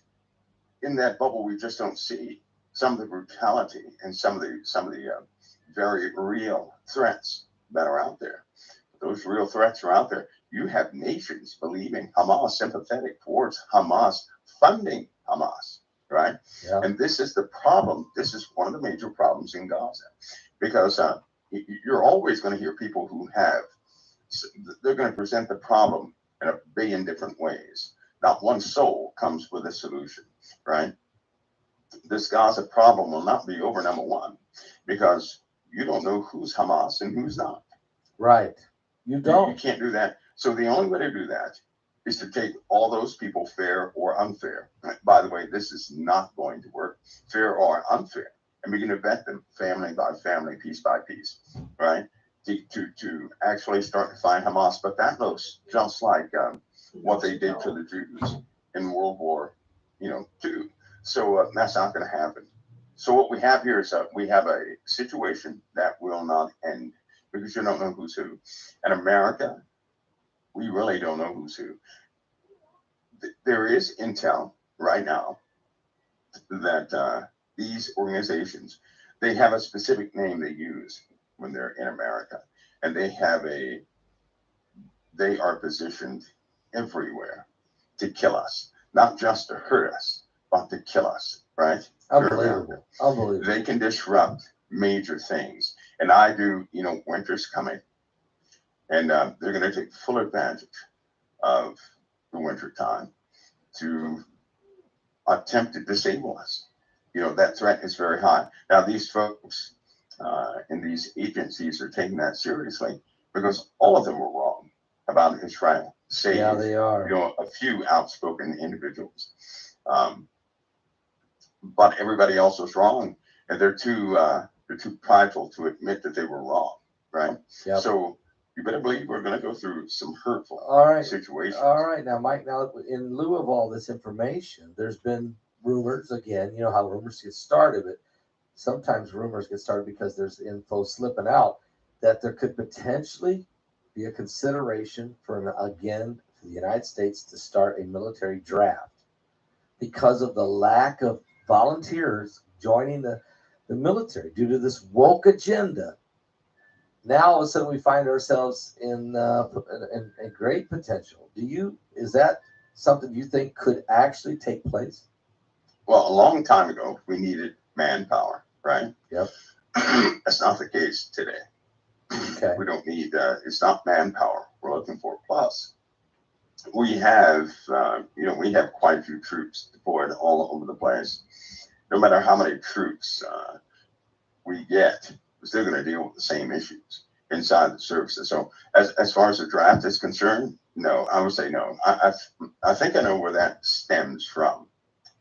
in that bubble, we just don't see some of the brutality and some of the very real threats that are out there. Those real threats are out there. You have nations believing Hamas, sympathetic towards Hamas, funding Hamas, right? Yeah. And this is the problem. This is one of the major problems in Gaza, because you're always going to hear people who they're going to present the problem in a billion different ways. Not one soul comes with a solution, right? This Gaza problem will not be over, number one, because you don't know who's Hamas and who's not. Right. You don't. You can't do that. So the only way to do that is to take all those people, fair or unfair. By the way, this is not going to work, fair or unfair, and begin to vet them family by family, piece by piece, right? To actually start to find Hamas. But that looks just like what they did to the Jews in World War, II. So that's not going to happen. So what we have here is we have a situation that will not end, because you don't know who's who. In America, we really don't know who's who. There is intel right now that these organizations, they have a specific name they use when they're in America, and they are positioned everywhere to kill us, not just to hurt us, but to kill us, right? Unbelievable. Unbelievable. They can disrupt major things. And I do, winter's coming, and they're going to take full advantage of the winter time to attempt to disable us. That threat is very high. Now, these folks in these agencies are taking that seriously, because all of them were wrong about Israel. Yeah, they are. A few outspoken individuals. But everybody else was wrong, and they're too prideful to admit that they were wrong, right? Yep. So you better believe we're going to go through some hurtful situations. All right. Now, Mike, in lieu of all this information, there's been rumors again. You know how rumors get started, but sometimes rumors get started because there's info slipping out that there could potentially be a consideration for the United States to start a military draft because of the lack of volunteers joining the military due to this woke agenda. Now all of a sudden we find ourselves in great potential. Is that something you think could actually take place? Well, a long time ago we needed manpower, right? Yep. That's not the case today. Okay. We don't need it's not manpower we're looking for. Plus, we have we have quite a few troops deployed all over the place. No matter how many troops we get, we're still going to deal with the same issues inside the services. So as far as the draft is concerned, no, I would say no. I think I know where that stems from,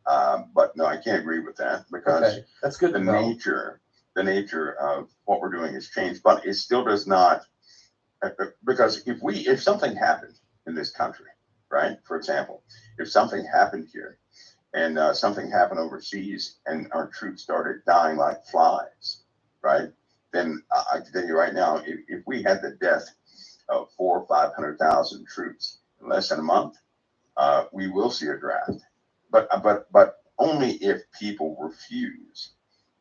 but no, I can't agree with that, because that's good. The nature of what we're doing has changed, but it still does not, because if something happened in this country, right? For example, if something happened here and something happened overseas and our troops started dying like flies, right? then I can tell you right now, if we had the death of 400,000 or 500,000 troops in less than a month, we will see a draft. But only if people refuse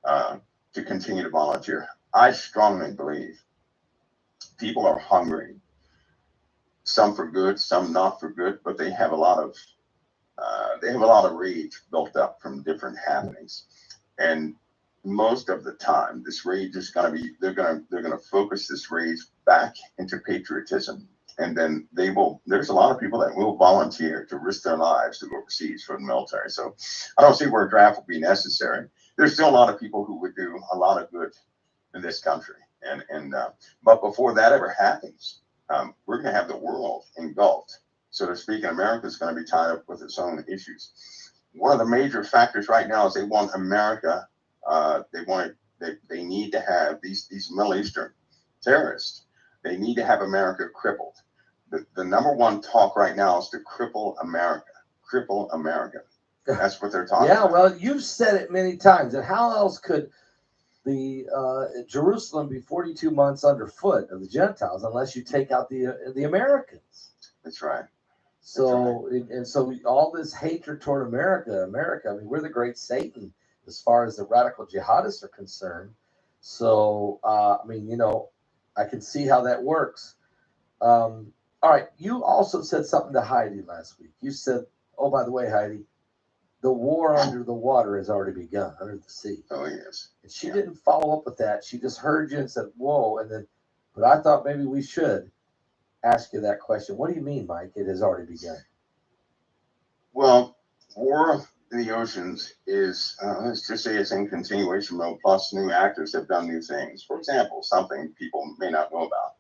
to continue to volunteer. I strongly believe people are hungry, some for good, some not for good, but they have a lot of rage built up from different happenings, and most of the time, this rage is going to be they're going to focus this rage back into patriotism, and then they will. There's a lot of people that will volunteer to risk their lives to go overseas for the military. So I don't see where a draft will be necessary. There's still a lot of people who would do a lot of good in this country, but before that ever happens, we're going to have the world engulfed, so to speak, and America is going to be tied up with its own issues. One of the major factors right now is they want America. They need to have these Middle Eastern terrorists. They need to have America crippled. The number one talk right now is to cripple America. Cripple America. That's what they're talking about. Yeah, well, you've said it many times. And how else could the Jerusalem be 42 months underfoot of the Gentiles unless you take out the Americans? That's right. So and so all this hatred toward America. I mean, we're the great Satan as far as the radical jihadists are concerned. So I mean, you know, I can see how that works. All right, you also said something to Heidi last week. You said, "Oh, by the way, Heidi, the war under the water has already begun, under the sea." Oh yes. And she didn't follow up with that. She just heard you and said, "Whoa!" And then, but I thought maybe we should ask you that question. What do you mean, Mike? It has already begun. Well, war in the oceans is, let's just say, it's in continuation mode. Plus, new actors have done new things. For example, something people may not know about: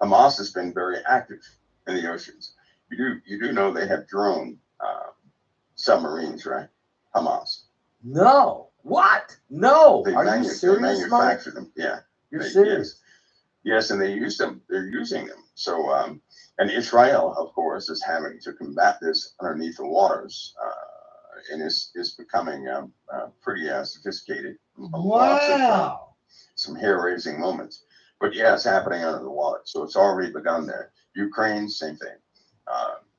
Hamas has been very active in the oceans. You do know they have drone submarines, right? Hamas. No. What? No. Are you serious, They manufacture them. Yeah. You're serious? Yes, and they use them. They're using them. So, and Israel, of course, is having to combat this underneath the waters, and is becoming pretty sophisticated. Lots of some hair-raising moments. But yeah, it's happening under the water. So it's already begun there. Ukraine, same thing.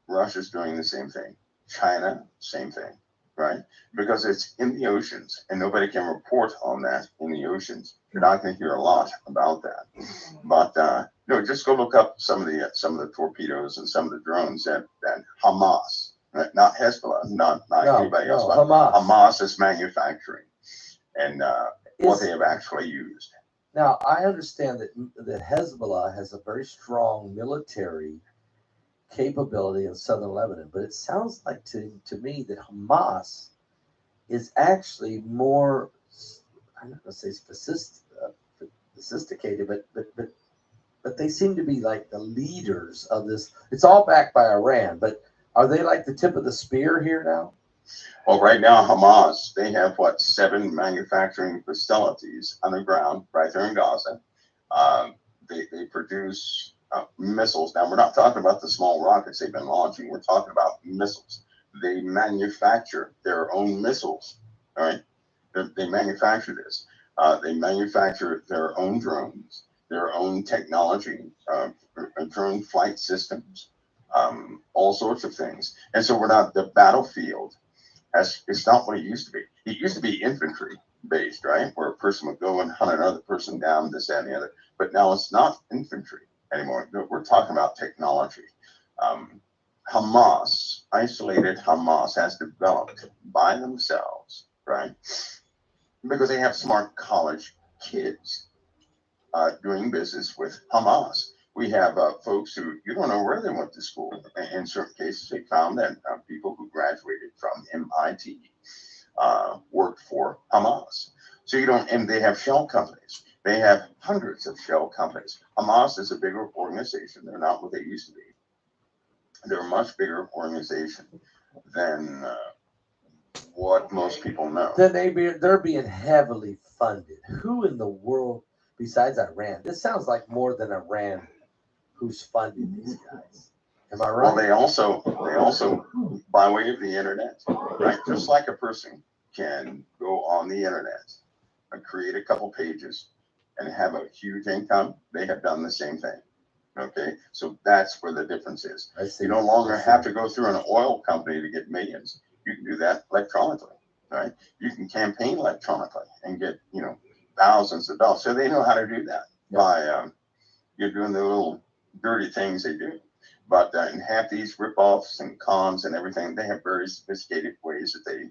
Russia's doing the same thing. China, same thing, right? Because it's in the oceans, and nobody can report on that in the oceans. You're not going to hear a lot about that. But no, just go look up some of the torpedoes and some of the drones that Hamas, not Hezbollah, not anybody else, but Hamas is manufacturing, and what they have actually used. Now, I understand that Hezbollah has a very strong military capability in southern Lebanon, but it sounds like to me that Hamas is actually more, I'm not going to say sophisticated, but they seem to be like the leaders of this. It's all backed by Iran, but are they like the tip of the spear here now? Well, right now, Hamas, they have 7 manufacturing facilities underground right there in Gaza. They produce missiles. Now, we're not talking about the small rockets they've been launching. We're talking about missiles. They manufacture their own missiles. All right, they manufacture this. They manufacture their own drones, their own technology, drone flight systems, all sorts of things. And so we're not the battlefield. It's not what it used to be. It used to be infantry based, right? Where a person would go and hunt another person down, this, that, and the other. But now it's not infantry anymore. We're talking about technology. Hamas, isolated Hamas, has developed by themselves, right? Because they have smart college kids doing business with Hamas. We have folks who you don't know where they went to school. In certain cases, they found that people who graduated from MIT worked for Hamas. So you don't, and they have shell companies. They have hundreds of shell companies. Hamas is a bigger organization. They're not what they used to be. They're a much bigger organization than what most people know. Then they're being heavily funded. Who in the world besides Iran? This sounds like more than Iran who's funding these guys. Am I right? Well, they also by way of the internet, right? Just like a person can go on the internet and create a couple pages and have a huge income, they have done the same thing. Okay, so that's where the difference is. I see. You no longer have to go through an oil company to get millions. You can do that electronically, right? You can campaign electronically and get, you know, thousands of dollars. So they know how to do that by you're doing the little dirty things they do. But and half these ripoffs and cons and everything, they have very sophisticated ways that they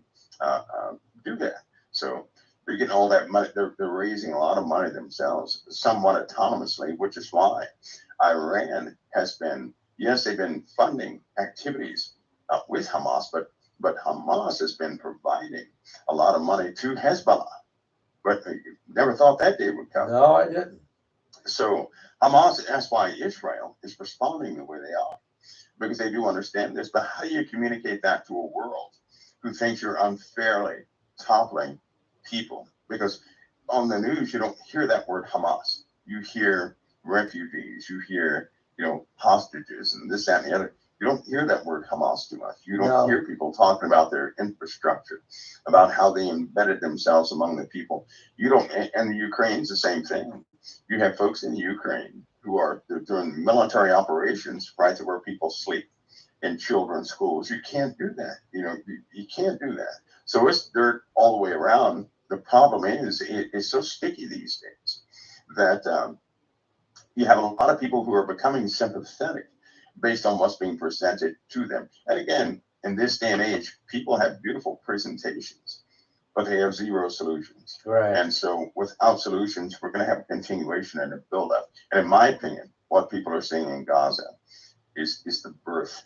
do that. So they're getting all that money. They're raising a lot of money themselves, somewhat autonomously, which is why Iran has been, yes, they've been funding activities with Hamas, but Hamas has been providing a lot of money to Hezbollah. But never thought that day would come. No, I didn't. So Hamas, that's why Israel is responding the way they are, because they do understand this. But how do you communicate that to a world who thinks you're unfairly toppling people? Because on the news, you don't hear that word Hamas. You hear refugees, you hear, you know, hostages and this, that, and the other. You don't hear that word Hamas too much. You don't hear people talking about their infrastructure, about how they embedded themselves among the people. You don't, and the Ukraine's the same thing. You have folks in Ukraine who are doing military operations right to where people sleep in children's schools. You can't do that. You know, you can't do that. So it's dirt all the way around. The problem is it's so sticky these days that you have a lot of people who are becoming sympathetic based on what's being presented to them. And again, in this day and age, people have beautiful presentations, but they have zero solutions. Right. And so without solutions, we're going to have a continuation and a buildup. And in my opinion, what people are seeing in Gaza is the birth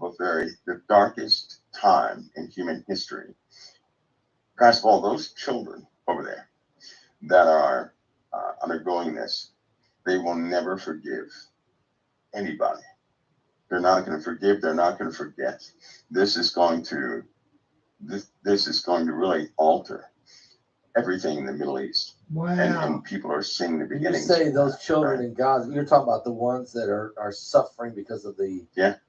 of the darkest time in human history. First of all, those children over there that are undergoing this, they will never forgive anybody. They're not going to forgive. They're not going to forget. This is going to really alter everything in the Middle East. Wow. And people are seeing the You beginnings. say those children in Gaza, you're talking about the ones that are suffering because of the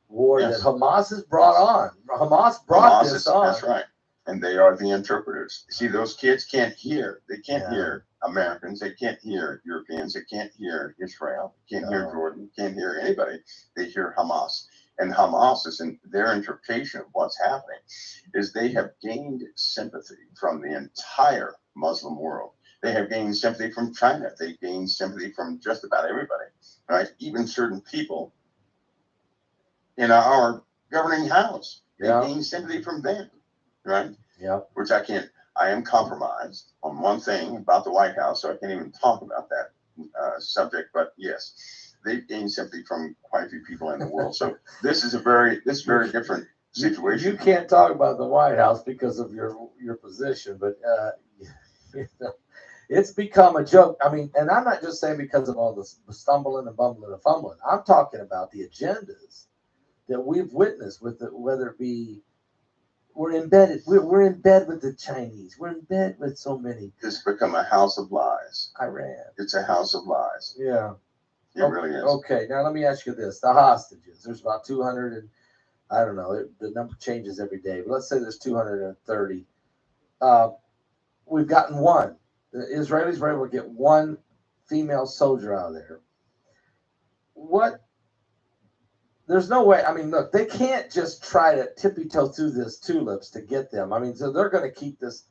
war that Hamas has brought on. Hamas brought this on. That's right. And they are the interpreters. See, those kids can't hear. They can't hear Americans. They can't hear Europeans. They can't hear Israel. They can't hear Jordan. Can't hear anybody. They hear Hamas. And Hamas is in their interpretation of what's happening is they have gained sympathy from the entire Muslim world. They have gained sympathy from China. They gained sympathy from just about everybody, right? Even certain people in our governing house, they gained sympathy from them, right? Yeah. Which I am compromised on one thing about the White House, so I can't even talk about that subject. But yes, they've gained sympathy from quite a few people in the world. So this is a very different situation. You can't talk about the White House because of your position, but you know, it's become a joke. I mean, and I'm not just saying because of all this stumbling and bumbling and fumbling. I'm talking about the agendas that we've witnessed with whether it be we're embedded. We're in bed with the Chinese. We're in bed with so many. It's become a house of lies. Iran. It's a house of lies. Yeah. It really is. Okay, now let me ask you this. The hostages, there's about 200 and I don't know, the number changes every day, but let's say there's 230. We've gotten one. The Israelis were able to get one female soldier out of there. There's no way. I mean, look, they can't just try to tippy-toe through this tulips to get them. I mean, so they're going to keep this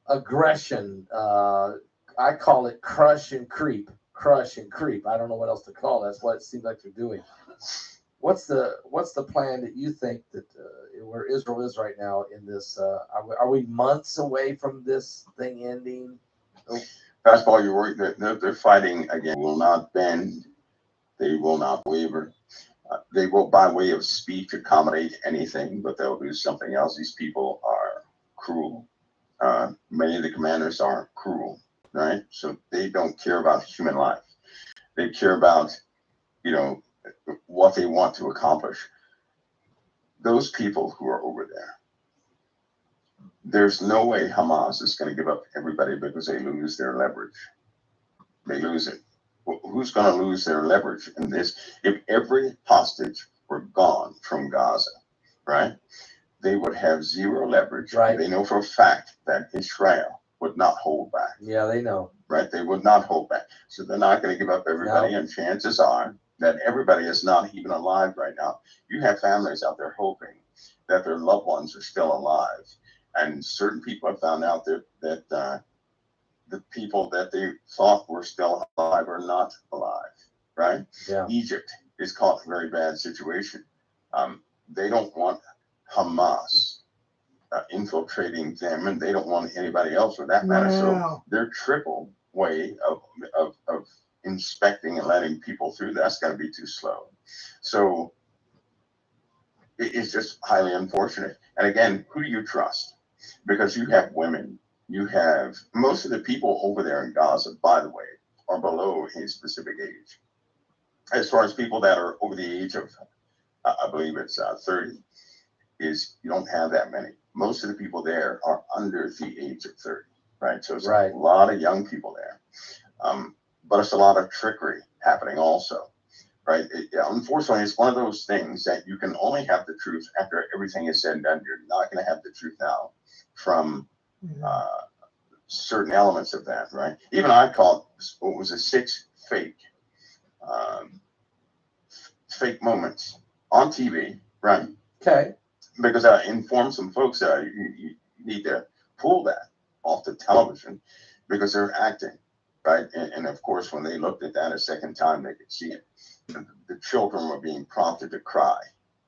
aggression. I call it crush and creep. Crush and creep. I don't know what else to call it. That's what it seems like they're doing. What's the plan that you think that where Israel is right now in this? Are we months away from this thing ending? First of all, you're worried that they're fighting again. Will not bend. They will not waver. They will, by way of speech, accommodate anything, but they'll do something else. These people are cruel. Many of the commanders are cruel, right? So they don't care about human life. They care about, what they want to accomplish. Those people who are over there, there's no way Hamas is going to give up everybody because they lose their leverage. They lose it. Who's going to lose their leverage in this? If every hostage were gone from Gaza, right, they would have zero leverage. Right. They know for a fact that Israel would not hold back. Yeah, they know. Right? They would not hold back. So they're not going to give up everybody. No. And chances are that everybody is not even alive right now. You have families out there hoping that their loved ones are still alive. And certain people have found out that the people that they thought were still alive are not alive. Right? Yeah. Egypt is caught in a very bad situation. They don't want Hamas infiltrating them, and they don't want anybody else for that matter. Wow. So their triple way of inspecting and letting people through, that's going to be too slow. So it's just highly unfortunate. And again, who do you trust? Because you have women, you have most of the people over there in Gaza, by the way, are below a specific age. As far as people that are over the age of, I believe it's 30, is you don't have that many. Most of the people there are under the age of 30, right? So it's Right. a lot of young people there. But it's a lot of trickery happening also, right? Unfortunately, it's one of those things that you can only have the truth after everything is said and done. You're not going to have the truth now from certain elements of that, right? Even I caught what was 6 fake moments on TV, right? Okay. Because I informed some folks that you need to pull that off the television because they're acting, right? And of course, when they looked at that a second time, they could see it. The children were being prompted to cry.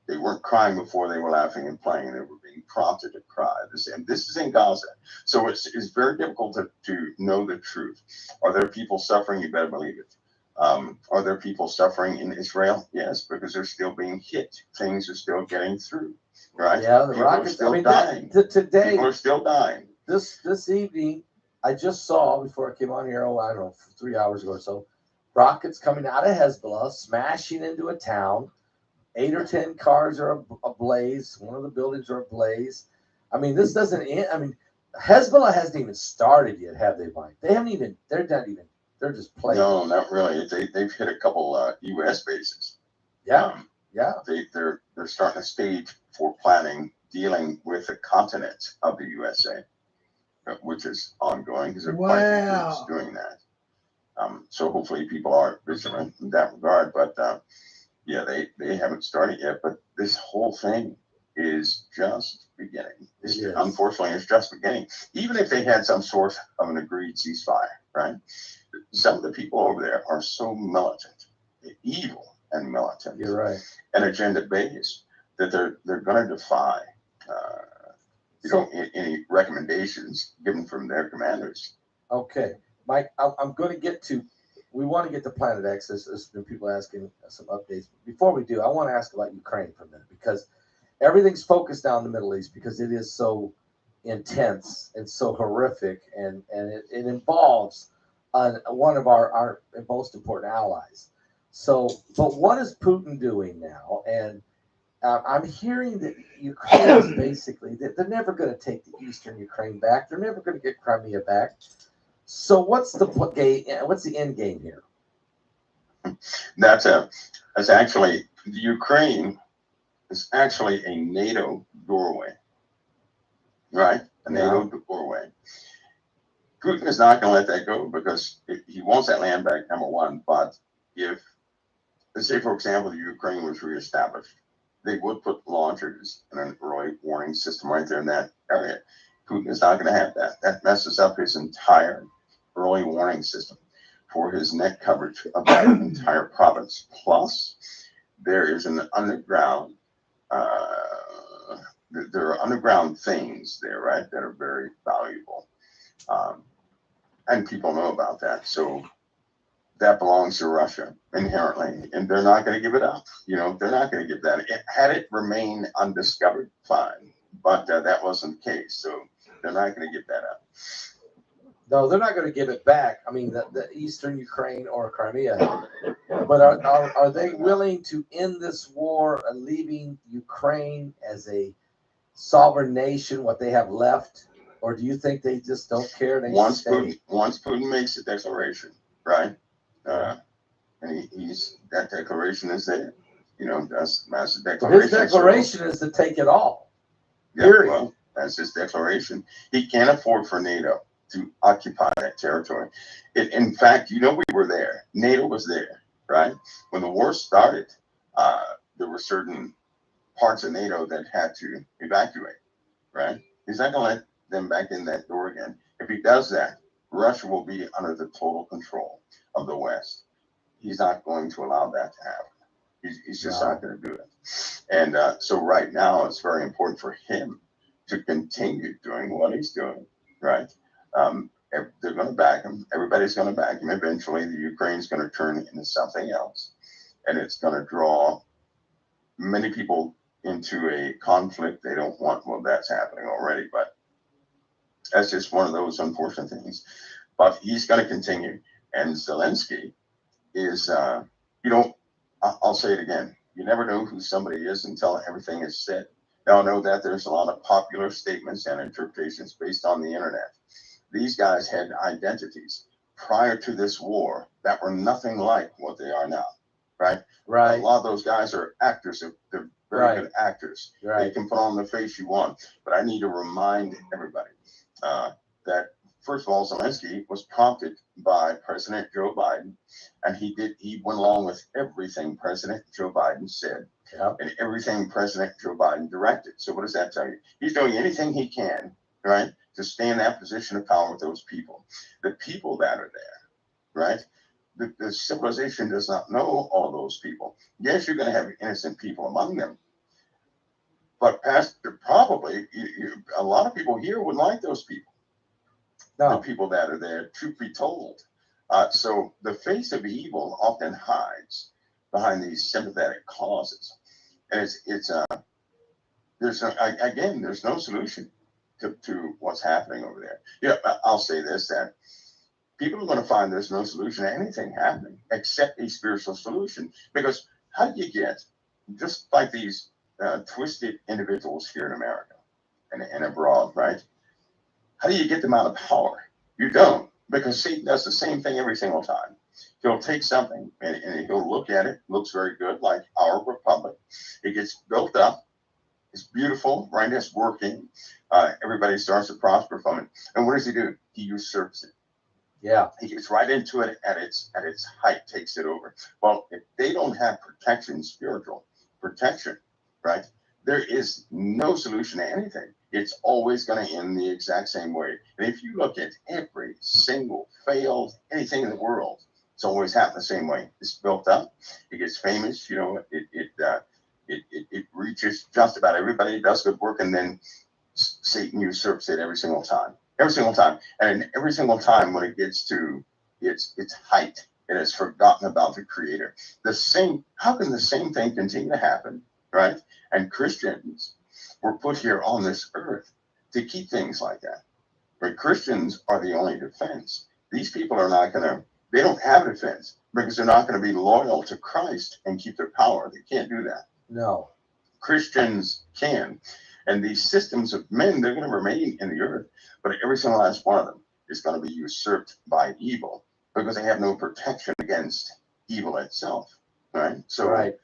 They weren't crying before they were laughing and playing. They were being prompted to cry. And this is in Gaza. So it's very difficult to know the truth. Are there people suffering? You better believe it. Are there people suffering in Israel? Yes, because they're still being hit. Things are still getting through. Right? Yeah, the people rockets. are still I mean, dying. today, People are still dying. this evening, I just saw before I came on here, I don't know, 3 hours ago or so, rockets coming out of Hezbollah, smashing into a town. 8 or 10 cars are ablaze. One of the buildings are ablaze. I mean, this doesn't end. I mean, Hezbollah hasn't even started yet, have they, Mike? They haven't even. They're not even. They're just playing. No, not really. They've hit a couple U.S. bases. Yeah. Yeah. They're starting to stage for planning dealing with the continent of the USA, which is ongoing because there are quite a few groups doing that. So hopefully people are vigilant in that regard. But yeah, they haven't started yet. But this whole thing is just beginning. Unfortunately, it's just beginning. Even if they had some sort of an agreed ceasefire, right? Some of the people over there are so militant, evil and militant. You're right. And agenda based that they're going to defy any recommendations given from their commanders. Okay, Mike, I'm going to get to. We want to get to Planet X. There's been people asking some updates. Before we do, I want to ask about Ukraine for a minute because everything's focused down in the Middle East because it is so intense and so horrific, and it involves one of our most important allies. So, but what is Putin doing now? And I'm hearing that Ukraine is basically that they're never going to take the eastern Ukraine back. They're never going to get Crimea back. So, what's the end game here? That's actually Ukraine is actually a NATO doorway, right? A NATO doorway. Putin is not going to let that go because he wants that land back, number one. But if, let's say, for example, the Ukraine was reestablished, they would put launchers and an early warning system right there in that area. Putin is not going to have that. That messes up his entire early warning system for his net coverage of that entire province. Plus, there is an underground, there are underground things there, right, that are very valuable. And people know about that. So that belongs to Russia inherently, and they're not going to give it up. They're not going to give that. Had it remained undiscovered, fine. But that wasn't the case. So they're not going to give that up. No, they're not going to give it back. I mean, the eastern Ukraine or Crimea. But are they willing to end this war, leaving Ukraine as a sovereign nation, what they have left? Or do you think they just don't care? Once Putin makes a declaration, right? And that declaration is there. That's the declaration. His declaration is to take it all. Yeah, period. Well, that's his declaration. He can't afford for NATO to occupy that territory. In fact, we were there. NATO was there, right? When the war started, there were certain parts of NATO that had to evacuate, right? He's not going to let them back in that door again. If he does that, Russia will be under the total control of the West. He's not going to allow that to happen. He's just not going to do it. And so right now, it's very important for him to continue doing what he's doing, right? They're going to back him. Everybody's going to back him. Eventually, the Ukraine's going to turn into something else. And it's going to draw many people into a conflict they don't want. Well, that's happening already, but that's just one of those unfortunate things. But he's going to continue. And Zelensky is, I'll say it again. You never know who somebody is until everything is said. Now, I know that there's a lot of popular statements and interpretations based on the internet. These guys had identities prior to this war that were nothing like what they are now, right? Right. A lot of those guys are actors. They're very good actors. Right. They can put on the face you want. But I need to remind everybody that, first of all, Zelensky was prompted by President Joe Biden, and he went along with everything President Joe Biden said. Yep. And everything President Joe Biden directed. So what does that tell you? He's doing anything he can, right, to stay in that position of power with those people. The people that are there, right? The civilization does not know all those people. Yes, you're going to have innocent people among them. But probably a lot of people here would like those people. No. The people that are there, truth be told. So the face of evil often hides behind these sympathetic causes. And there's no solution to what's happening over there. Yeah, I'll say this, that people are going to find there's no solution to anything happening except a spiritual solution. Because how do you get, just like these twisted individuals here in America and abroad, right? How do you get them out of power? You don't, because Satan does the same thing every single time. He'll take something and he'll look at it, looks very good, like our republic. It gets built up. It's beautiful, right? It's working. Everybody starts to prosper from it. And what does he do? He usurps it. Yeah. He gets right into it at its height, takes it over. Well, if they don't have protection, spiritual protection, right? There is no solution to anything. It's always going to end the exact same way. And if you look at every single failed anything in the world, it's always happened the same way. It's built up. It gets famous. It reaches just about everybody. Does good work, and then Satan usurps it every single time. Every single time, and every single time when it gets to its height, it has forgotten about the Creator. How can the same thing continue to happen, right? And Christians were put here on this earth to keep things like that. But Christians are the only defense. These people are not going to. They don't have a defense because they're not going to be loyal to Christ and keep their power. They can't do that. No. Christians can. And these systems of men, they're going to remain in the earth, but every single last one of them is going to be usurped by evil because they have no protection against evil itself. Right? So right.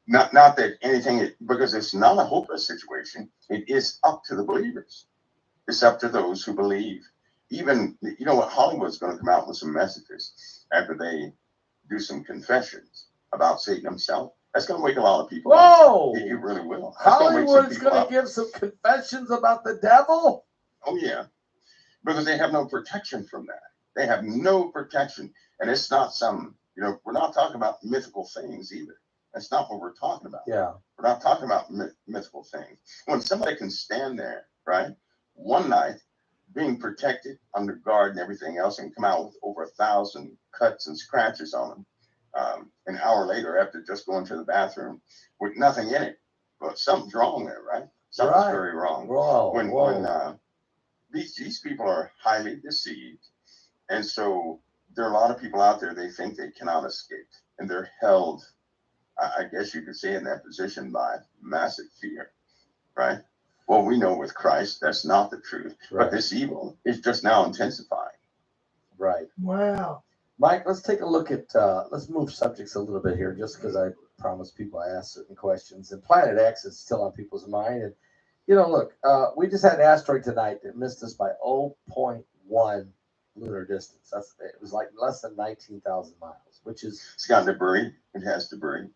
Not that anything, because it's not a hopeless situation. It is up to the believers. It's up to those who believe. Even, what, Hollywood's going to come out with some messages after they do some confessions about Satan himself. That's going to wake a lot of people Whoa! up. It really will. Hollywood's going to give some confessions about the devil? Oh, yeah. Because they have no protection from that. They have no protection. And it's not we're not talking about mythical things either. That's not what we're talking about. Yeah. We're not talking about mythical things. When somebody can stand there, right, one night, being protected under guard and everything else, and come out with over 1,000 cuts and scratches on them, an hour later after just going to the bathroom with nothing in it. But something's wrong there, right? Something's very wrong. When these people are highly deceived, and so there are a lot of people out there, they think they cannot escape, and they're held, I guess you could say, in that position by massive fear, right? Well, we know with Christ that's not the truth, but this evil is just now intensifying. Right. Wow. Mike, let's take a look at, let's move subjects a little bit here, just because I promised people I ask certain questions. And Planet X is still on people's mind. And, look, we just had an asteroid tonight that missed us by 0.1 lunar distance. It was like less than 19,000 miles, which is. It's got debris. It has debris.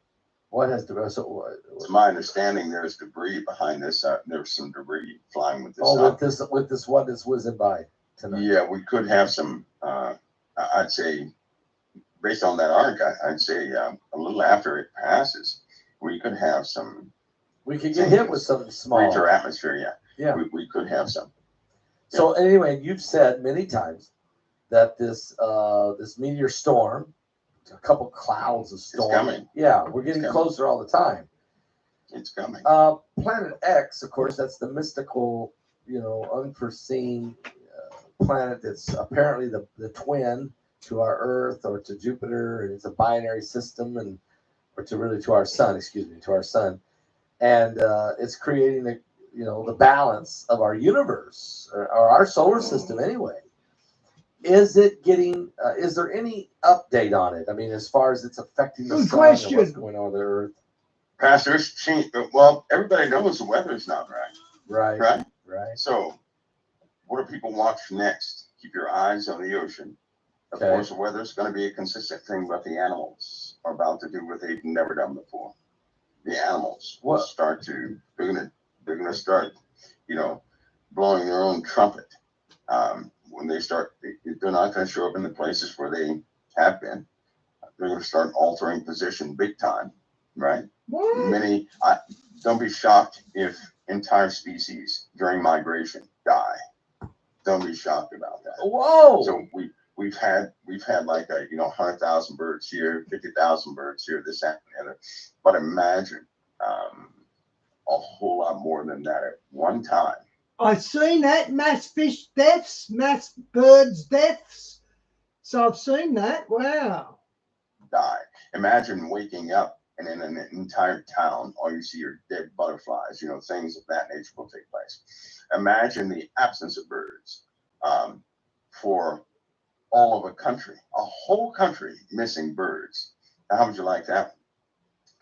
What has debris? So it's my understanding there's debris behind this. There's some debris flying with this. With this one that's whizzing by tonight. Yeah, we could have some. I'd say, based on that arc, I'd say a little after it passes, we could have some. We could get hit with something small. Greater atmosphere, yeah. We could have some. So anyway, you've said many times that this meteor storm, a couple clouds of storm. It's coming. Yeah, we're getting closer all the time. It's coming. Planet X, of course, that's the mystical, unforeseen planet that's apparently the twin to our Earth or to Jupiter, and it's a binary system, or to our sun, and it's creating the balance of our universe or our solar system anyway. Is it getting? Is there any update on it? I mean, as far as it's affecting the sun and what's going on with the Earth? Pastor, well, everybody knows the weather's not right. Right. So, what do people watch next? Keep your eyes on the ocean. Of course, the weather's going to be a consistent thing, but the animals are about to do what they've never done before. The animals will start to. They're gonna start, blowing their own trumpet. When they start, they're not going to show up in the places where they have been. They're going to start altering position big time, right? What? Don't be shocked if entire species during migration die. Don't be shocked about that. Whoa! So we've had like 100,000 birds here, 50,000 birds here, this, that, and the other. But imagine a whole lot more than that at one time. I've seen that, mass fish deaths, mass birds deaths. So I've seen that. Wow. Die. Imagine waking up and in an entire town, all you see are dead butterflies, things of that nature will take place. Imagine the absence of birds for all of a country, a whole country missing birds. Now, how would you like that?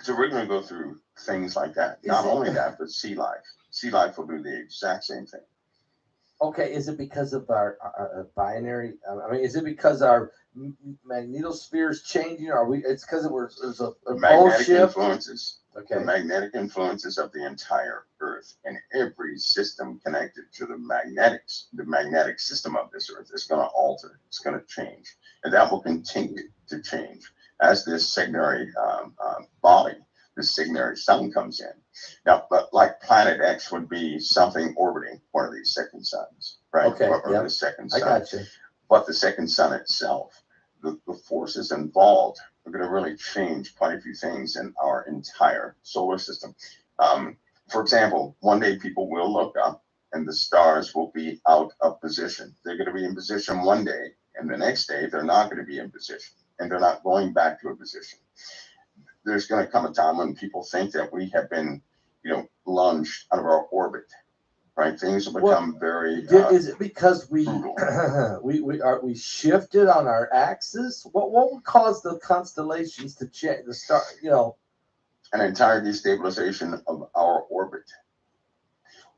So we're going to go through things like that. Not only that, but sea life. Sea life will do the exact same thing. Okay, is it because of our binary? I mean, is it because our magnetosphere is changing? It's because there's a magnetic shift? Influences. Okay. The magnetic influences of the entire Earth and every system connected to the magnetic system of this Earth is going to alter. It's going to change, and that will continue to change as this signatory body, this signatory sun comes in. Now, but like Planet X would be something orbiting one of these second suns, right? Okay. Or the second sun. I got you. But the second sun itself, the forces involved are going to really change quite a few things in our entire solar system. For example, one day people will look up and the stars will be out of position. They're going to be in position one day, and the next day they're not going to be in position, and they're not going back to a position. There's going to come a time when people think that we have been, lunged out of our orbit, right? Things will become very. Is it because we shifted on our axis? What would cause the constellations to change? The star, an entire destabilization of our orbit.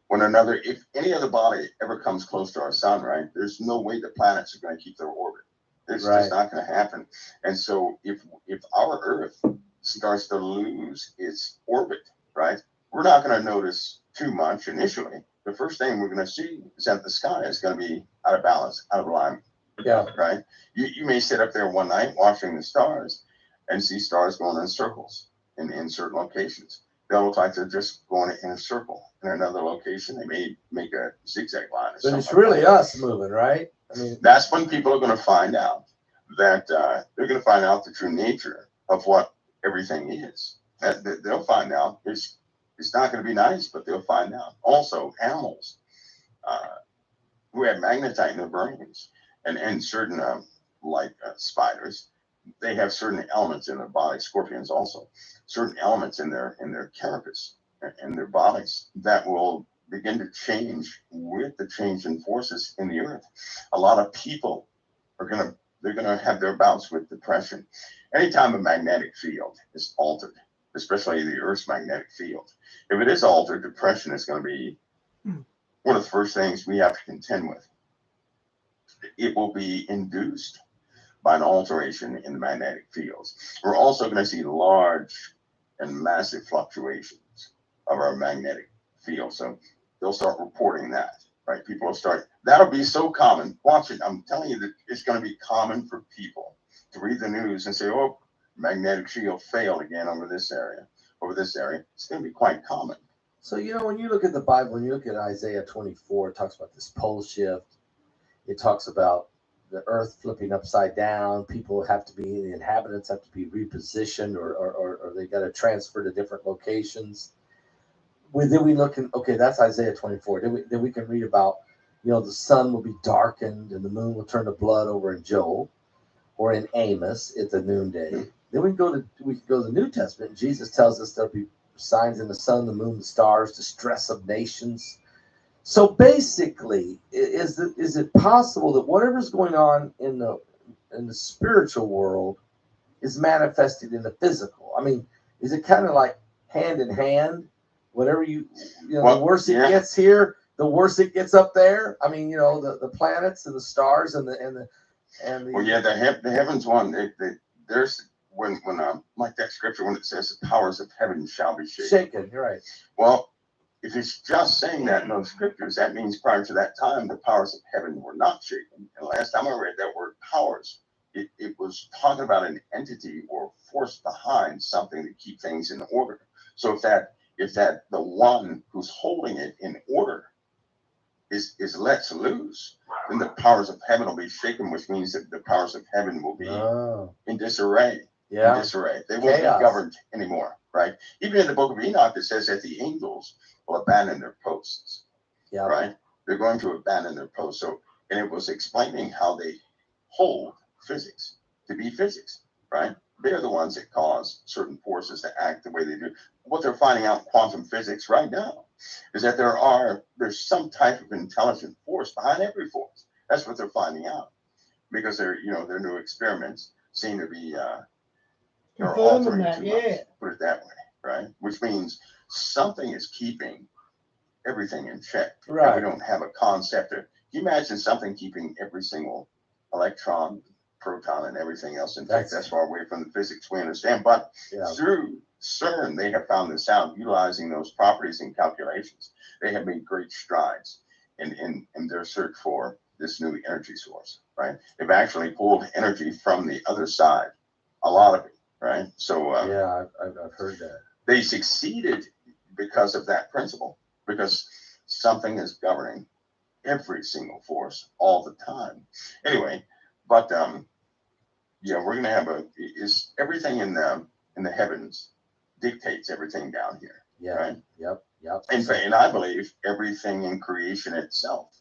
If any other body ever comes close to our sun, right? There's no way the planets are going to keep their orbit. It's just not going to happen. And so if our Earth starts to lose its orbit, right? We're not going to notice too much initially. The first thing we're going to see is that the sky is going to be out of balance, out of alignment. Yeah. Right? You may sit up there one night watching the stars and see stars going in circles in certain locations. They'll look like they're just going in a circle. In another location, they may make a zigzag line. But it's really us moving, right? I mean, that's when people are going to find out that they're going to find out the true nature of what everything is. They'll find out. It's not going to be nice, but they'll find out. Also, animals who have magnetite in their brains and certain like spiders, they have certain elements in their body. Scorpions also, certain elements in their carapace and their bodies that will begin to change with the change in forces in the Earth. A lot of people are going to have their bouts with depression. Anytime a magnetic field is altered, especially the Earth's magnetic field, if it is altered, depression is going to be one of the first things we have to contend with. it will be induced by an alteration in the magnetic fields. We're also going to see large and massive fluctuations of our magnetic field. So they'll start reporting that, right? People will start, that'll be so common. Watch it. I'm telling you that it's going to be common for people to read the news and say, oh, magnetic field failed again over this area, over this area. It's going to be quite common. So, you know, when you look at the Bible, when you look at Isaiah 24, it talks about this pole shift. It talks about the earth flipping upside down. People have to be, the inhabitants have to be repositioned, or they got to transfer to different locations. Then we look at, okay, that's Isaiah 24. Then we can read about, you know, the sun will be darkened and the moon will turn to blood over in Joel, or in Amos at the noonday. Then we can go to the New Testament. Jesus tells us there'll be signs in the sun, the moon, the stars, distress of nations. So basically, is it possible that whatever's going on in the spiritual world is manifested in the physical? I mean, is it kind of like hand in hand? Whatever you know, well, the worse it gets here, the worse it gets up there. I mean, you know, the planets and the stars and the well, yeah, the heavens one. There's when like that scripture when it says the powers of heaven shall be shaken. You're right. Well, if it's just saying that in those scriptures, that means prior to that time, the powers of heaven were not shaken. And last time I read that word powers, it was talking about an entity or force behind something to keep things in order. So if that the one who's holding it in order is let loose, then the powers of heaven will be shaken, which means that the powers of heaven will be in disarray. Yeah. In disarray. They won't be governed anymore, right? Even in the book of Enoch, it says that the angels will abandon their posts. Yeah. Right? They're going to abandon their posts. So, and it was explaining how they hold physics to be physics, right? They're the ones that cause certain forces to act the way they do. What they're finding out in quantum physics right now is that there's some type of intelligent force behind every force. That's what they're finding out, because their new experiments seem to be confirming that, yeah. Put it that way, right? Which means something is keeping everything in check. Right. We don't have a concept of. Can you imagine something keeping every single electron, proton, and everything else in check? That's far away from the physics we understand. But through CERN, they have found this out, utilizing those properties and calculations. They have made great strides in their search for this new energy source, right? They've actually pulled energy from the other side, a lot of it, right? So yeah, I've heard that. They succeeded because of that principle, because something is governing every single force all the time. Anyway, but yeah, we're gonna have is everything in the heavens dictates everything down here. Yeah. Right. Yep. And I believe everything in creation itself,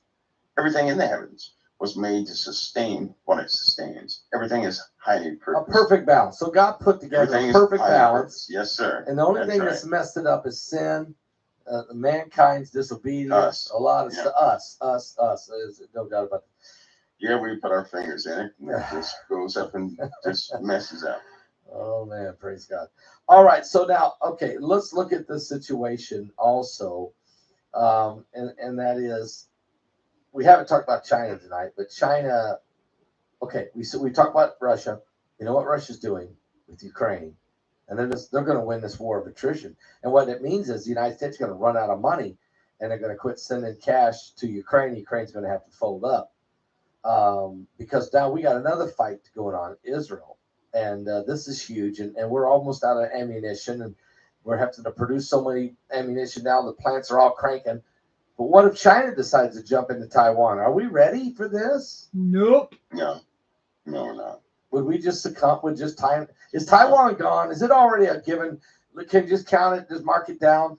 everything in the heavens was made to sustain what it sustains. Everything is highly purposed. A perfect balance. So God put together a perfect balance. Yes, sir. And the only thing that's messed it up is sin, mankind's disobedience, a lot of stuff. Us. There's no doubt about that. Yeah, we put our fingers in it, and it just goes up and just messes up. Oh man, praise God. All right, so now, okay, let's look at the situation also, and that is, we haven't talked about China tonight, but China. Okay, we talk about Russia. You know what Russia's doing with Ukraine, and they're going to win this war of attrition. And what it means is the United States is going to run out of money, and they're going to quit sending cash to Ukraine. Ukraine's going to have to fold up. Because now we got another fight going on, Israel, and this is huge, and we're almost out of ammunition, and we're having to produce so many ammunition now. The plants are all cranking. But what if China decides to jump into Taiwan? Are we ready for this? Nope. No, we're not. Would we just succumb with just time? Is Taiwan gone? Is it already a given? Can you just count it, just mark it down?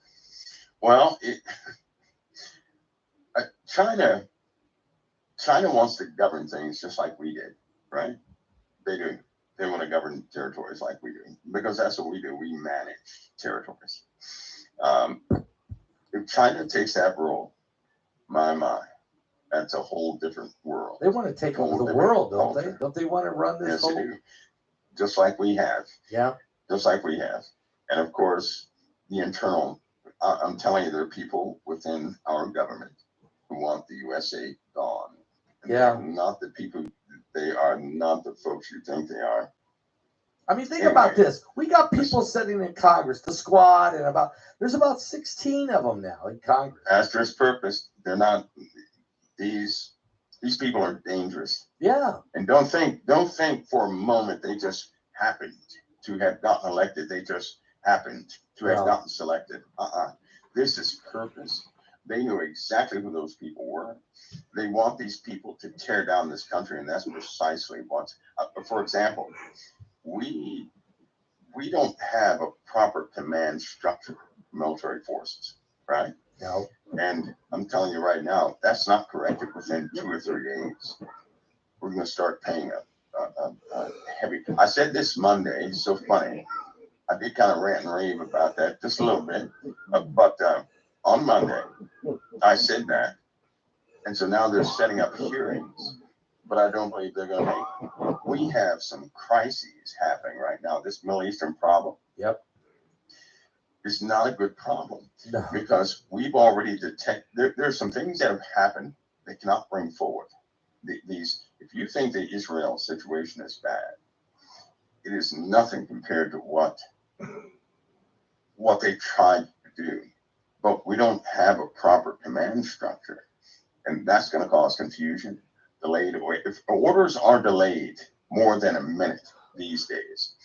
Well, China wants to govern things just like we did, right? They do. They want to govern territories like we do, because that's what we do. We manage territories. If China takes that role, my, that's a whole different world. They want to take over the world, don't they? Don't they want to run this whole? Yes, they do. Just like we have. Yeah. Just like we have. And of course, the internal, I'm telling you, there are people within our government who want the USA gone. Yeah. They're not the people. They are not the folks you think they are. I mean, think Anyway. about this. We got people sitting in Congress, the squad, and there's about 16 of them now in Congress. As to its purpose, they're not. These people are dangerous. Yeah. And don't think for a moment they just happened to have gotten elected. They just happened to have gotten selected. This is purpose. They knew exactly who those people were. They want these people to tear down this country, and that's precisely what. For example, we don't have a proper command structure for military forces, right? No. And I'm telling you right now, that's not corrected within 2 or 3 days. We're going to start paying a heavy. I said this Monday. It's so funny. I did kind of rant and rave about that just a little bit. But on Monday, I said that. And so now they're setting up hearings. But I don't believe they're going to make. We have some crises happening right now. This Middle Eastern problem. Yep. Is not a good problem. No. Because we've already detected. There's some things that have happened they cannot bring forward. If you think the Israel situation is bad, it is nothing compared to what they tried to do. But we don't have a proper command structure, and that's going to cause confusion, delayed. If orders are delayed more than a minute these days,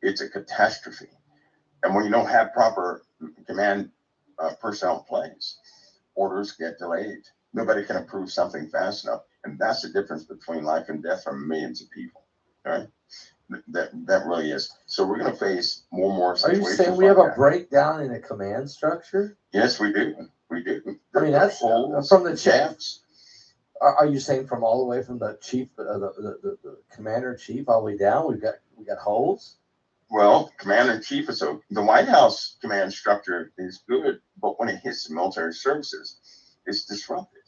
it's a catastrophe. And when you don't have proper command personnel in place, orders get delayed. Nobody can approve something fast enough. And that's the difference between life and death for millions of people. Right? That really is. So we're going to face more and more situations. Are you saying we have a breakdown in a command structure? Yes, we do. We do. I mean, that's from the chiefs. Are you saying from all the way from the chief, the commander in chief, all the way down? We got holes. Well, commander in chief. So the White House command structure is good, but when it hits the military services, it's disrupted.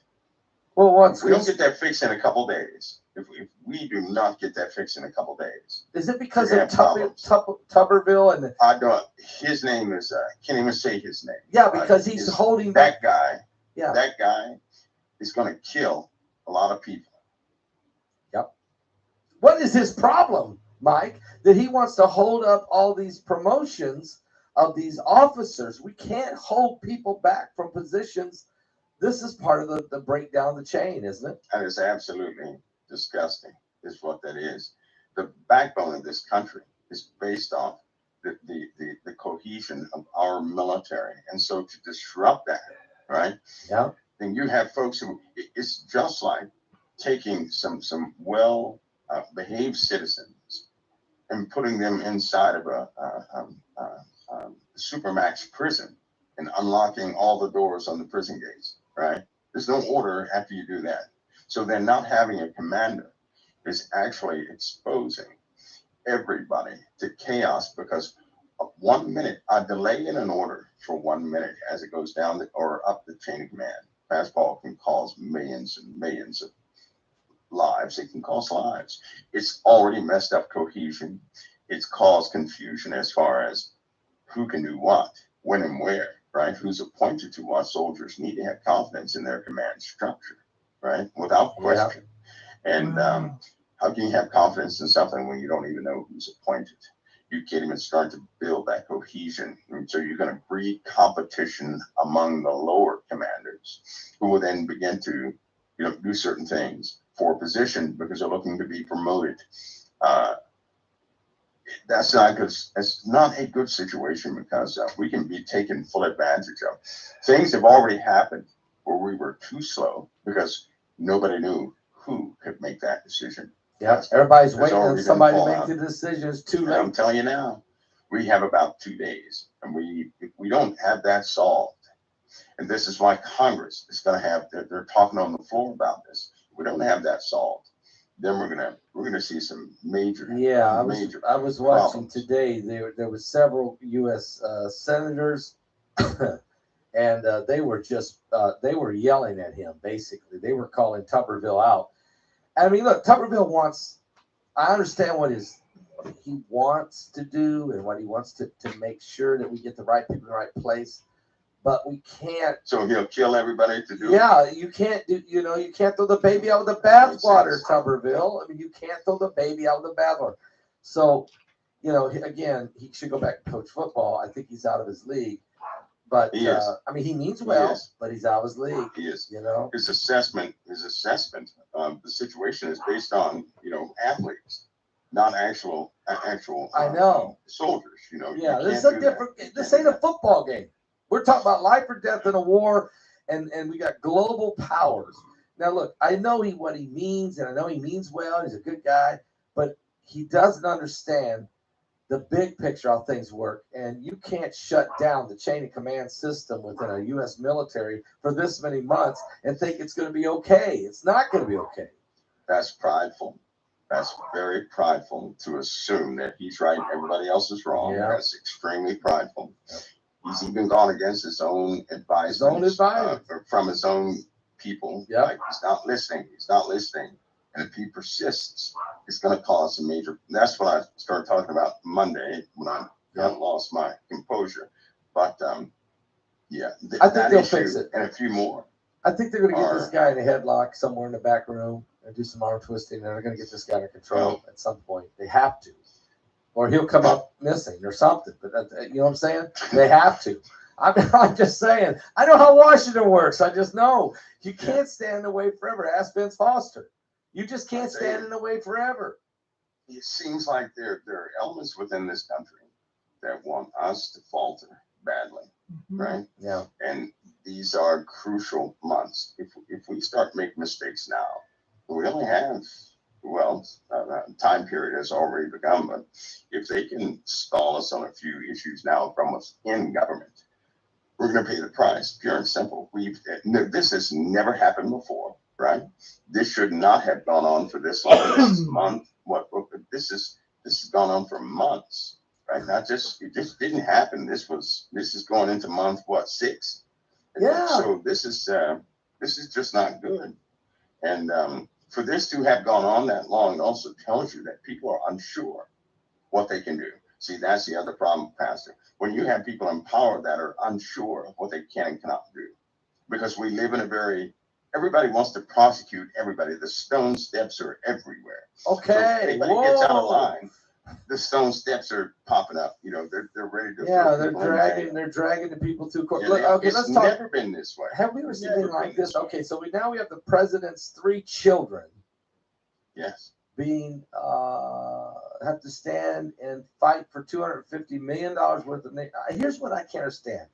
Well, we don't get that fixed in a couple days. If we do not get that fixed in a couple days, is it because of Tuberville and I don't? His name is can't even say his name. Yeah, because he's holding that guy. Yeah, that guy is going to kill a lot of people. Yep. What is his problem, Mike? That he wants to hold up all these promotions of these officers. We can't hold people back from positions. This is part of the breakdown of the chain, isn't it? That is absolutely disgusting, is what that is. The backbone of this country is based off the cohesion of our military. And so to disrupt that, right? Yeah. Then you have folks who, it's just like taking some well behaved citizens and putting them inside of a supermax prison and unlocking all the doors on the prison gates, right? There's no order after you do that. So then not having a commander is actually exposing everybody to chaos, because 1 minute, a delay in an order for 1 minute as it goes down or up the chain of command, fastball can cause millions and millions of lives. It can cost lives. It's already messed up cohesion. It's caused confusion as far as who can do what, when and where, right? Who's appointed to what. Soldiers need to have confidence in their command structure, right? Without question. Yeah. And how can you have confidence in something when you don't even know who's appointed? You can't even start to build that cohesion. And so you're going to breed competition among the lower commanders, who will then begin to, do certain things for a position because they're looking to be promoted. That's not good. It's not a good situation, because we can be taken full advantage of. Things have already happened where we were too slow because nobody knew who could make that decision. Yeah, everybody's waiting on somebody to make the decisions. Too late. I'm telling you now, we have about 2 days, and if we don't have that solved, and this is why Congress is going to have. They're talking on the floor about this. If we don't have that solved, then we're gonna see some major. Yeah, I was watching today. There were several U.S. Senators, and they were yelling at him. Basically, they were calling Tuberville out. I mean, look, Tuberville wants. I understand what he wants to do and what he wants to make sure that we get the right people in the right place. but we can't. So he'll kill everybody to do it. Yeah, you can't do. You can't throw the baby out with the bathwater, Tuberville. I mean, you can't throw the baby out with the bathwater. So, again, he should go back and coach football. I think he's out of his league. But He is. I mean, he means well, but he's out of his league. He is. His assessment of the situation is based on athletes, not actual. I know. Soldiers. Yeah, this is a different. This ain't a football game. We're talking about life or death in a war, and we got global powers. Now, look, I know what he means, and I know he means well. He's a good guy, but he doesn't understand the big picture how things work, and you can't shut down the chain of command system within a U.S. military for this many months and think it's going to be okay. It's not going to be okay. That's prideful. That's very prideful to assume that he's right and everybody else is wrong. Yeah. That's extremely prideful. Yep. He's even gone against his own advice from his own people. Yep. Like he's not listening. And if he persists, it's going to cause a major. That's what I started talking about Monday when I lost my composure. But I think they'll fix it, and a few more. I think they're going to get this guy in a headlock somewhere in the back room and do some arm twisting, and they're going to get this guy under control at some point. They have to, or he'll come up missing or something. But you know what I'm saying? They have to. I'm just saying. I know how Washington works. I just know you can't stand in the way forever. Ask Vince Foster. You just can't stand in the way forever. It seems like there are elements within this country that want us to falter badly, right? Yeah. And these are crucial months. If we start making mistakes now, we only have, time period has already begun, but if they can stall us on a few issues now from us in government, we're going to pay the price, pure and simple. This has never happened before. Right, this should not have gone on for this long. This month, this has gone on for months, right? It just didn't happen. This is going into month 6? Yeah. So this is just not good, and for this to have gone on that long, it also tells you that people are unsure what they can do. See, that's the other problem, Pastor. When you have people in power that are unsure of what they can and cannot do, because we live in everybody wants to prosecute everybody. The stone steps are everywhere. Okay. So if anybody gets out of line, the stone steps are popping up. They're ready to. Yeah, they're dragging the people to court. Look, okay, let's talk. It's never been this way. Have we ever seen anything like this? Okay, so we have the president's 3 children. Yes. Being have to stand and fight for $250 million worth of. Here's what I can't understand: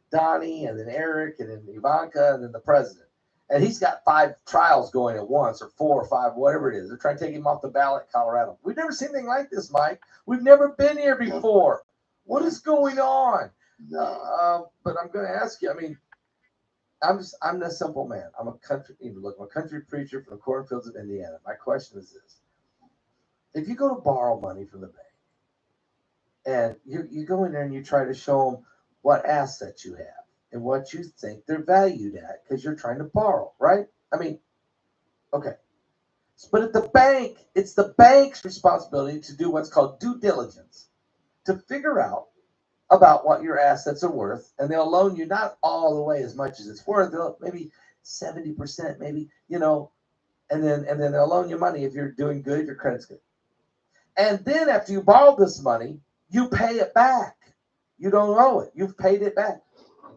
Donnie, and then Eric, and then Ivanka, and then the president. And he's got 5 trials going at once, or 4 or 5, whatever it is. They're trying to take him off the ballot in Colorado. We've never seen anything like this, Mike. We've never been here before. What is going on? No. But I'm going to ask you. I mean, I'm a simple man. I'm a country preacher from the cornfields of Indiana. My question is this: if you go to borrow money from the bank, and you go in there and you try to show them what assets you have and what you think they're valued at, because you're trying to borrow, right? I mean, okay. But at the bank, it's the bank's responsibility to do what's called due diligence, to figure out about what your assets are worth, and they'll loan you not all the way as much as it's worth. They'll maybe 70%, maybe, and then they'll loan you money if you're doing good, if your credit's good. And then after you borrowed this money, you pay it back. You don't owe it. You've paid it back.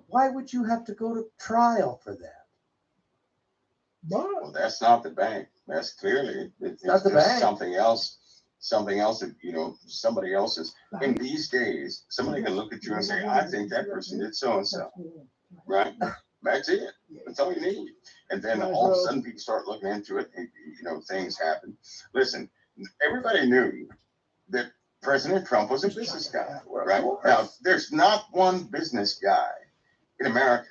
Why would you have to go to trial for that? Well, that's not the bank. That's clearly it's not the bank. Something else that somebody else is. In these days, somebody can look at you and say, I think that person did so and so. Right? That's it. That's all you need. And then all of a sudden people start looking into it and things happen. Listen, everybody knew that President Trump was a business guy, right? Now, there's not one business guy in America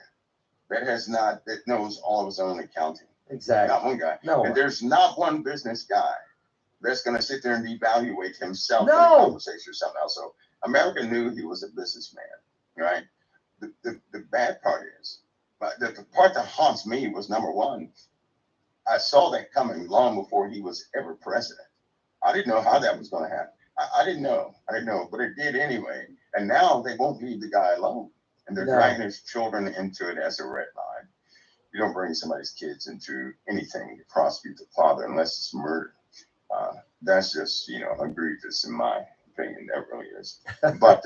that knows all of his own accounting. Exactly. Not one guy. No. And there's not one business guy that's going to sit there and evaluate himself in a conversation or something else. So America knew he was a businessman, right? The bad part is, but the part that haunts me was, number one, I saw that coming long before he was ever president. I didn't know how that was going to happen. I didn't know, but it did anyway. And now they won't leave the guy alone. And they're No. dragging his children into it as a red line. You don't bring somebody's kids into anything to prosecute the father unless it's murder. That's just, egregious in my opinion. That really is. But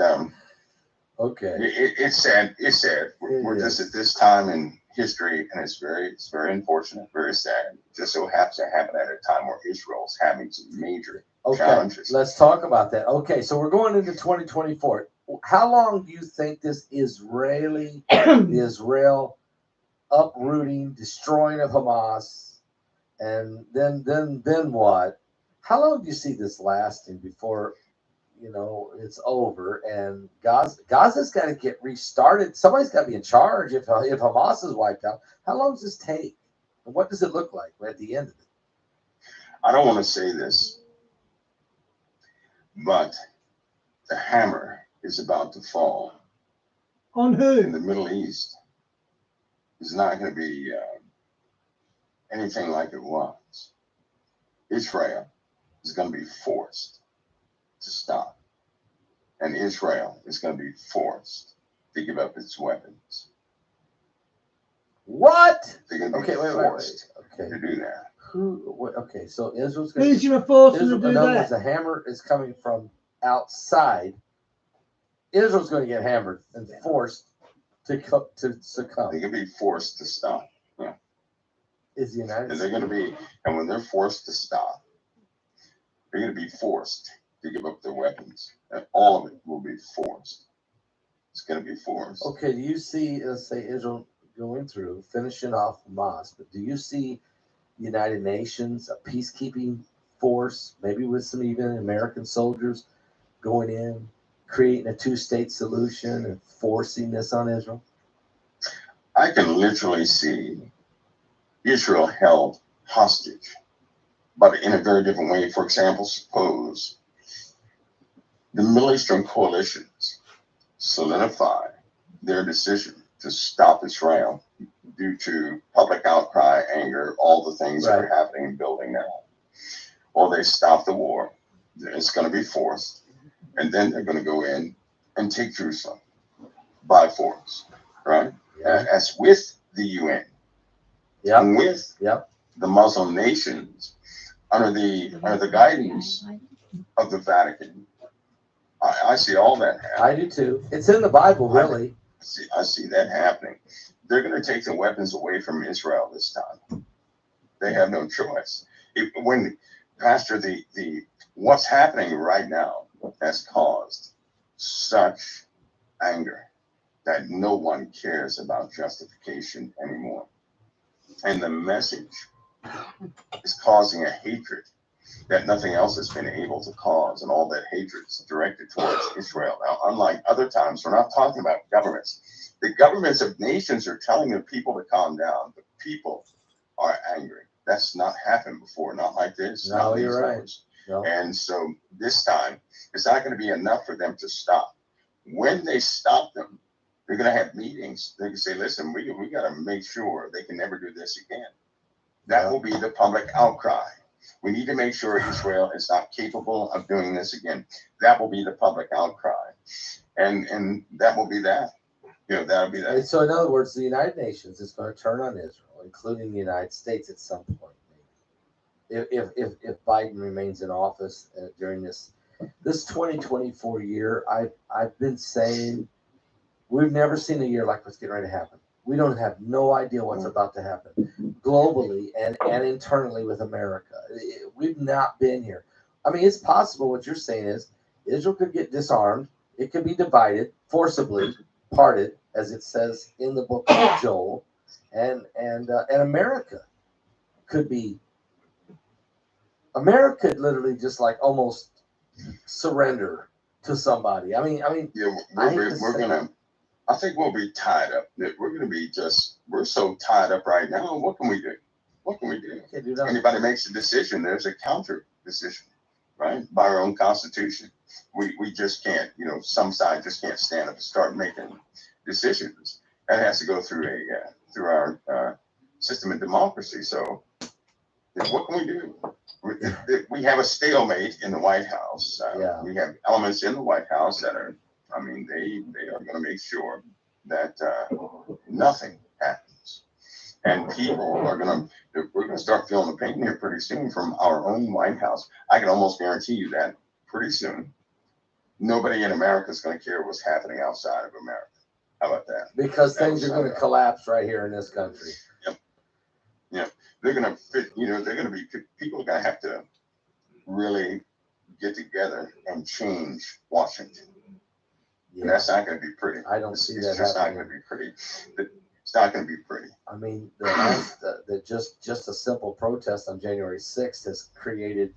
Okay. it's sad. It's sad. We're just at this time in history, and it's very unfortunate, very sad. It just so happens to happen at a time where Israel's having some major challenges. Let's talk about that. Okay, so we're going into 2024. How long do you think this Israel uprooting, destroying of Hamas, and then what? How long do you see this lasting before it's over? And Gaza's got to get restarted. Somebody's got to be in charge if Hamas is wiped out. How long does this take? And what does it look like at the end of it? I don't want to say this, but the hammer is about to fall. On who? In the Middle East. It's not going to be anything like it was. Israel is going to be forced to stop. And Israel is going to be forced to give up its weapons. What? They're going to be forced to do that. Okay, so Israel's going Who's going to force them to in do other words, that? the hammer is coming from outside. Israel's going to get hammered and forced to succumb. They're going to be forced to stop. Yeah. Is the United And they're going to be, and when they're forced to stop, they're going to be forced to give up their weapons. And all of it will be forced. It's going to be forced. Okay, do you see, let's say, Israel going through, finishing off Hamas, but do you see the United Nations, a peacekeeping force, maybe with some even American soldiers going in, creating a two-state solution and forcing this on Israel? I can literally see Israel held hostage, but in a very different way. For example, suppose the Middle Eastern coalitions solidify their decision to stop Israel due to public outcry, anger, all the things that are happening and building now. Or they stop the war. It's going to be forced. And then they're going to go in and take Jerusalem by force, right? Yeah. As with the UN, with the Muslim nations, under the guidance of the Vatican. I see all that happening. I do too. It's in the Bible, really. I see that happening. They're going to take the weapons away from Israel this time. They have no choice. Pastor, what's happening right now has caused such anger that no one cares about justification anymore. And the message is causing a hatred that nothing else has been able to cause, and all that hatred is directed towards Israel. Now, unlike other times, we're not talking about governments. The governments of nations are telling the people to calm down. The people are angry. That's not happened before, not like this. No, you're right. No. And so this time, it's not going to be enough for them to stop. When they stop them, they're going to have meetings. They can say, listen, we got to make sure they can never do this again. That will be the public outcry. We need to make sure Israel is not capable of doing this again. That will be the public outcry. And that will be that. That'll be that. And so in other words, the United Nations is going to turn on Israel, including the United States at some point. If Biden remains in office during this 2024 year, I've been saying we've never seen a year like what's getting ready to happen. We don't have no idea what's about to happen globally and internally with America. We've not been here. I mean, it's possible. What you're saying is Israel could get disarmed. It could be divided, forcibly parted, as it says in the book of Joel, and America could be. America could literally just like almost surrender to somebody. I mean. Yeah, I think we'll be tied up. We're going to be we're so tied up right now. What can we do? What can we do? Anybody makes a decision, there's a counter decision, right? By our own constitution. We just can't, some side just can't stand up and start making decisions. That has to go through our system of democracy. So what can we do? We have a stalemate in the White House. We have elements in the White House that are, they are going to make sure that nothing happens. And we're going to start feeling the pain here pretty soon from our own White House. I can almost guarantee you that pretty soon, nobody in America is going to care what's happening outside of America. How about that? Because things are going to collapse right here in this country. Yep. Yeah. They're going to fit, people are going to have to really get together and change Washington. Yeah. And that's not going to be pretty. I don't see that. It's just not going to be pretty. It's not going to be pretty. I mean, just a simple protest on January 6th has created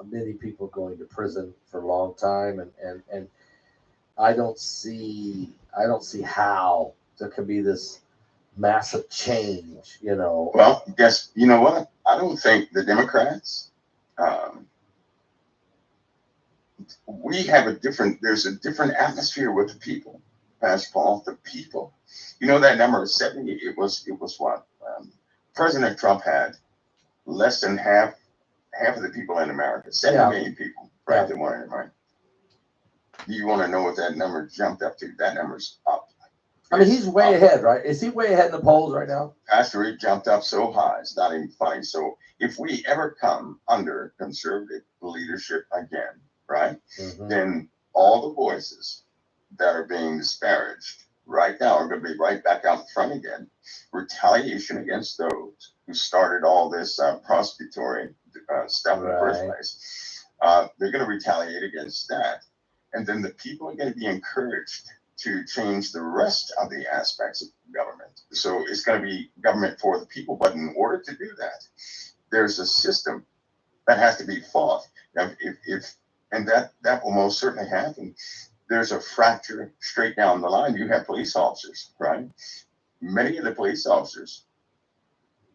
many people going to prison for a long time, and I don't see how there can be this massive change. Well, guess you know what? I don't think the Democrats. There's a different atmosphere with the people, Pastor Paul. The people, that number 70. It was what President Trump had less than half of the people in America, 7 million people, right? That wanted him, right? Do you want to know what that number jumped up to? That number's up. I mean, he's way ahead, right? Is he way ahead in the polls right now? Pastor, it jumped up so high, it's not even funny. So if we ever come under conservative leadership again, right, then all the voices that are being disparaged right now are going to be right back out front again. Retaliation against those who started all this prosecutory stuff in the first place. They're going to retaliate against that. And then the people are going to be encouraged to change the rest of the aspects of government. So it's going to be government for the people. But in order to do that, there's a system that has to be fought. And that will most certainly happen. There's a fracture straight down the line. You have police officers, right? Many of the police officers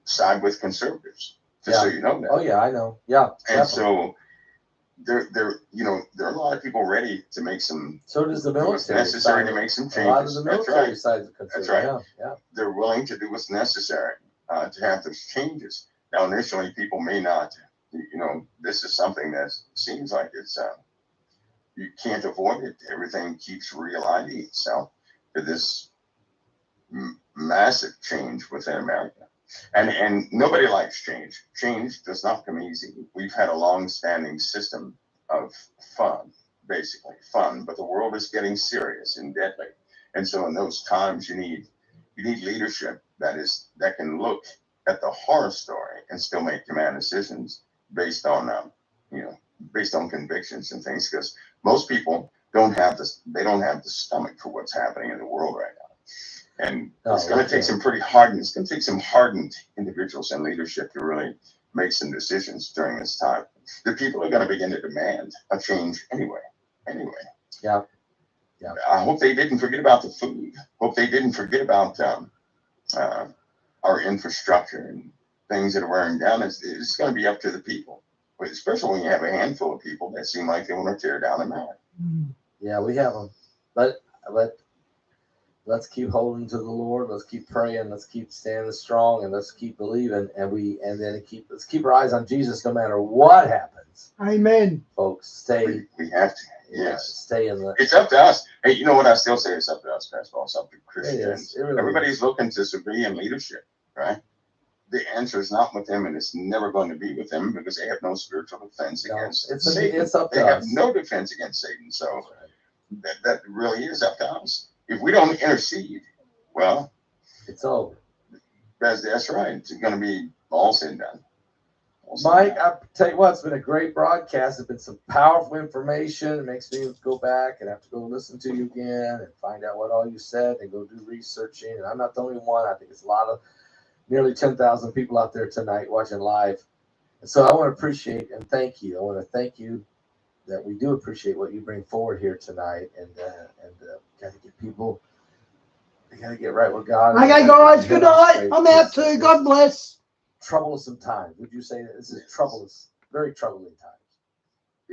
side with conservatives, just so you know that. Oh yeah, I know. Yeah. And so there are a lot of people ready to make some. So does the military. It's necessary to make some changes. A lot of the military side of the country. That's right. Yeah. They're willing to do what's necessary to have those changes. Now, initially, people may not. This is something that seems like it's you can't avoid it. Everything keeps realigning itself to this massive change within America. And nobody likes change. Change does not come easy. We've had a long-standing system of fun, basically fun, but the world is getting serious and deadly. And so in those times, you need leadership that can look at the horror story and still make command decisions based on convictions and things, because most people don't have the stomach for what's happening in the world right now. And it's going to take some hardened individuals and leadership to really make some decisions during this time. The people are going to begin to demand a change anyway. Yeah. I hope they didn't forget about the food. Hope they didn't forget about our infrastructure and things that are wearing down. It's going to be up to the people, but especially when you have a handful of people that seem like they want to tear down America. Yeah, we have them, but let's keep holding to the Lord. Let's keep praying. Let's keep standing strong, and let's keep believing. Let's keep our eyes on Jesus, no matter what happens. Amen, folks. We have to. Yes. Stay in the. It's up to us. Hey, you know what? I still say it's up to us, Pastor Paul. It's up to Christians. It really Everybody's looking to civilian leadership, right? The answer is not with them, and it's never going to be with them because they have no spiritual defense against Satan. It's up to they us. have no defense against Satan. So that really is up to us. If we don't intercede, well, it's over. That's right. It's going to be all said and done. Mike, I tell you what, it's been a great broadcast. It's been some powerful information. It makes me go back and have to go listen to you again and find out what all you said and go do researching. And I'm not the only one. I think it's a lot of nearly 10,000 people out there tonight watching live. And so I want to appreciate and thank you. I want to thank you that we do appreciate what you bring forward here tonight. And got to get people, they got to get right with God. Okay, guys, good night. I'm out too. God bless. Troublesome time. Would you say that this is very troubling time?